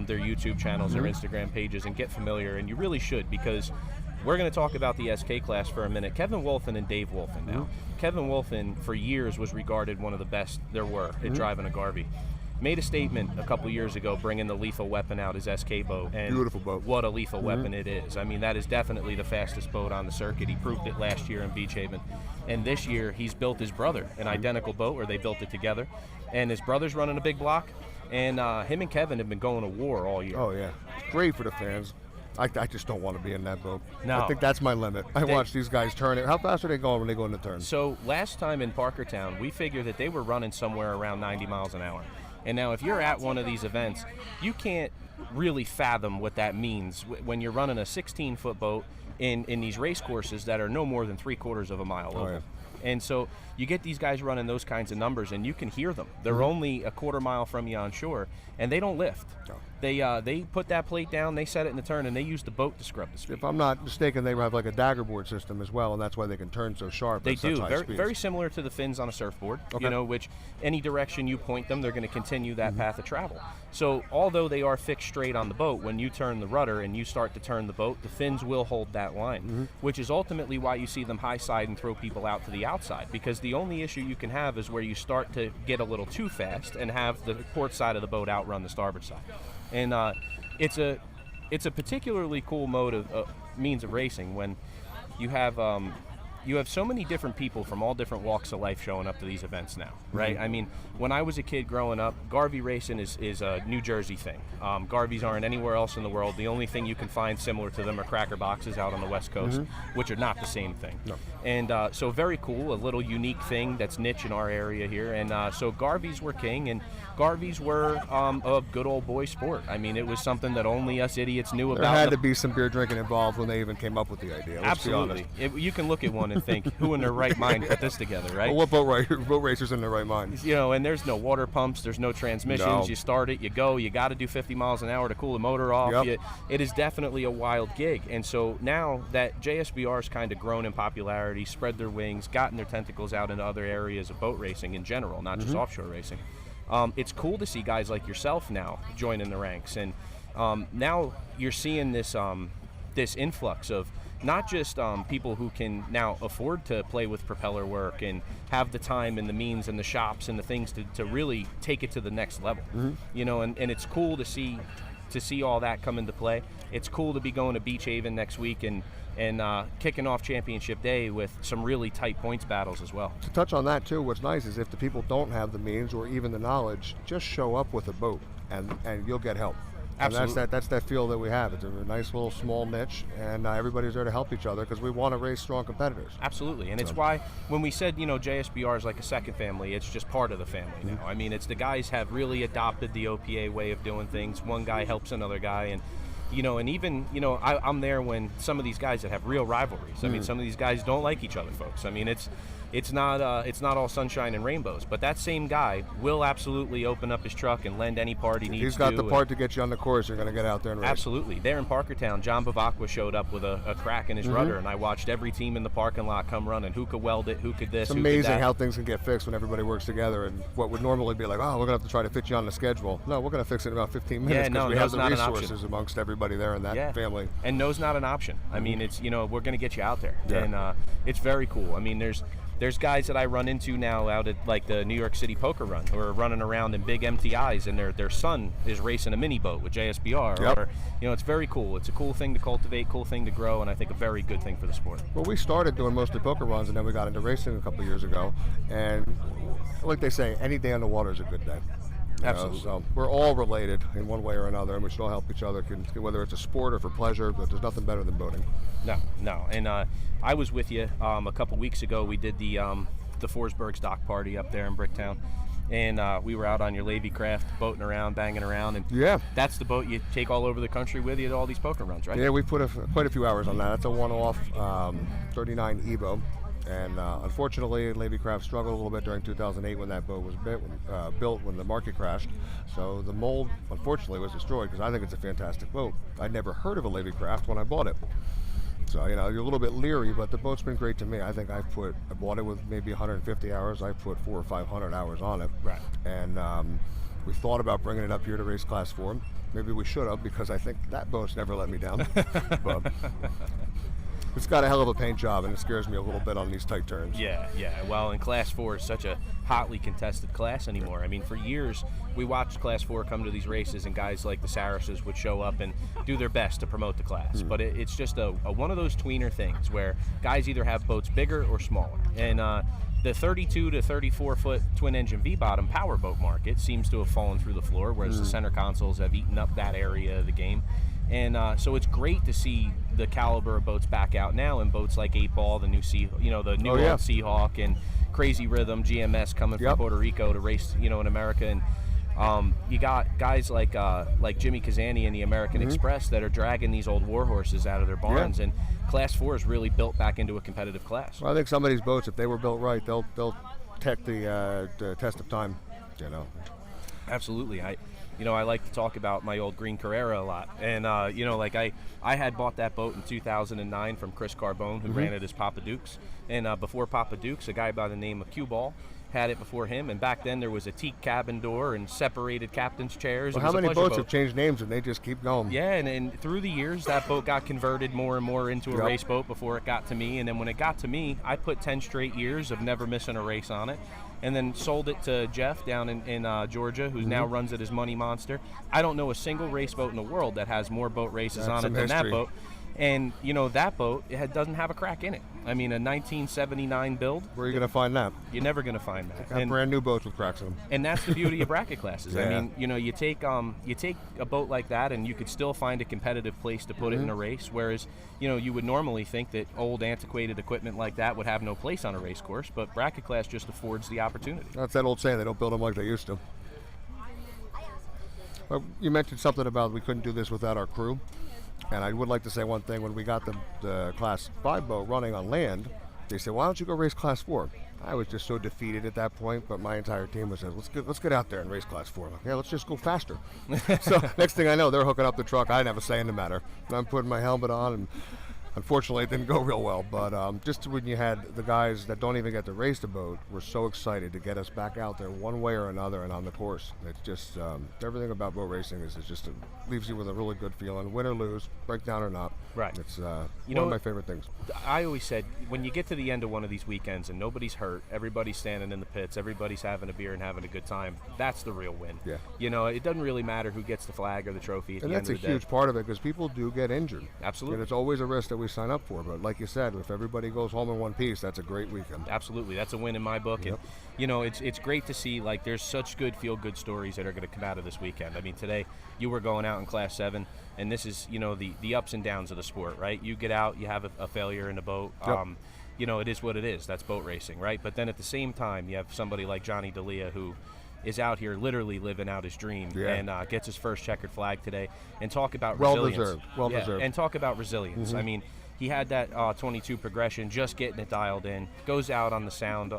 their YouTube channels, their Instagram pages, and get familiar. And you really should, because we're going to talk about the SK class for a minute. Kevin Wolfen and Dave Wolfen now. Kevin Wolfen, for years, was regarded one of the best there were at driving a Garvey. Made a statement a couple years ago bringing the lethal weapon out, his SK boat. And beautiful boat. What a lethal weapon it is. I mean, that is definitely the fastest boat on the circuit. He proved it last year in Beach Haven. And this year, he's built his brother an identical boat, where they built it together. And his brother's running a big block. And him and Kevin have been going to war all year. Oh, yeah. It's great for the fans. I just don't want to be in that boat. No. I think that's my limit. I watch these guys turn it. How fast are they going when they go in the turn? So last time in Parkertown, we figured that they were running somewhere around 90 miles an hour. And now if you're at one of these events, you can't really fathom what that means when you're running a 16-foot boat in these race courses that are no more than 3/4 of a mile over. Yeah. And so you get these guys running those kinds of numbers, and you can hear them. They're only a quarter mile from you on shore, and they don't lift. No. They put that plate down, they set it in the turn, and they use the boat to scrub the speed. If I'm not mistaken, they have like a dagger board system as well, and that's why they can turn so sharp. They at such do. high Very, speeds. very similar to the fins on a surfboard, Okay. you know, which any direction you point them, they're going to continue that path of travel. So although they are fixed straight on the boat, when you turn the rudder and you start to turn the boat, the fins will hold that line, which is ultimately why you see them high side and throw people out to the outside, because the only issue you can have is where you start to get a little too fast and have the port side of the boat outrun the starboard side. And it's a particularly cool mode of means of racing when you have so many different people from all different walks of life showing up to these events now, right? I mean, when I was a kid growing up, Garvey racing is a New Jersey thing. Garveys aren't anywhere else in the world. The only thing you can find similar to them are cracker boxes out on the West Coast, which are not the same thing. No. And so very cool, a little unique thing that's niche in our area here. And so Garveys were king, and Garveys were a good old boy sport. I mean, it was something that only us idiots knew about. There had to be some beer drinking involved when they even came up with the idea. Let's be honest. Absolutely. You can look at one and think, who in their right mind put this together, right? Well, what boat racers in their right mind? You know, and there's no water pumps, there's no transmissions. No. You start it, you go, you got to do 50 miles an hour to cool the motor off. Yep. It is definitely a wild gig. And so now that JSBR's kind of grown in popularity, spread their wings, gotten their tentacles out into other areas of boat racing in general, not just offshore racing, it's cool to see guys like yourself now joining the ranks. And now you're seeing this this influx of not just people who can now afford to play with propeller work and have the time and the means and the shops and the things to really take it to the next level. You know, and it's cool to see all that come into play. It's cool to be going to Beach Haven next week and and kicking off championship day with some really tight points battles as well. To touch on that too, what's nice is if the people don't have the means or even the knowledge, just show up with a boat and you'll get help. Absolutely. And that's that feel that we have. It's a nice little small niche, and everybody's there to help each other because we want to raise strong competitors. Absolutely, and it's why when we said, JSBR is like a second family, it's just part of the family now. I mean, it's the guys have really adopted the OPA way of doing things. One guy helps another guy, and and even, I'm there when some of these guys that have real rivalries. I mean, some of these guys don't like each other, folks. I mean, it's not all sunshine and rainbows, but that same guy will absolutely open up his truck and lend any part he needs to. He's got the part to get you on the course. You're going to get out there and race. Absolutely. There in Parkertown, John Bavacqua showed up with a crack in his rudder, and I watched every team in the parking lot come running. Who could weld it? Who could this? It's who could amazing that? how things can get fixed when everybody works together, and what would normally be like, oh, we're going to have to try to fit you on the schedule. No, we're going to fix it in about 15 minutes because we have the resources amongst everybody there in that family. And no's not an option. I mean, it's, we're going to get you out there. Yeah. And it's very cool. I mean, there's guys that I run into now out at like the New York City Poker Run who are running around in big MTIs, and their son is racing a mini boat with JSBR. Yep. Or, it's very cool. It's a cool thing to cultivate, cool thing to grow, and I think a very good thing for the sport. Well, we started doing mostly poker runs, and then we got into racing a couple of years ago. And like they say, any day on the water is a good day. Absolutely. So we're all related in one way or another, and we should all help each other, whether it's a sport or for pleasure, but there's nothing better than boating. No. And I was with you a couple weeks ago. We did the Forsberg's dock party up there in Bricktown, and we were out on your Levy craft, boating around, banging around, and that's the boat you take all over the country with you to all these poker runs, right? Yeah, we put quite a few hours on that. That's a one-off 39 Evo. And unfortunately, Levy Craft struggled a little bit during 2008 when that boat was built when the market crashed. So the mold, unfortunately, was destroyed because I think it's a fantastic boat. I'd never heard of a Levy Craft when I bought it. So, you're a little bit leery, but the boat's been great to me. I think I bought it with maybe 150 hours. I put 400 or 500 hours on it. Right. And we thought about bringing it up here to race Class 4. Maybe we should have, because I think that boat's never let me down. But it's got a hell of a paint job, and it scares me a little bit on these tight turns. Yeah. Well, and Class 4 is such a hotly contested class anymore. I mean, for years, we watched Class 4 come to these races, and guys like the Sarases would show up and do their best to promote the class. But it's just a one of those tweener things where guys either have boats bigger or smaller. And the 32 to 34 foot twin engine V-bottom power boat market seems to have fallen through the floor, whereas the center consoles have eaten up that area of the game. And so it's great to see the caliber of boats back out now, and boats like 8 Ball, the new the new old Seahawk, and Crazy Rhythm GMS coming from Puerto Rico to race, in America. And you got guys like Jimmy Kazani and the American Express that are dragging these old war horses out of their barns. And Class 4 is really built back into a competitive class. Well, I think some of these boats, if they were built right, they'll take the test of time. Absolutely. I like to talk about my old green Carrera a lot. And, I had bought that boat in 2009 from Chris Carbone, who ran it as Papa Dukes. And before Papa Dukes, a guy by the name of Cue Ball had it before him. And back then there was a teak cabin door and separated captain's chairs. Well, how many boats have changed names and they just keep going? Yeah, and through the years, that boat got converted more and more into a race boat before it got to me. And then when it got to me, I put 10 straight years of never missing a race on it. And then sold it to Jeff down in Georgia, who now runs it as Money Monster. I don't know a single race boat in the world that has more boat races on it than that boat. And, that boat, doesn't have a crack in it. I mean, a 1979 build. Where are you going to find that? You're never going to find that. And brand new boats with cracks in them. And that's the beauty of bracket classes. I mean, you take a boat like that, and you could still find a competitive place to put it in a race, whereas, you would normally think that old antiquated equipment like that would have no place on a race course, but bracket class just affords the opportunity. That's that old saying, they don't build them like they used to. Well, you mentioned something about we couldn't do this without our crew. And I would like to say one thing. When we got the Class 5 boat running on land, they said, why don't you go race Class 4? I was just so defeated at that point, but my entire team was said, let's get out there and race Class 4. Like, yeah, let's just go faster. So next thing I know, they're hooking up the truck. I didn't have a say in the matter. And I'm putting my helmet on, and unfortunately, it didn't go real well, but just when you had the guys that don't even get to race the boat were so excited to get us back out there one way or another and on the course. It's just everything about boat racing is just leaves you with a really good feeling. Win or lose, breakdown or not. Right. It's one of my favorite things. I always said, when you get to the end of one of these weekends and nobody's hurt, everybody's standing in the pits, everybody's having a beer and having a good time, that's the real win. Yeah. It doesn't really matter who gets the flag or the trophy at the end of the day. And that's a huge part of it, because people do get injured. Absolutely. And it's always a risk that we sign up for. But like you said, if everybody goes home in one piece, that's a great weekend. Absolutely, that's a win in my book. Yep. And it's great to see, like, there's such good feel-good stories that are going to come out of this weekend. I mean, today you were going out in Class 7, and this is, the ups and downs of the sport, right? You get out, you have a failure in the boat. Yep. It is what it is. That's boat racing, right? But then at the same time, you have somebody like Johnny D'Elia who is out here literally living out his dream and gets his first checkered flag today. And talk about resilience. Well deserved. And talk about resilience. I mean, he had that 22 progression, just getting it dialed in, goes out on the sound,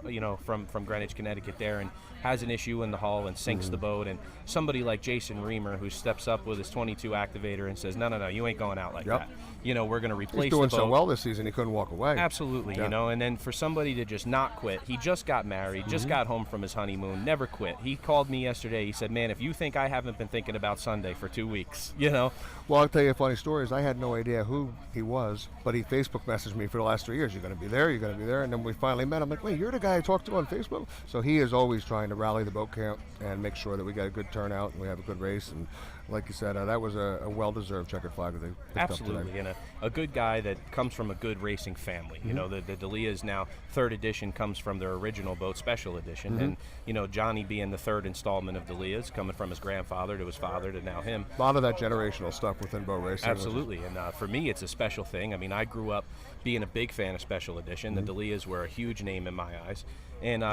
from Greenwich, Connecticut there, and has an issue in the hull and sinks the boat. And somebody like Jason Reamer, who steps up with his 22 activator and says, no, you ain't going out like that. We're going to replace He's doing the boat. so well this season, he couldn't walk away. Absolutely, and then for somebody to just not quit. He just got married, just got home from his honeymoon, never quit. He called me yesterday. He said, man, if you think I haven't been thinking about Sunday for 2 weeks, Well, I'll tell you a funny story. I had no idea who he was, but he Facebook messaged me for the last 3 years. You're going to be there, you're going to be there. And then we finally met. I'm like, wait, you're the guy I talked to on Facebook? So he is always trying to rally the boat camp and make sure that we get a good turnout and we have a good race. And like you said, that was a well-deserved checkered flag that they picked up today. Absolutely, and a good guy that comes from a good racing family. The D'Elia's now third edition comes from their original boat, special edition. And, Johnny being the third installment of D'Elia's, coming from his grandfather to his father to now him. A lot of that generational stuff within boat racing. Absolutely, and for me, it's a special thing. I mean, I grew up being a big fan of special edition. The D'Elia's were a huge name in my eyes. And,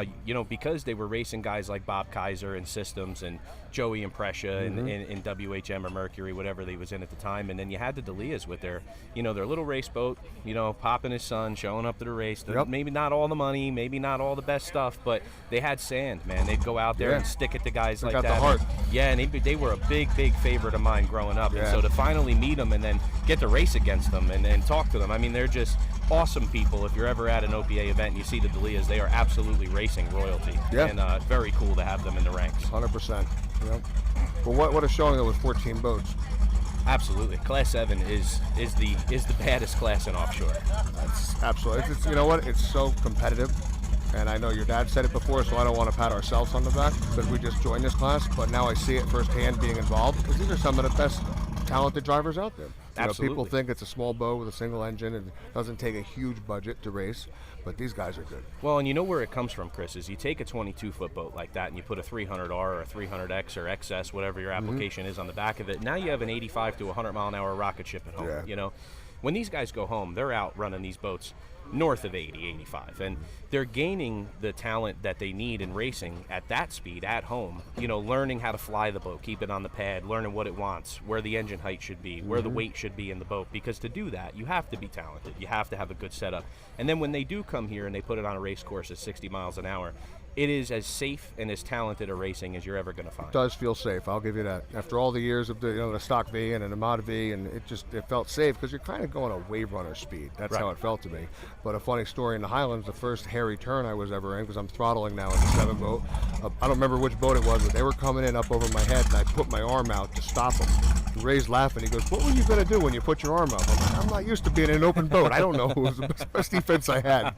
because they were racing guys like Bob Kaiser and Systems and Joey Imprescia in WHM or Mercury, whatever they was in at the time. And then you had the D'Elia's with their little race boat, popping his son, showing up to the race. Maybe not all the money, maybe not all the best stuff, but they had sand, man. They'd go out there and stick it to guys like got that. The heart. And they were a big favorite of mine growing up. And so to finally meet them and then get to race against them and talk to them, I mean, they're just awesome people. If you're ever at an OPA event and you see the D'Elia's, they are absolutely racing royalty. And very cool to have them in the ranks. 100%. Well, what a showing though with 14 boats. Absolutely, Class 7 is the baddest class in offshore. That's absolutely. It's you know what? It's so competitive, and I know your dad said it before, so I don't want to pat ourselves on the back because we just joined this class. But now I see it firsthand being involved because these are some of the best talented drivers out there. People think it's a small boat with a single engine and it doesn't take a huge budget to race, but these guys are good. Well, and you know where it comes from, Chris, is you take a 22-foot boat like that and you put a 300R or a 300X or XS, whatever your application is on the back of it. Now you have an 85 to 100-mile-an-hour rocket ship at home. When these guys go home, they're out running these boats north of 80, 85, and they're gaining the talent that they need in racing at that speed at home, learning how to fly the boat, keep it on the pad, learning what it wants, where the engine height should be, where the weight should be in the boat, because to do that, you have to be talented, you have to have a good setup, and then when they do come here and they put it on a race course at 60 miles an hour, it is as safe and as talented a racing as you're ever going to find. It does feel safe, I'll give you that. After all the years of the stock V and an Amada V, and it felt safe because you're kind of going a wave runner speed. That's how it felt to me. But a funny story in the Highlands, the first hairy turn I was ever in, because I'm throttling now in the 7 boat. I don't remember which boat it was, but they were coming in up over my head, and I put my arm out to stop them. Ray's laughing. He goes, "What were you going to do when you put your arm up?" I'm like, "I'm not used to being in an open boat. I don't know." It was the best defense I had.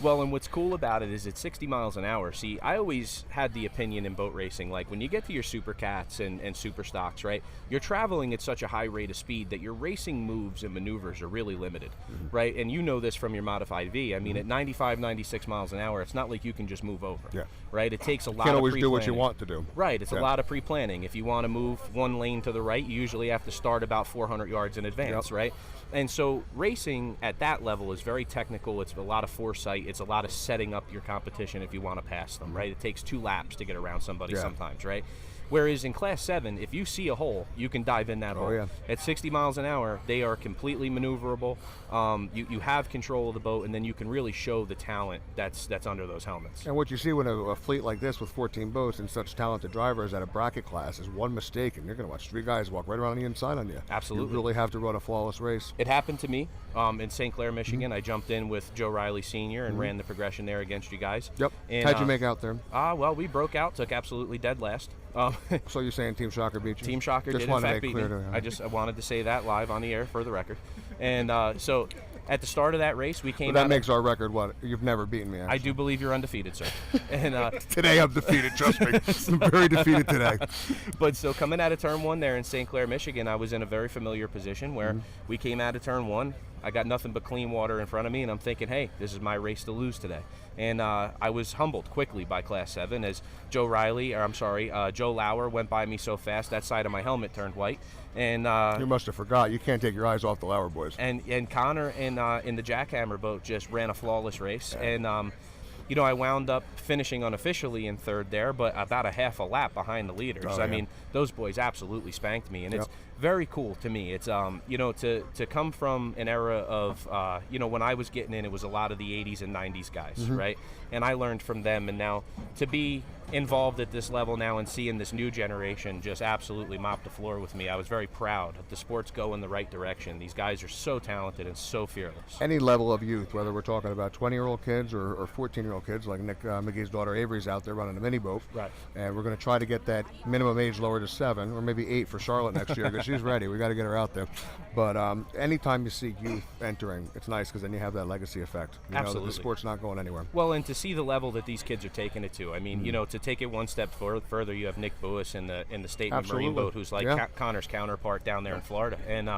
Well, and what's cool about it is it's 60 miles an hour. See, I always had the opinion in boat racing, like when you get to your super cats and super stocks, right, you're traveling at such a high rate of speed that your racing moves and maneuvers are really limited, right? And you know this from your modified V. I mean, at 95, 96 miles an hour, it's not like you can just move over, right? It takes a lot of pre-planning. Can't always do what you want to do. Right, it's a lot of pre-planning. If you want to move one lane to the right, you usually have to start about 400 yards in advance, right? And so racing at that level is very technical. It's a lot of foresight. It's a lot of setting up your competition if you want to pass them, right? It takes 2 laps to get around somebody sometimes, right? Whereas in Class 7, if you see a hole, you can dive in that hole. At 60 miles an hour, they are completely maneuverable. You have control of the boat, and then you can really show the talent that's under those helmets. And what you see when a fleet like this with 14 boats and such talented drivers at a bracket class is one mistake, and you're going to watch 3 guys walk right around the inside on you. Absolutely. You really have to run a flawless race. It happened to me in St. Clair, Michigan. I jumped in with Joe Riley Sr. and ran the progression there against you guys. And, how'd you make out there? Well, we broke out, took absolutely dead last. So you're saying Team Shocker beat you? Team Shocker did in fact beat me. I wanted to say that live on the air for the record. And so at the start of that race, we came But that out. makes our record what? You've never beaten me, actually. I do believe you're undefeated, sir. And Today I'm defeated, trust me. I'm very defeated today. But so coming out of turn 1 there in St. Clair, Michigan, I was in a very familiar position where we came out of turn 1. I got nothing but clean water in front of me, and I'm thinking, hey, this is my race to lose today. And I was humbled quickly by Class 7 as Joe Lauer went by me so fast, that side of my helmet turned white. And You must have forgot. You can't take your eyes off the Lauer boys. And Connor in the Jackhammer boat just ran a flawless race. And I wound up finishing unofficially in 3rd there, but about a half a lap behind the leaders. Oh, yeah. I mean, those boys absolutely spanked me, and it's very cool to me. It's to come from an era of when I was getting in, it was a lot of the 80s and 90s guys, right? And I learned from them, and now to be involved at this level now and seeing this new generation just absolutely mop the floor with me, I was very proud. The sport's go in the right direction. These guys are so talented and so fearless. Any level of youth, whether we're talking about 20-year-old kids or 14-year-old kids, like Nick McGee's daughter Avery's out there running a mini boat. Right. And we're going to try to get that minimum age lower to 7 or maybe 8 for Charlotte next year because she's ready. We got to get her out there. But anytime you see youth entering, it's nice because then you have that legacy effect. You know that Absolutely. the sport's not going anywhere. Well, and to see the level that these kids are taking it to, I mean, to take it one step further, you have Nick Buis in the Statement Marine Absolutely. boat, who's like Yeah. Connor's counterpart down there in Florida, and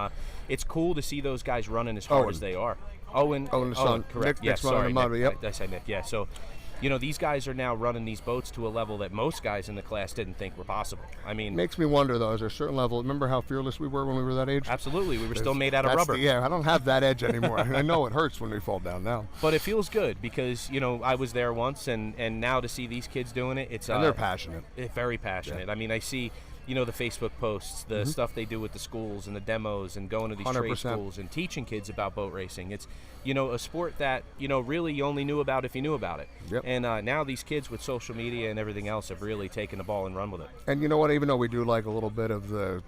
it's cool to see those guys running as hard as they are. Owen, the son. correct? Nick's Yes, running sorry, the motor, Nick, yep. I said Nick. Yeah, so. These guys are now running these boats to a level that most guys in the class didn't think were possible. I mean, Makes me wonder, though, is there a certain level, remember how fearless we were when we were that age? absolutely, we were still made out of That's rubber. I don't have that edge anymore. I know it hurts when we fall down now. But it feels good because, I was there once, and now to see these kids doing it, it's And they're passionate. very passionate. Yeah. I mean, I see, the Facebook posts, the stuff they do with the schools and the demos and going to these 100%. trade schools and teaching kids about boat racing. It's, a sport that, really you only knew about if you knew about it. Yep. And now these kids with social media and everything else have really taken the ball and run with it. And you know what? Even though we do like a little bit of the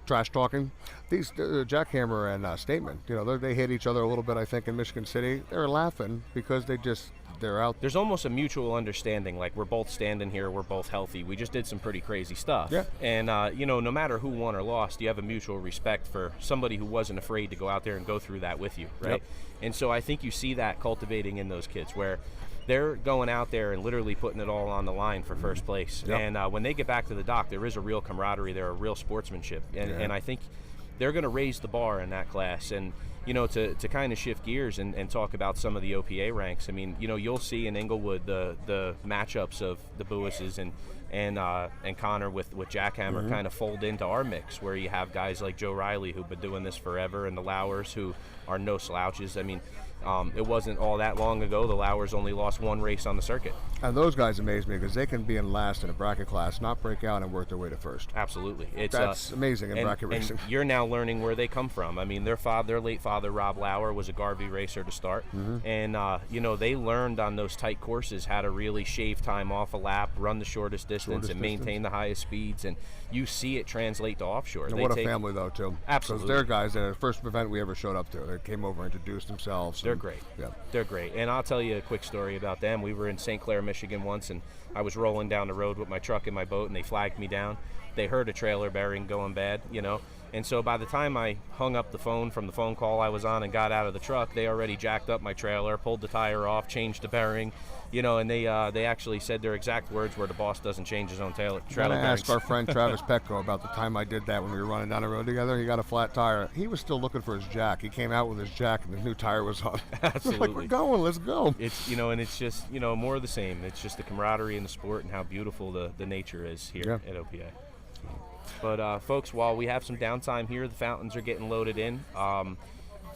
trash talking, these Jackhammer and Statement, they hit each other a little bit. I think in Michigan City, they're laughing because they're out. There's almost a mutual understanding, like we're both standing here, we're both healthy. We just did some pretty crazy stuff. Yeah. And, no matter who won or lost, you have a mutual respect for somebody who wasn't afraid to go out there and go through that with you, right? Yep. And so I think you see that cultivating in those kids where they're going out there and literally putting it all on the line for first place. Yep. And when they get back to the dock, there is a real camaraderie there, a real sportsmanship. And I think they're going to raise the bar in that class. And, to kind of shift gears and talk about some of the OPA ranks, I mean, you'll see in Inglewood the matchups of the Buises and Connor with Jackhammer kind of fold into our mix, where you have guys like Joe Riley who've been doing this forever, and the Lauers who are no slouches. I mean, it wasn't all that long ago the Lauers only lost one race on the circuit. And those guys amaze me because they can be in last in a bracket class, not break out and work their way to first. Absolutely. That's amazing in bracket racing. And you're now learning where they come from. I mean, their late father, Rob Lauer, was a Garvey racer to start. And, they learned on those tight courses how to really shave time off a lap, run the shortest distance, and maintain the highest speeds. And you see it translate to offshore. And what a family, though, too. Absolutely. Because they're guys that the first event we ever showed up to, they came over and introduced themselves. They're great. Yeah. They're great. And I'll tell you a quick story about them. We were in St. Clair, Michigan once, and I was rolling down the road with my truck and my boat, and they flagged me down. They heard a trailer bearing going bad, And so by the time I hung up the phone from the phone call I was on and got out of the truck, they already jacked up my trailer, pulled the tire off, changed the bearing, and they actually said their exact words were, the boss doesn't change his own trailer I bearings. asked our friend Travis Petco about the time I did that when we were running down the road together. He got a flat tire. He was still looking for his jack. He came out with his jack and the new tire was on. Absolutely. Like, we're going, let's go. It's, and it's just, more of the same. It's just the camaraderie in the sport and how beautiful the nature is here at OPA. But, folks, while we have some downtime here, the fountains are getting loaded in.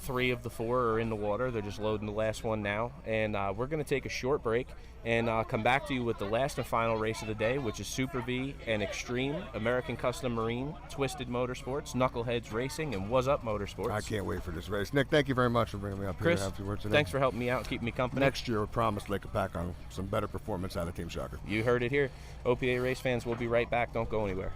3 of the 4 are in the water. They're just loading the last one now. And we're going to take a short break and come back to you with the last and final race of the day, which is Super V and Extreme, American Custom Marine, Twisted Motorsports, Knuckleheads Racing, and Was Up Motorsports. I can't wait for this race. Nick, thank you very much for bringing me up Chris, here afterwards today. thanks for helping me out and keeping me company. Next year, we promise Lake Hopatcong some better performance out of Team Shocker. You heard it here. OPA race fans, we'll be right back. Don't go anywhere.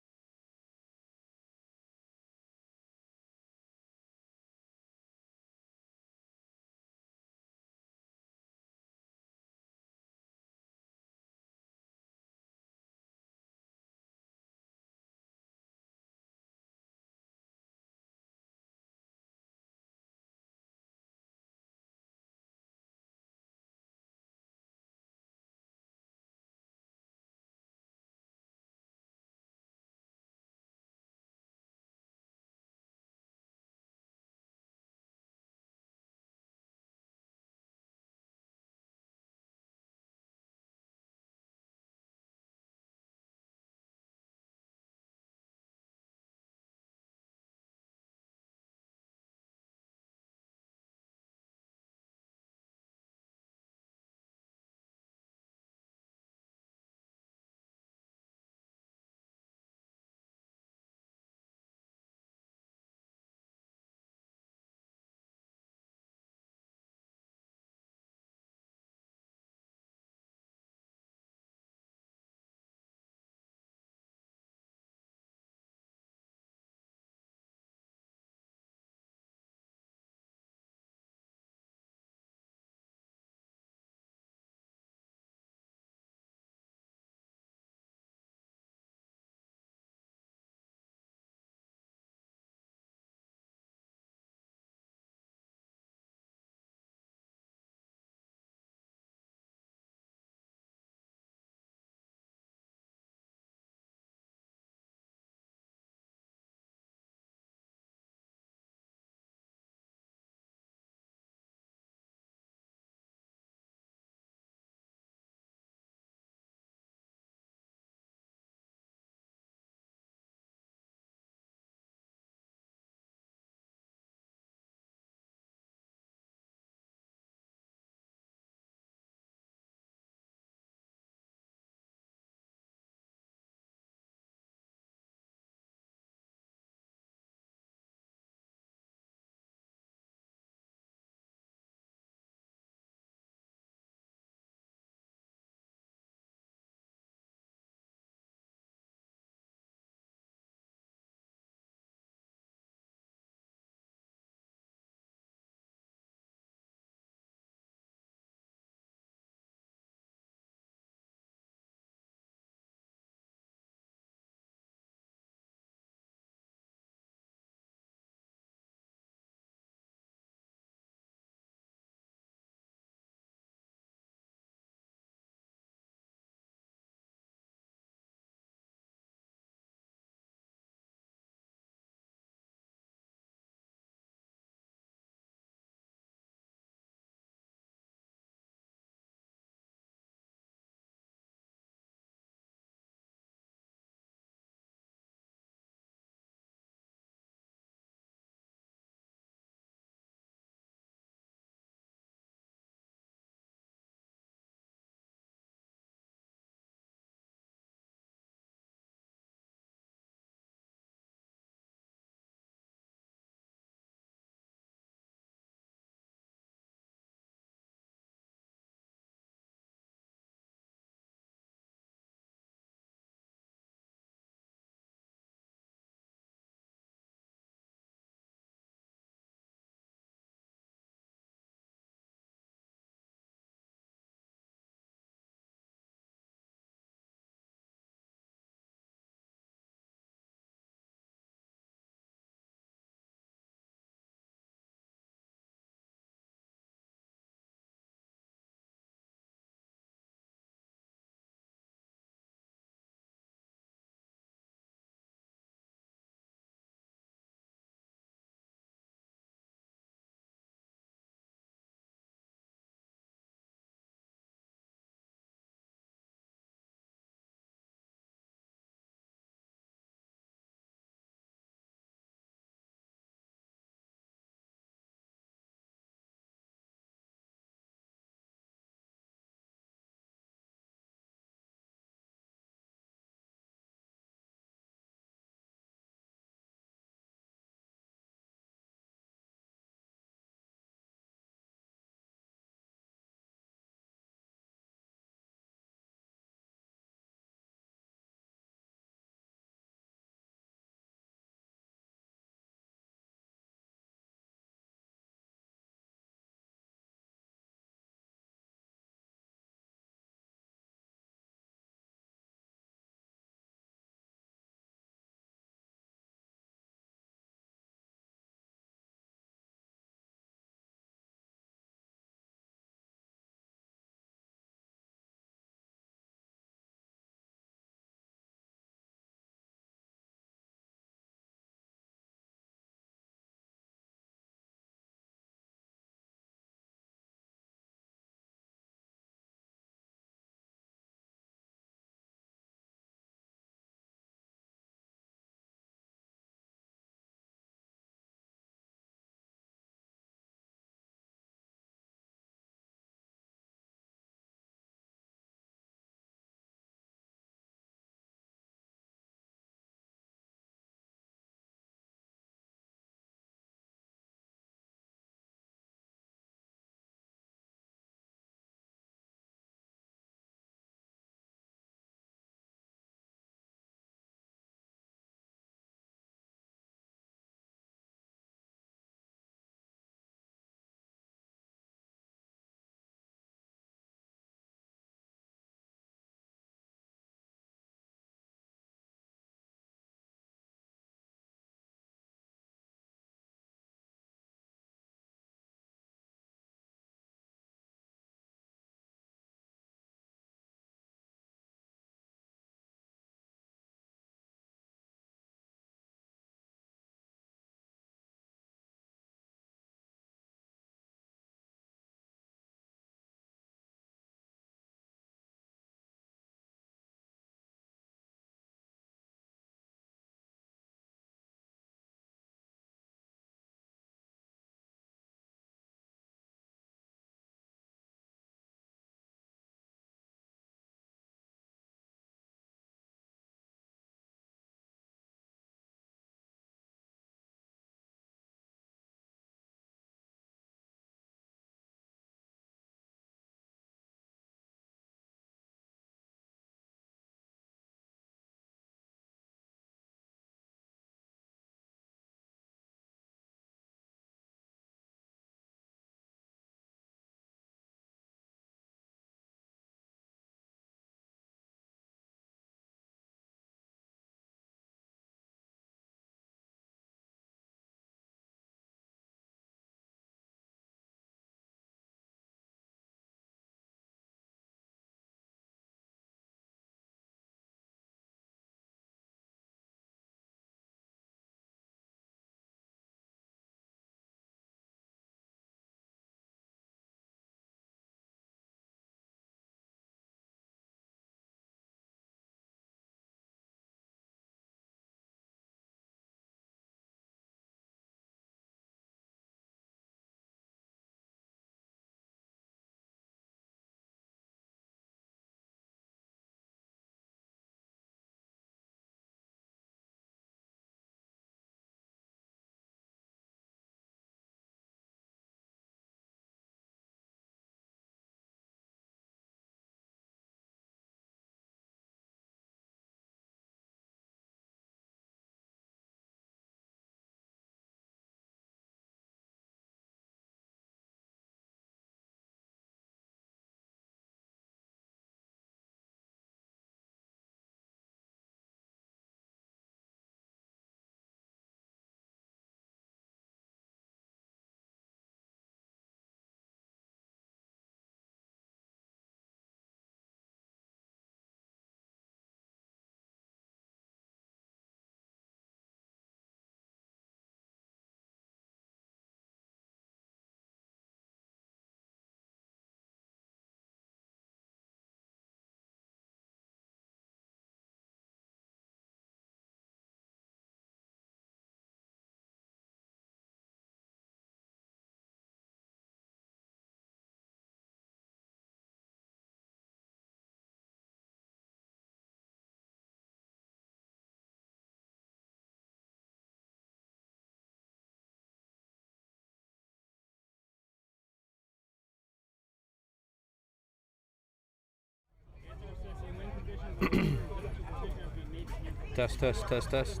Test.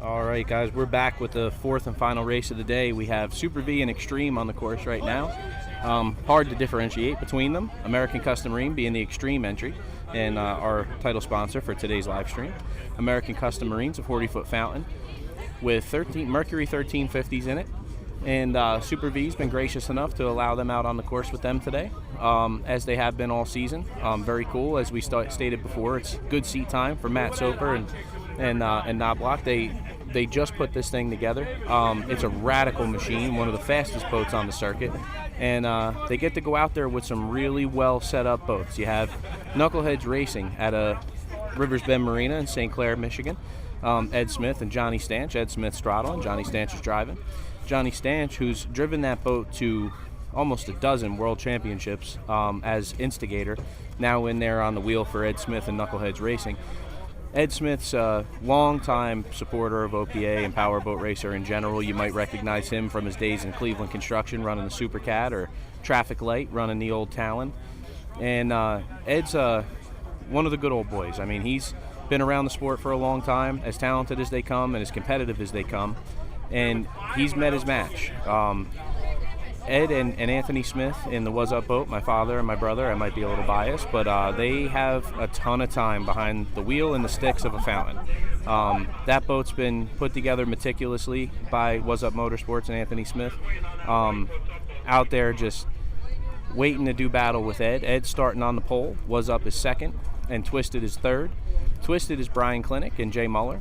All right, guys, we're back with the fourth and final race of the day. We have Super V and Extreme on the course right now. Hard to differentiate between them. American Custom Marine being the Extreme entry and our title sponsor for today's live stream. American Custom Marine's a 40-foot fountain with Mercury 1350s in it. And Super V's been gracious enough to allow them out on the course with them today, as they have been all season. Very cool. As we stated before, it's good seat time for Matt Soper and Knobloch. They just put this thing together. It's a radical machine, one of the fastest boats on the circuit. And they get to go out there with some really well set up boats. You have Knuckleheads Racing at a Rivers Bend Marina in St. Clair, Michigan. Ed Smith and Johnny Stanch. Ed Smith's straddling, Johnny Stanch is driving. Johnny Stanch, who's driven that boat to almost a dozen world championships as instigator, now in there on the wheel for Ed Smith and Knuckleheads Racing. Ed Smith's a longtime supporter of OPA and powerboat racer in general. You might recognize him from his days in Cleveland Construction running the Super Cat, or Traffic Light running the old Talon. And Ed's one of the good old boys. I mean, he's been around the sport for a long time, as talented as they come and as competitive as they come. And he's met his match. Ed and Anthony Smith in the Was Up boat, my father and my brother, I might be a little biased, but they have a ton of time behind the wheel and the sticks of a fountain. That boat's been put together meticulously by Was Up Motorsports and Anthony Smith. Out there just waiting to do battle with Ed. Ed's starting on the pole, Was Up is second, and Twisted is third. Twisted is Brian Clinic and Jay Muller.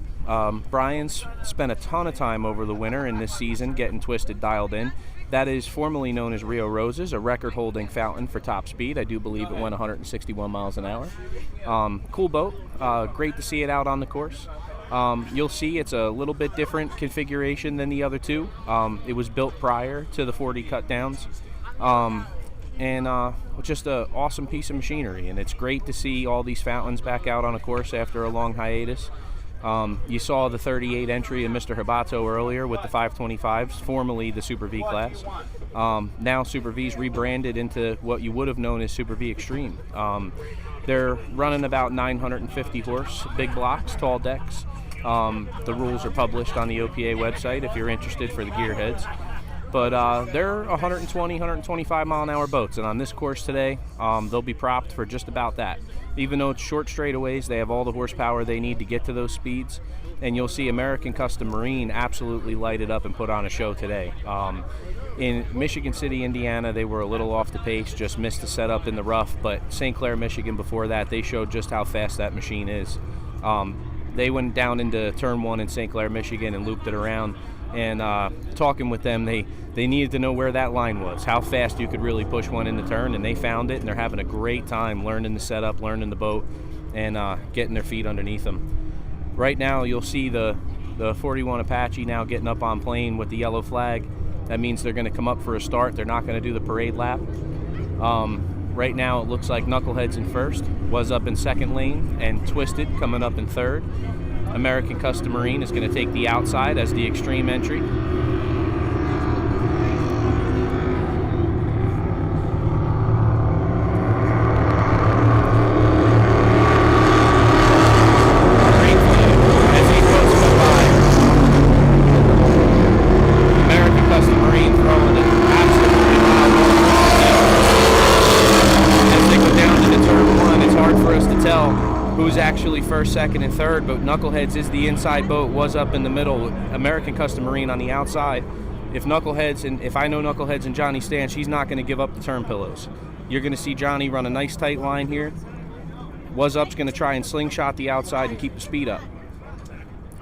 Brian's spent a ton of time over the winter and this season getting Twisted dialed in. That is formerly known as Rio Roses, a record-holding fountain for top speed. I do believe it went 161 miles an hour. Cool boat. Great to see it out on the course. You'll see it's a little bit different configuration than the other two. It was built prior to the 40 cut downs. And just an awesome piece of machinery, and it's great to see all these fountains back out on a course after a long hiatus. You saw the 38 entry in Mr. Habato earlier with the 525s, formerly the Super V class. Now Super V's rebranded into what you would have known as Super V Extreme. They're running about 950 horse, big blocks, tall decks. The rules are published on the OPA website if you're interested for the gearheads. But they're 120, 125 mile an hour boats, and on this course today, they'll be propped for just about that. Even though it's short straightaways, they have all the horsepower they need to get to those speeds, and you'll see American Custom Marine absolutely light it up and put on a show today. In Michigan City, Indiana, they were a little off the pace, just missed the setup in the rough, but St. Clair, Michigan before that, they showed just how fast that machine is. They went down into turn one in St. Clair, Michigan and looped it around. And talking with them, they needed to know where that line was, how fast you could really push one in the turn, and they found it, and they're having a great time learning the setup, learning the boat, and getting their feet underneath them. Right now, you'll see the 41 Apache now getting up on plane with the yellow flag. That means they're going to come up for a start. They're not going to do the parade lap. Right now, it looks like Knuckleheads in first, Was Up in second lane, and Twisted coming up in third. American Custom Marine is going to take the outside as the extreme entry. American Custom Marine throwing it absolutely wild. As they go down to the turn one, it's hard for us to tell who's actually first, second, and third, but Knuckleheads is the inside boat, Was Up in the middle, American Custom Marine on the outside. If I know Knuckleheads and Johnny Stanch, he's not going to give up the turn pillows. You're going to see Johnny run a nice tight line here. Was Up's going to try and slingshot the outside and keep the speed up.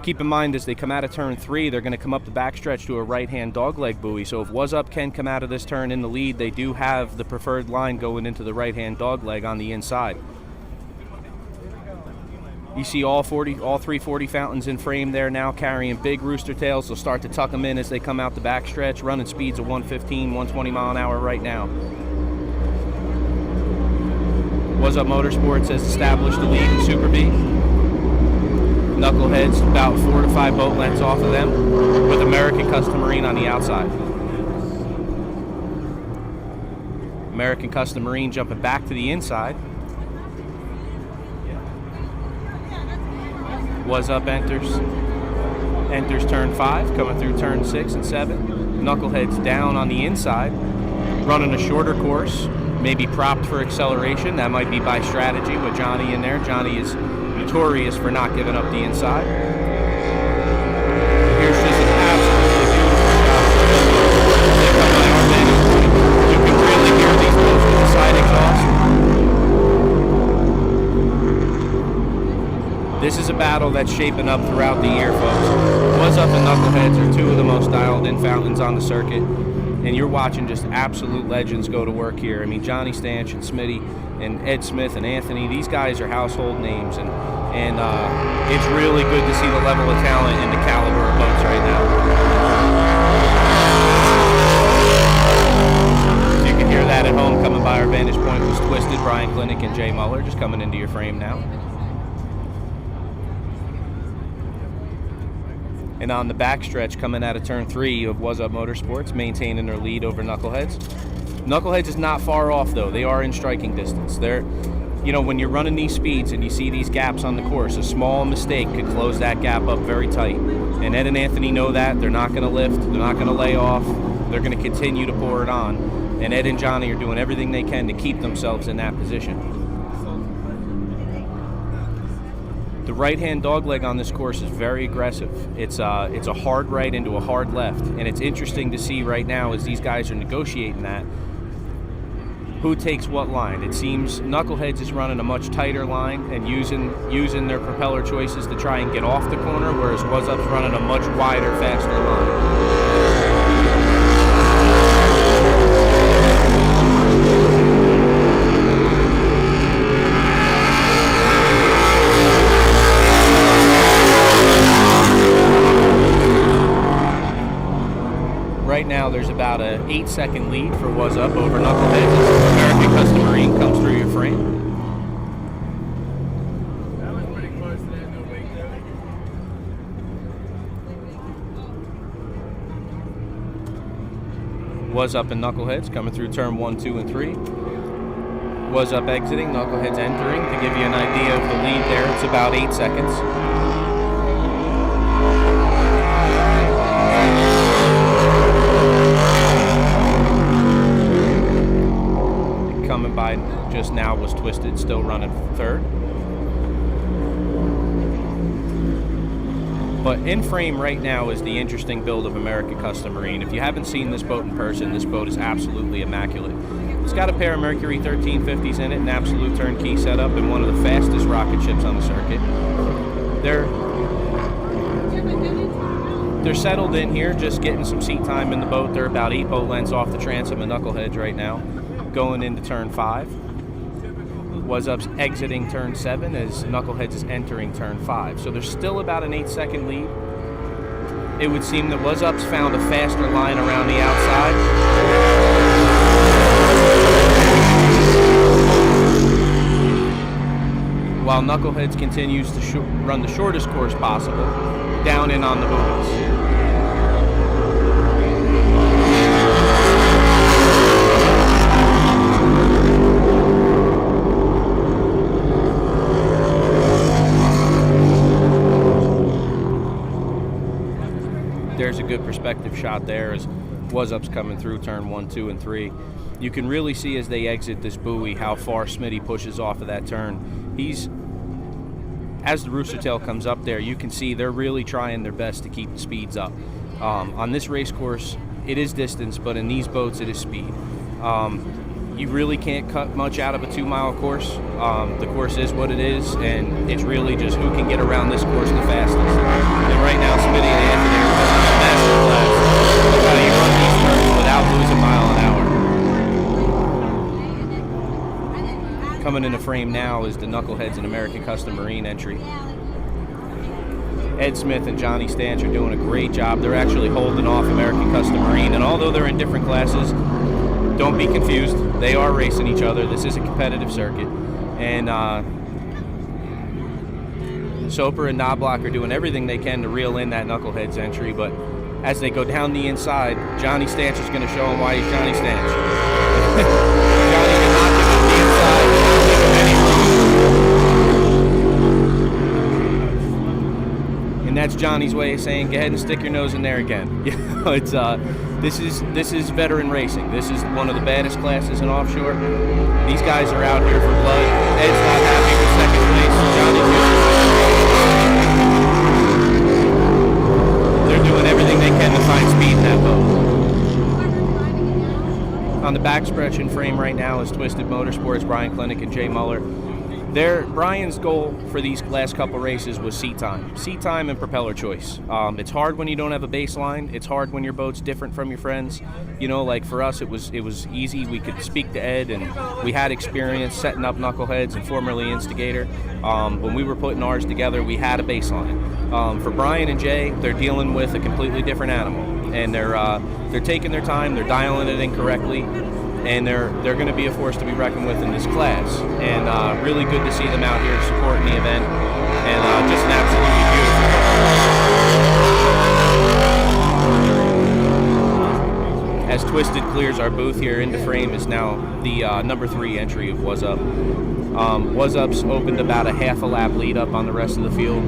Keep in mind, as they come out of turn 3, they're going to come up the backstretch to a right-hand dogleg buoy, so if Was Up can come out of this turn in the lead, they do have the preferred line going into the right-hand dogleg on the inside. You see all 340 fountains in frame there now, carrying big rooster tails. They'll start to tuck them in as they come out the backstretch, running speeds of 115, 120 mile an hour right now. Was Up Motorsports has established the lead in Super V. Knuckleheads about 4 to 5 boat lengths off of them, with American Custom Marine on the outside. American Custom Marine jumping back to the inside. Was Up enters turn 5, coming through turn 6 and 7. Knucklehead's down on the inside, running a shorter course, maybe propped for acceleration. That might be by strategy with Johnny in there. Johnny is notorious for not giving up the inside. Here's just an absolutely beautiful shot. By our vantage point. You can really hear these boats with the side exhaust. This is a battle that's shaping up throughout the year, folks. Was Up and Knuckleheads are two of the most dialed-in fountains on the circuit, and you're watching just absolute legends go to work here. I mean, Johnny Stanch and Smitty and Ed Smith and Anthony, these guys are household names, and it's really good to see the level of talent and the caliber of boats right now. You can hear that at home coming by our vantage point was Twisted, Brian Klinick, and Jay Muller just coming into your frame now. And on the backstretch coming out of turn 3 of Was Up Motorsports, maintaining their lead over Knuckleheads. Knuckleheads is not far off though. They are in striking distance. They're, you know, when you're running these speeds and you see these gaps on the course, a small mistake could close that gap up very tight. And Ed and Anthony know that. They're not going to lift. They're not going to lay off. They're going to continue to pour it on. And Ed and Johnny are doing everything they can to keep themselves in that position. The right-hand dogleg on this course is very aggressive. It's a hard right into a hard left, and it's interesting to see right now as these guys are negotiating that, who takes what line. It seems Knuckleheads is running a much tighter line and using their propeller choices to try and get off the corner, whereas Was Up's running a much wider, faster line. Right now, there's about an 8-second lead for Was Up over Knuckleheads as American Custom Marine comes through your frame. That was pretty close to that, no wake there. Was Up and Knuckleheads coming through turn 1, 2, and 3. Was Up exiting, Knuckleheads entering. To give you an idea of the lead there, it's about 8 seconds. Coming by just now was Twisted, still running third. But in frame right now is the interesting build of American Custom Marine. If you haven't seen this boat in person, this boat is absolutely immaculate. It's got a pair of Mercury 1350s in it, an absolute turnkey setup, and one of the fastest rocket ships on the circuit. They're settled in here, just getting some seat time in the boat. They're about 8 boat lengths off the transom and Knuckleheads right now, going into turn 5. Was Up's exiting turn 7 as Knuckleheads is entering turn 5. So there's still about an 8-second lead. It would seem that Was Up's found a faster line around the outside. While Knuckleheads continues to run the shortest course possible, down in on the buoys. There's a good perspective shot there as Was Up's coming through turn 1, 2, and 3. You can really see as they exit this buoy how far Smitty pushes off of that turn. As the rooster tail comes up there, you can see they're really trying their best to keep the speeds up. On this race course, it is distance, but in these boats, it is speed. You really can't cut much out of a 2-mile course. The course is what it is, and it's really just who can get around this course the fastest. And right now, Smitty and Anthony are putting on a master class of how you run these turns without losing a mile an hour. Coming into frame now is the Knuckleheads and American Custom Marine entry. Ed Smith and Johnny Stanch are doing a great job. They're actually holding off American Custom Marine, and although they're in different classes, don't be confused. They are racing each other. This is a competitive circuit. And Soper and Knobloch are doing everything they can to reel in that Knuckleheads entry, but as they go down the inside, Johnny Stanch is going to show him why he's Johnny Stanch. Johnny did not give him the inside. Did not give him any room. and that's Johnny's way of saying, go ahead and stick your nose in there again. You know, it's this is veteran racing. This is one of the baddest classes in offshore. These guys are out here for blood. Ed's not happy with second place. They're doing everything they can to find speed in that boat. On the backstretch and frame right now is Twisted Motorsports, Brian Klinick and Jay Muller. Brian's goal for these last couple races was seat time and propeller choice. It's hard when you don't have a baseline. It's hard when your boat's different from your friends. You know, like for us, it was easy. We could speak to Ed, and we had experience setting up knuckleheads and formerly Instigator. When we were putting ours together, we had a baseline. For Brian and Jay, they're dealing with a completely different animal, and they're taking their time. They're dialing it in correctly. And they're going to be a force to be reckoned with in this class. And really good to see them out here supporting the event. And just an absolutely beautiful. As Twisted clears our booth here, into frame is now the number 3 entry of Was Up. Was Up's opened about a half a lap lead up on the rest of the field.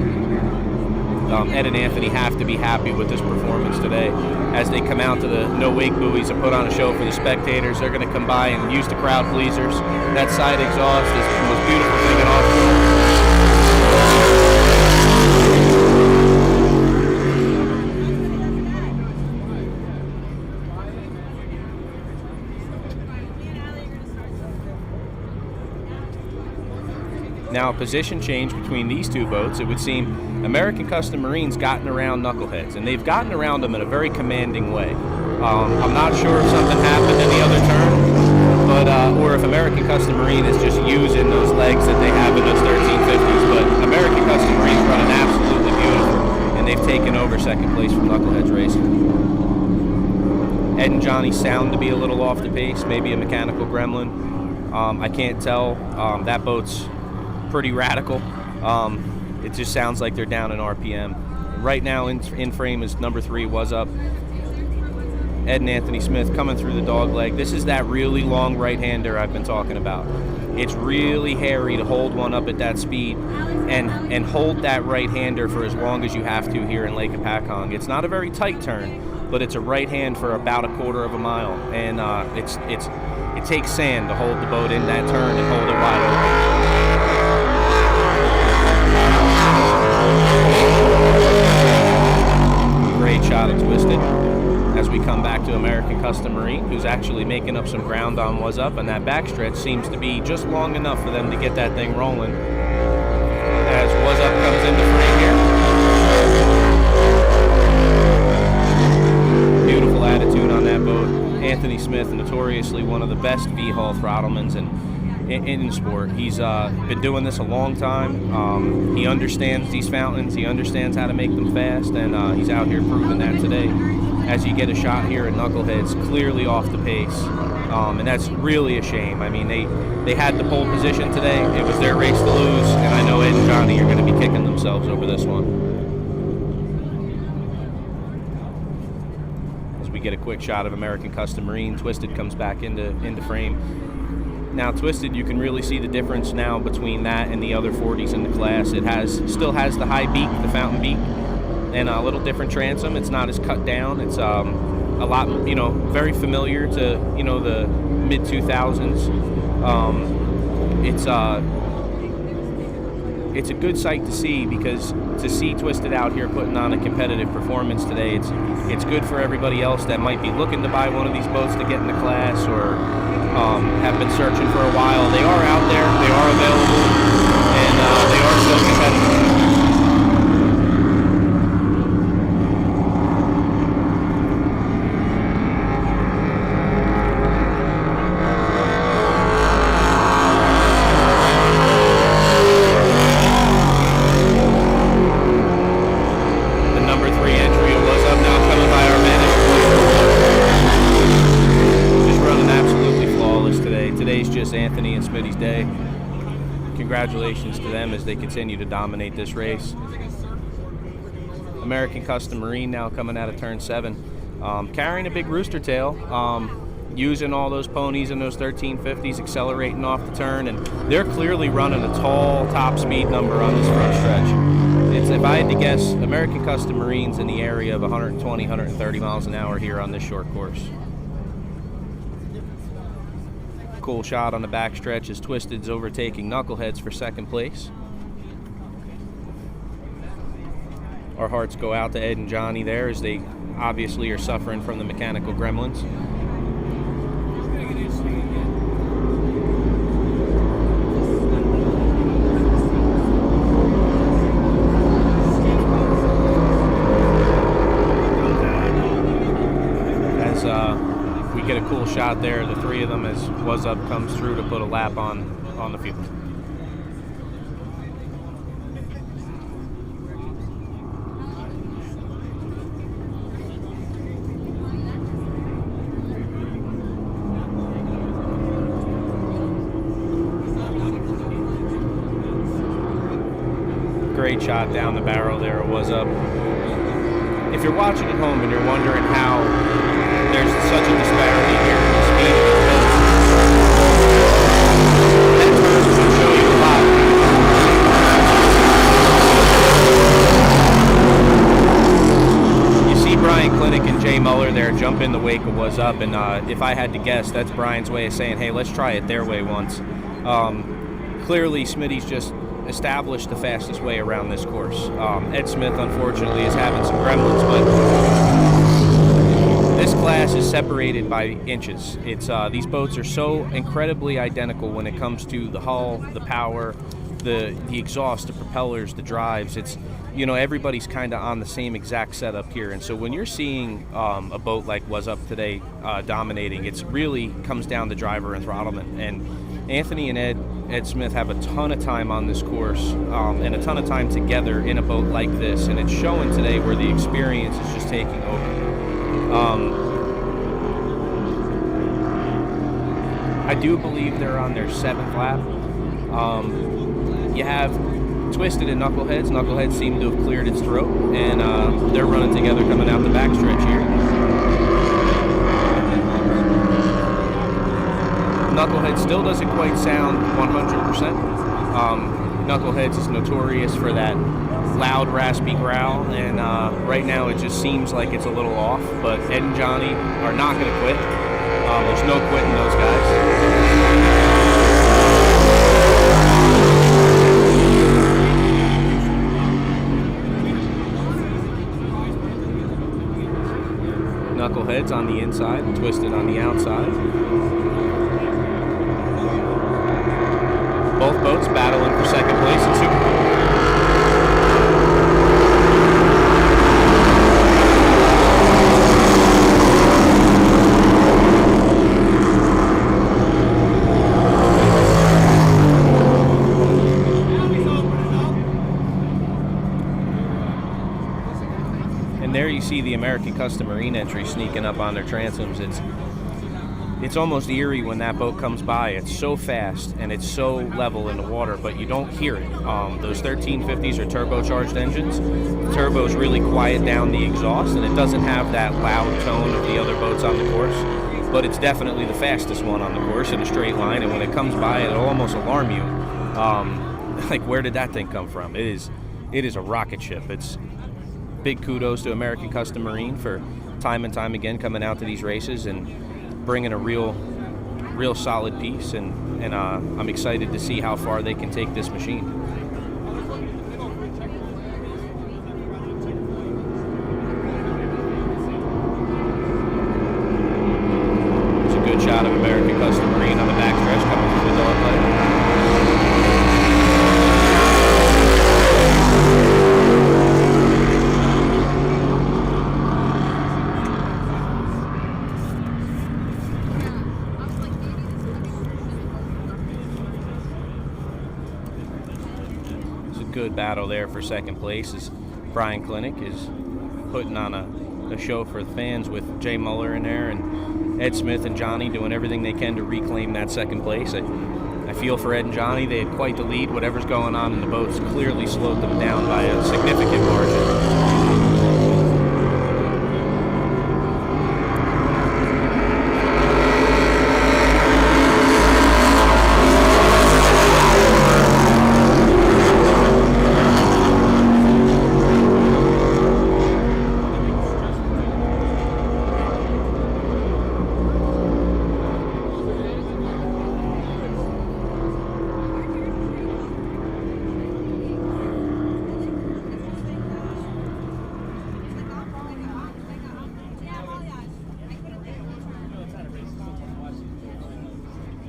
Ed and Anthony have to be happy with this performance today. As they come out to the no-wake buoys and put on a show for the spectators, they're going to come by and use the crowd pleasers. That side exhaust is the most beautiful thing in offshore. Now, a position change between these two boats, it would seem American Custom Marine's gotten around knuckleheads, and they've gotten around them in a very commanding way. I'm not sure if something happened in the other turn, but or if American Custom Marine is just using those legs that they have in those 1350s, but American Custom Marine's running absolutely beautiful, and they've taken over second place from Knuckleheads Racing. Ed and Johnny sound to be a little off the pace, maybe a mechanical gremlin. I can't tell. That boat's pretty radical. It just sounds like they're down in RPM. Right now in frame is number 3, Was Up. Ed and Anthony Smith coming through the dog leg. This is that really long right-hander I've been talking about. It's really hairy to hold one up at that speed and hold that right-hander for as long as you have to here in Lake Hopatcong. It's not a very tight turn, but it's a right hand for about a quarter of a mile, and it takes sand to hold the boat in that turn and hold it wide open. Great shot of Twisted as we come back to American Custom Marine, who's actually making up some ground on Was Up, and that backstretch seems to be just long enough for them to get that thing rolling. As Was Up comes into frame here. Beautiful attitude on that boat. Anthony Smith, notoriously one of the best V-hull throttlemans in sport. He's been doing this a long time. He understands these fountains. He understands how to make them fast, and he's out here proving that today. As you get a shot here at Knuckleheads, clearly off the pace, and that's really a shame. I mean, they had the pole position today. It was their race to lose, and I know Ed and Johnny are going to be kicking themselves over this one. As we get a quick shot of American Custom Marine, Twisted comes back into frame. Now, Twisted, you can really see the difference now between that and the other 40s in the class. It still has the high beak, the fountain beak, and a little different transom. It's not as cut down. It's a lot, very familiar to, the mid-2000s. It's a good sight to see, because to see Twisted out here putting on a competitive performance today, it's good for everybody else that might be looking to buy one of these boats to get in the class, or have been searching for a while. They are out there, they are available, and they are still competitive. Anthony and Smitty's day. Congratulations to them as they continue to dominate this race. American Custom Marine now coming out of turn 7, carrying a big rooster tail, using all those ponies and those 1350s, accelerating off the turn, and they're clearly running a tall top speed number on this front stretch. if I had to guess, American Custom Marine's in the area of 120, 130 miles an hour here on this short course. Cool shot on the backstretch as Twisted's overtaking Knuckleheads for second place. Our hearts go out to Ed and Johnny there as they obviously are suffering from the mechanical gremlins. As we get a cool shot there, the three of them, as Was Up comes through to put a lap on the field. Great shot down the barrel there, it Was Up. If you're watching at home and you're wondering how there's such a disparity here in the speed of these boats, that turn will show you a lot. You see Brian Klinick and Jay Muller there jump in the wake of Was Up, and if I had to guess, that's Brian's way of saying, hey, let's try it their way once. Clearly, Smitty's just established the fastest way around this course. Ed Smith, unfortunately, is having some gremlins, but this class is separated by inches. It's these boats are so incredibly identical when it comes to the hull, the power, the exhaust, the propellers, the drives. It's, you know, everybody's kind of on the same exact setup here. And so when you're seeing a boat like Was Up today dominating, it's really comes down to driver and throttlement. And Anthony and Ed Smith have a ton of time on this course and a ton of time together in a boat like this, and it's showing today where the experience is just taking over. I do believe they're on their 7th lap. You have Twisted and Knuckleheads. Knuckleheads seem to have cleared its throat, and they're running together coming out the backstretch here. Knucklehead still doesn't quite sound 100%. Knuckleheads is notorious for that loud, raspy growl, and right now it just seems like it's a little off, but Ed and Johnny are not going to quit. There's no quitting those guys. Knuckleheads on the inside, Twisted on the outside. Both boats battling for second place in Super. And there you see the American Custom Marine entry sneaking up on their transoms. It's almost eerie when that boat comes by. It's so fast and it's so level in the water, but you don't hear it. Those 1350s are turbocharged engines. The turbos really quiet down the exhaust, and it doesn't have that loud tone of the other boats on the course, but it's definitely the fastest one on the course in a straight line, and when it comes by, it'll almost alarm you. Like, where did that thing come from? It is a rocket ship. It's big kudos to American Custom Marine for time and time again coming out to these races and bringing a real solid piece, and I'm excited to see how far they can take this machine. It's a good shot of American Custom Marine on the backstretch coming through the dogleg. Good battle there for second place as Brian Klinick is putting on a show for the fans with Jay Muller in there and Ed Smith and Johnny doing everything they can to reclaim that second place. I feel for Ed and Johnny. They had quite the lead. Whatever's going on in the boats clearly slowed them down by a significant margin.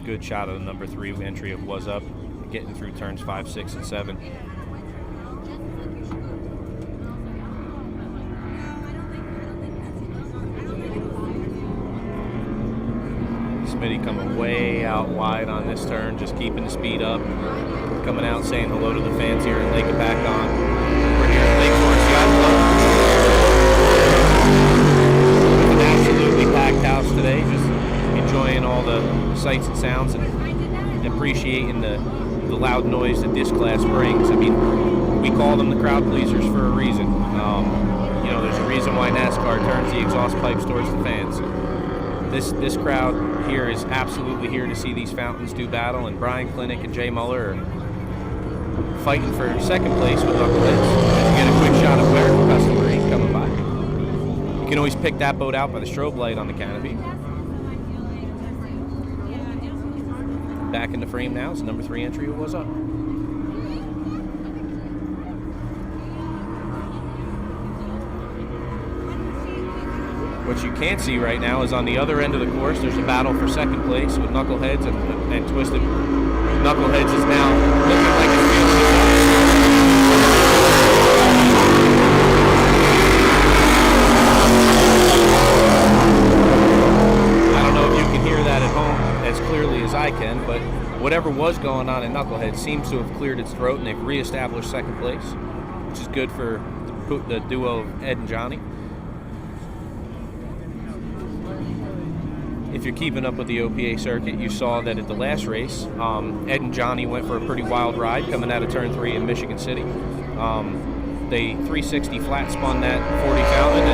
good shot of the number 3 entry of Was Up, getting through turns 5, 6, and 7. Smitty coming way out wide on this turn, just keeping the speed up. Coming out saying hello to the fans here in Lake Hopatcong. We're here at Lake Forest Yacht Club. An absolutely packed house today, just enjoying all the sights and sounds and appreciating the loud noise that this class brings. I mean, we call them the crowd pleasers for a reason. You know, there's a reason why NASCAR turns the exhaust pipes towards the fans. This crowd here is absolutely here to see these fountains do battle, and Brian Klinick and Jay Muller are fighting for second place with Knuckleheads. You get a quick shot of American Custom Marine coming by. You can always pick that boat out by the strobe light on the canopy. Back in the frame now is number 3 entry, Was Up. What you can't see right now is on the other end of the course, there's a battle for second place with Knuckleheads and Twisted. Knuckleheads is now looking like it's I don't know if you can hear that at home as clearly as I can, but whatever was going on in Knuckleheads seems to have cleared its throat, and they've reestablished second place, which is good for the duo of Ed and Johnny. If you're keeping up with the OPA circuit, you saw that at the last race, Ed and Johnny went for a pretty wild ride coming out of turn 3 in Michigan City. They 360 flat spun that 40 fountain,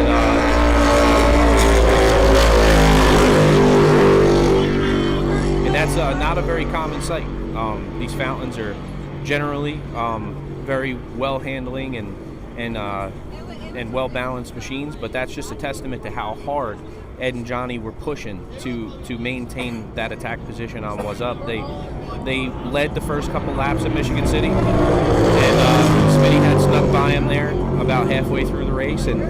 and that's not a very common sight. These fountains are generally very well handling and well balanced machines, but that's just a testament to how hard Ed and Johnny were pushing to maintain that attack position on Was Up. They led the first couple laps at Michigan City, and Smitty had snuck by him there about halfway through the race, and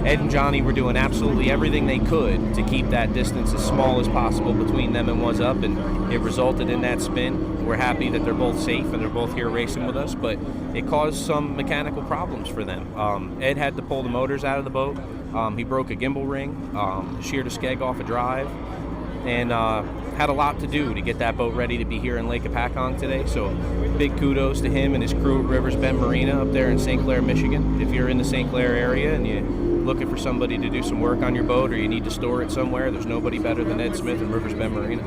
Ed and Johnny were doing absolutely everything they could to keep that distance as small as possible between them and Was Up, and it resulted in that spin. We're happy that they're both safe and they're both here racing with us, but it caused some mechanical problems for them. Ed had to pull the motors out of the boat. He broke a gimbal ring, sheared a skeg off a drive, and had a lot to do to get that boat ready to be here in Lake Hopatcong today. So big kudos to him and his crew at Rivers Bend Marina up there in St. Clair, Michigan. If you're in the St. Clair area and you're looking for somebody to do some work on your boat, or you need to store it somewhere, there's nobody better than Ed Smith at Rivers Bend Marina.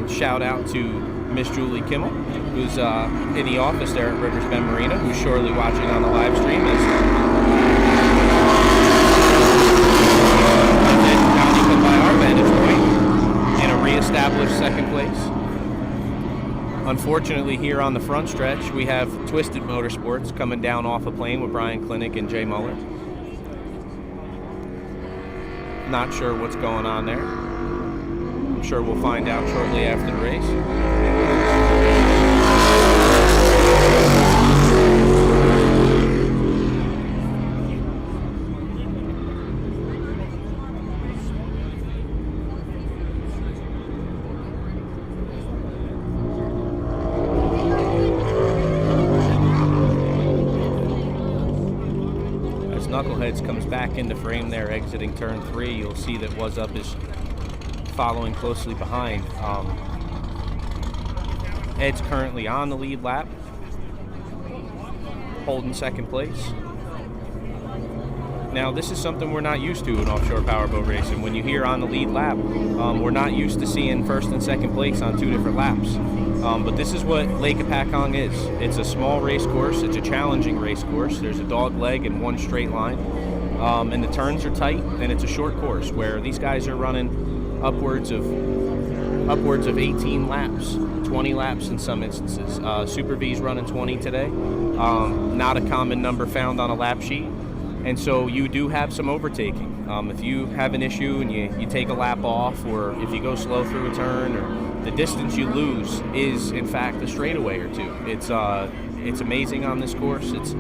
Shout out to Miss Julie Kimmel, who's in the office there at Rivers Bend Marina, who's surely watching on the live stream. By our vantage point in a reestablished second place. Unfortunately, here on the front stretch, we have Twisted Motorsports coming down off a plane with Brian Klinick and Jay Muller. Not sure what's going on there. I'm sure we'll find out shortly after the race. Knuckleheads comes back into frame there, exiting turn 3. You'll see that Was Up is following closely behind. Ed's currently on the lead lap, holding second place. Now, this is something we're not used to in offshore powerboat racing. When you hear on the lead lap, we're not used to seeing first and second place on 2 different laps. But this is what Lake Hopatcong is. It's a small race course. It's a challenging race course. There's a dog leg and one straight line. And the turns are tight, and it's a short course where these guys are running upwards of 18 laps, 20 laps in some instances. Super V's running 20 today. Not a common number found on a lap sheet. And so you do have some overtaking. If you have an issue and you take a lap off, or if you go slow through a turn, or the distance you lose is in fact a straightaway or 2. It's amazing on this course. It's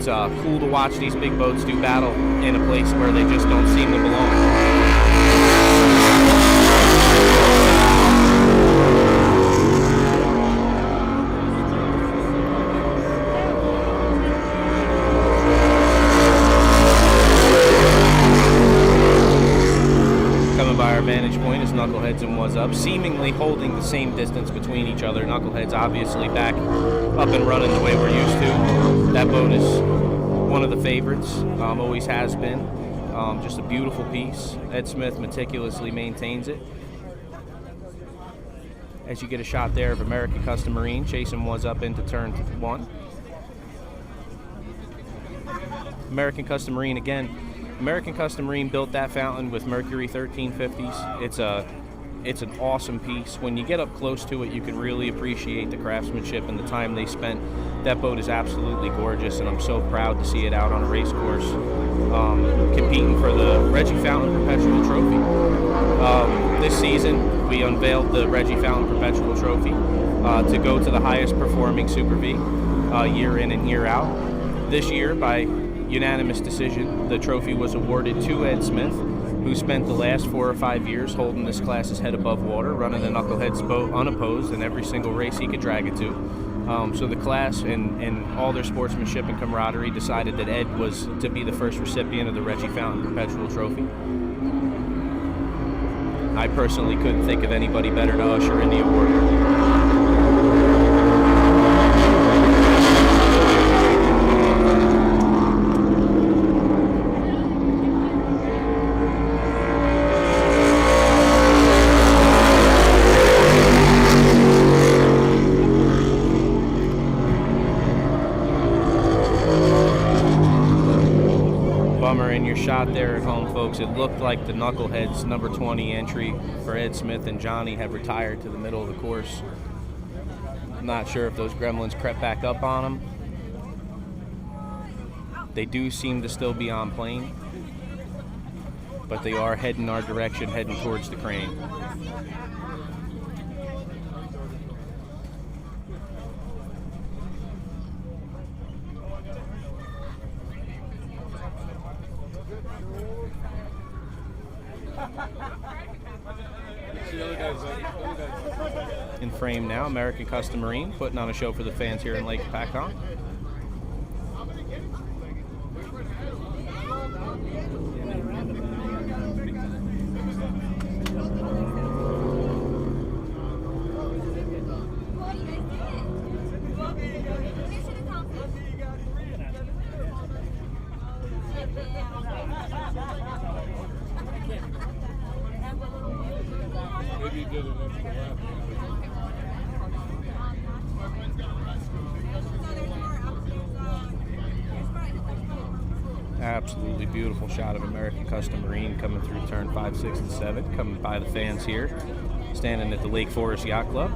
cool to watch these big boats do battle in a place where they just don't seem to belong. Knuckleheads and Was Up, seemingly holding the same distance between each other. Knuckleheads obviously back up and running the way we're used to. That boat is one of the favorites, always has been. Just a beautiful piece. Ed Smith meticulously maintains it. As you get a shot there of American Custom Marine chasing Was Up into turn 1. American Custom Marine again. American Custom Marine built that fountain with Mercury 1350s. It's an awesome piece. When you get up close to it, you can really appreciate the craftsmanship and the time they spent. That boat is absolutely gorgeous, and I'm so proud to see it out on a race course, competing for the Reggie Fountain Perpetual Trophy. This season, we unveiled the Reggie Fountain Perpetual Trophy to go to the highest performing Super V year in and year out. This year, by unanimous decision, the trophy was awarded to Ed Smith, who spent the last 4 or 5 years holding this class's head above water, running the Knuckleheads boat unopposed in every single race he could drag it to. So the class and all their sportsmanship and camaraderie decided that Ed was to be the first recipient of the Reggie Fountain Perpetual Trophy. I personally couldn't think of anybody better to usher in the award. Shot there at home, folks. It looked like the Knuckleheads number 20 entry for Ed Smith and Johnny have retired to the middle of the course. I'm not sure if those gremlins crept back up on them. They do seem to still be on plane, but they are heading our direction, heading towards the crane. In frame now, American Custom Marine putting on a show for the fans here in Lake Hopatcong. Absolutely beautiful shot of American Custom Marine coming through turn 5, 6, and 7, coming by the fans here, standing at the Lake Forest Yacht Club.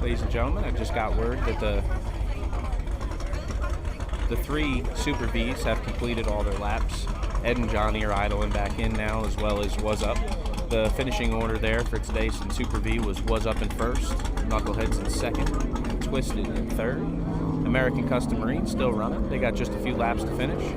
Ladies and gentlemen, I just got word that the 3 Super Vs have completed all their laps. Ed and Johnny are idling back in now, as well as Was Up. The finishing order there for today's Super V was Up in first, Knuckleheads in second, and Twisted in third. American Custom Marine still running. They got just a few laps to finish.